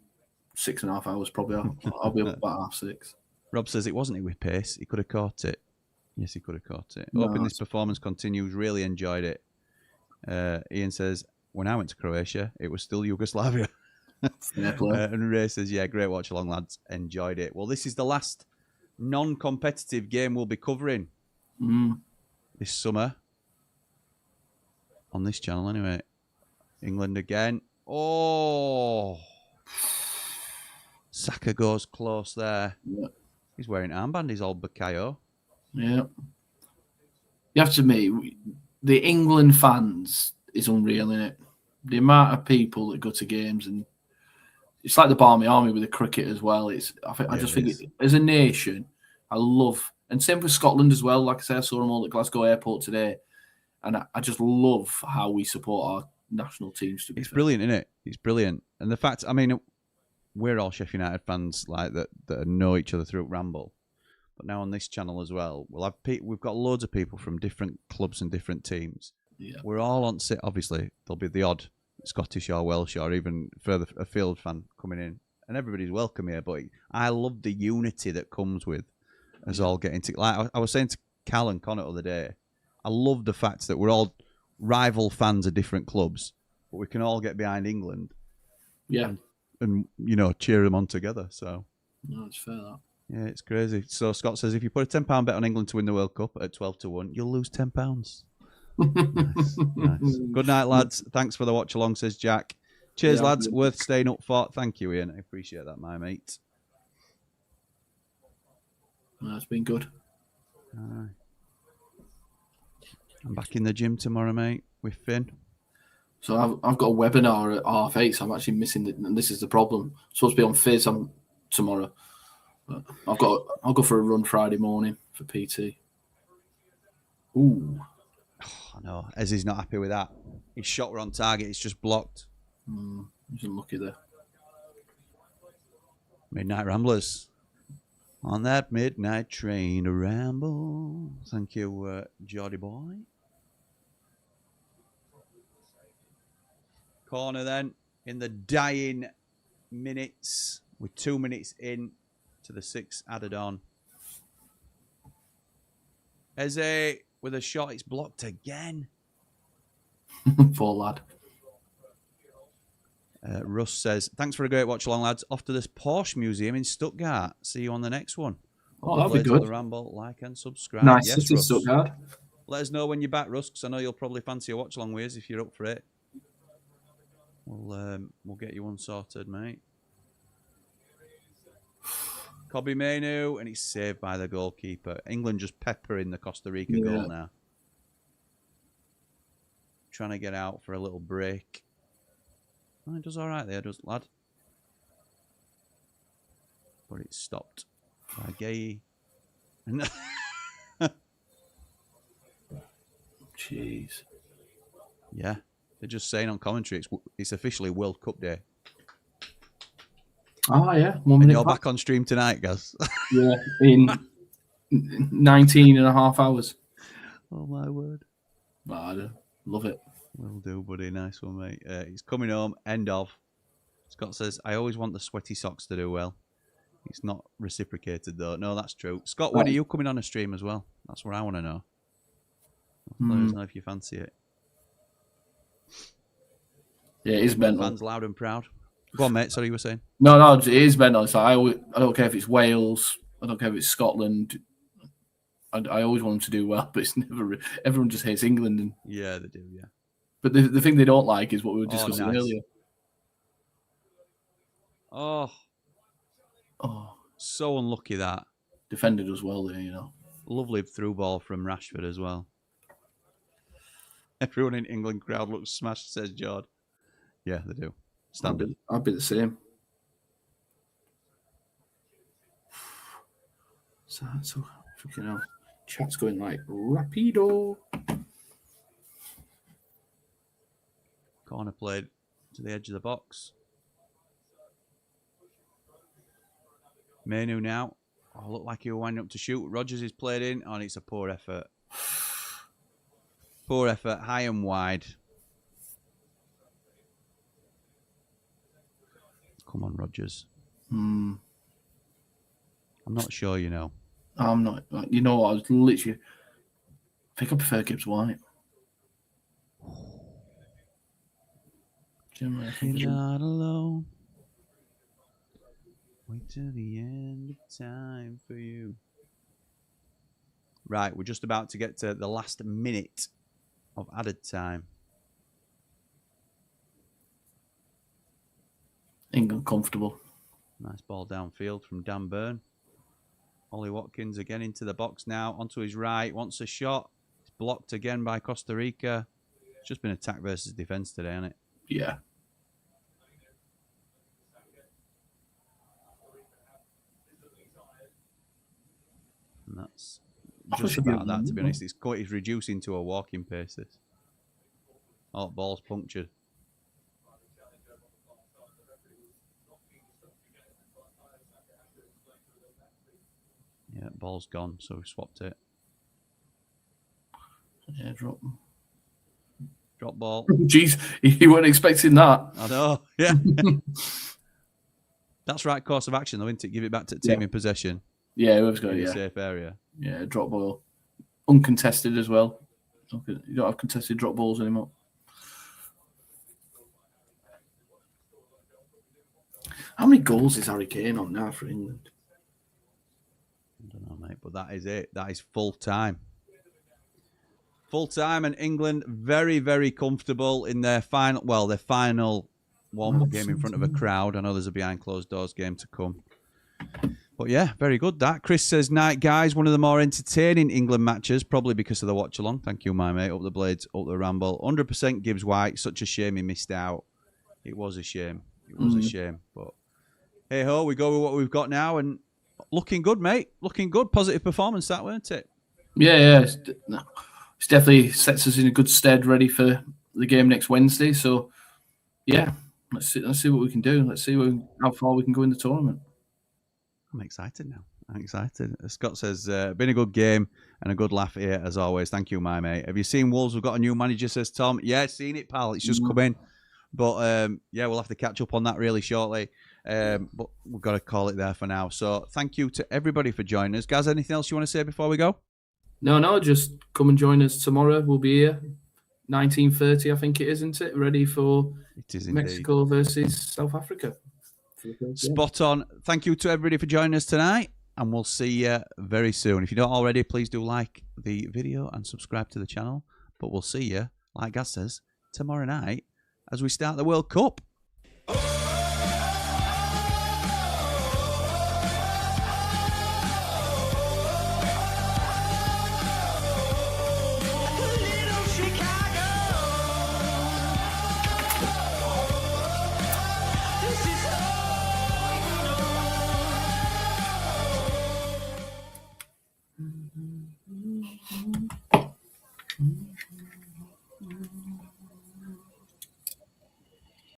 S3: 6.5 hours, probably. I'll be up about 6:30.
S1: Rob says it wasn't with pace. He could have caught it. Yes, he could have caught it.
S3: No,
S1: Hoping this performance continues. Really enjoyed it. Ian says, when I went to Croatia, it was still Yugoslavia. And Ray says, yeah, great watch along, lads. Enjoyed it. Well, this is the last non-competitive game we'll be covering this summer on this channel anyway. England again. Oh, Saka goes close there.
S3: Yeah.
S1: He's wearing armband. He's old Bakayo.
S3: Yeah. You have to admit, the England fans is unreal, isn't it? The amount of people that go to games, and it's like the Barmy Army with the cricket as well. I just think as a nation, I love, and same for Scotland as well. Like I said, I saw them all at Glasgow Airport today, and I just love how we support our national teams.
S1: It's brilliant, isn't it? It's brilliant, and the fact, I mean, we're all Sheffield United fans like that know each other through Ramble, but now on this channel as well, we've got loads of people from different clubs and different teams.
S3: Yeah,
S1: we're all on. Obviously, there'll be the odd Scottish or Welsh or even further afield fan coming in, and everybody's welcome here. But I love the unity that comes with us all getting to. Like I was saying to Cal and Connor the other day, I love the fact that we're all rival fans of different clubs, but we can all get behind England.
S3: Yeah.
S1: And you know, cheer them on together. So
S3: no, it's fair that.
S1: Yeah, it's crazy. So Scott says if you put a £10 bet on England to win the World Cup at 12-1, you'll lose £10. Nice. Good night, lads. Thanks for the watch along, says Jack. Cheers, lads. Worth staying up for. Thank you, Ian. I appreciate that, my mate.
S3: That's been good.
S1: I'm back in the gym tomorrow, mate, with Finn.
S3: So I've got a webinar at 8:30, so I'm actually missing it, and this is the problem. I'm supposed to be on Fizz tomorrow. But I'll go for a run Friday morning for PT. Ooh.
S1: Oh, I know. Ezzy's not happy with that. His shot were on target. It's just blocked.
S3: He's unlucky there.
S1: Midnight Ramblers. On that midnight train to ramble. Thank you, Geordie boy. Corner then in the dying minutes with 2 minutes in to the 6 added on. Eze with a shot, it's blocked again.
S3: Poor lad.
S1: Russ says, thanks for a great watch along, lads. Off to this Porsche Museum in Stuttgart. See you on the next one.
S3: Oh, that'll be good.
S1: The Ramble, like and subscribe.
S3: Nice
S1: yes,
S3: city, Stuttgart.
S1: Let us know when you're back, Russ, because I know you'll probably fancy a watch along with us if you're up for it. We'll get you one sorted, mate. Kobe Mainu, and he's saved by the goalkeeper. England just peppering the Costa Rica goal now. Trying to get out for a little break. Oh, he does all right there, does lad. But it's stopped by Gay.
S3: Jeez.
S1: Yeah. They're just saying on commentary it's officially World Cup Day.
S3: Oh, yeah. 1
S1: And
S3: minute
S1: you're back on stream tonight, Gaz.
S3: Yeah, in 19 and a half hours.
S1: Oh, my word.
S3: I love it.
S1: Will do, buddy. Nice one, mate. He's coming home. End of. Scott says, I always want the sweaty socks to do well. It's not reciprocated, though. No, that's true. Scott, when are you coming on a stream as well? That's what I want to know. Let us know if you fancy it.
S3: Yeah, it is mental.
S1: Fans loud and proud. Go on, mate. Sorry, you were saying?
S3: No, it is mental. It's like, I don't care if it's Wales. I don't care if it's Scotland. I always want them to do well, but it's never. Everyone just hates England. And,
S1: yeah, they do, yeah.
S3: But the thing they don't like is what we were discussing earlier.
S1: Oh, so unlucky that.
S3: Defended as well there, you know.
S1: Lovely through ball from Rashford as well. Everyone in England crowd looks smashed, says Jord. Yeah, they do. Standard.
S3: I'd be the same. So freaking hell. Chat's going like rapido.
S1: Corner played to the edge of the box. Mainu now. Oh, looked like he was winding up to shoot. Rodgers is played in, and it's a poor effort. Poor effort, high and wide. Come on, Rodgers. I'm not sure, you know.
S3: I'm not. You know what? I was literally. I think I prefer Gibbs White.
S1: You're not alone. Wait till the end of time for you. Right, we're just about to get to the last minute of added time.
S3: England comfortable.
S1: Nice ball downfield from Dan Burn. Ollie Watkins again into the box now. Onto his right. Wants a shot. It's blocked again by Costa Rica. It's just been attack versus defense today, hasn't it?
S3: Yeah.
S1: And that's just about that, to be honest. It's reducing to a walking pace. This. Oh, ball's punctured. Yeah, ball's gone, so we swapped it.
S3: Yeah, drop.
S1: Drop ball.
S3: Jeez, you weren't expecting that.
S1: I know, yeah. That's right course of action, though, isn't it? Give it back to the team in possession.
S3: Yeah, whoever's got it,
S1: in a safe area.
S3: Yeah, drop ball. Uncontested as well. You don't have contested drop balls anymore. How many goals is Harry Kane on now for England?
S1: I don't know, mate, but that is it. That is full time. Full time, and England very, very comfortable in their final. Well, their final warm-up game in front of a crowd. I know there's a behind closed doors game to come. But yeah, very good. That Chris says, "Night guys, one of the more entertaining England matches, probably because of the watch along." Thank you, my mate. Up the Blades, up the Ramble. 100% Gibbs White. Such a shame he missed out. It was a shame. It was a shame. But hey ho, we go with what we've got now, and looking good, mate. Looking good. Positive performance, that weren't it?
S3: Yeah. It's definitely sets us in a good stead, ready for the game next Wednesday. So yeah, let's see what we can do. Let's see how far we can go in the tournament.
S1: I'm excited now. I'm excited. Scott says, been a good game and a good laugh here as always. Thank you, my mate. Have you seen Wolves? We've got a new manager, says Tom. Yeah, seen it, pal. It's just come in. But yeah, we'll have to catch up on that really shortly. But we've got to call it there for now. So thank you to everybody for joining us. Gaz, anything else you want to say before we go?
S3: No, just come and join us tomorrow. We'll be here. 19:30, I think it is, isn't it? Ready for Mexico versus South Africa.
S1: Spot on. Thank you to everybody for joining us tonight, and we'll see you very soon. If you don't already, please do like the video and subscribe to the channel. But we'll see you, like Gaz says, tomorrow night as we start the World Cup.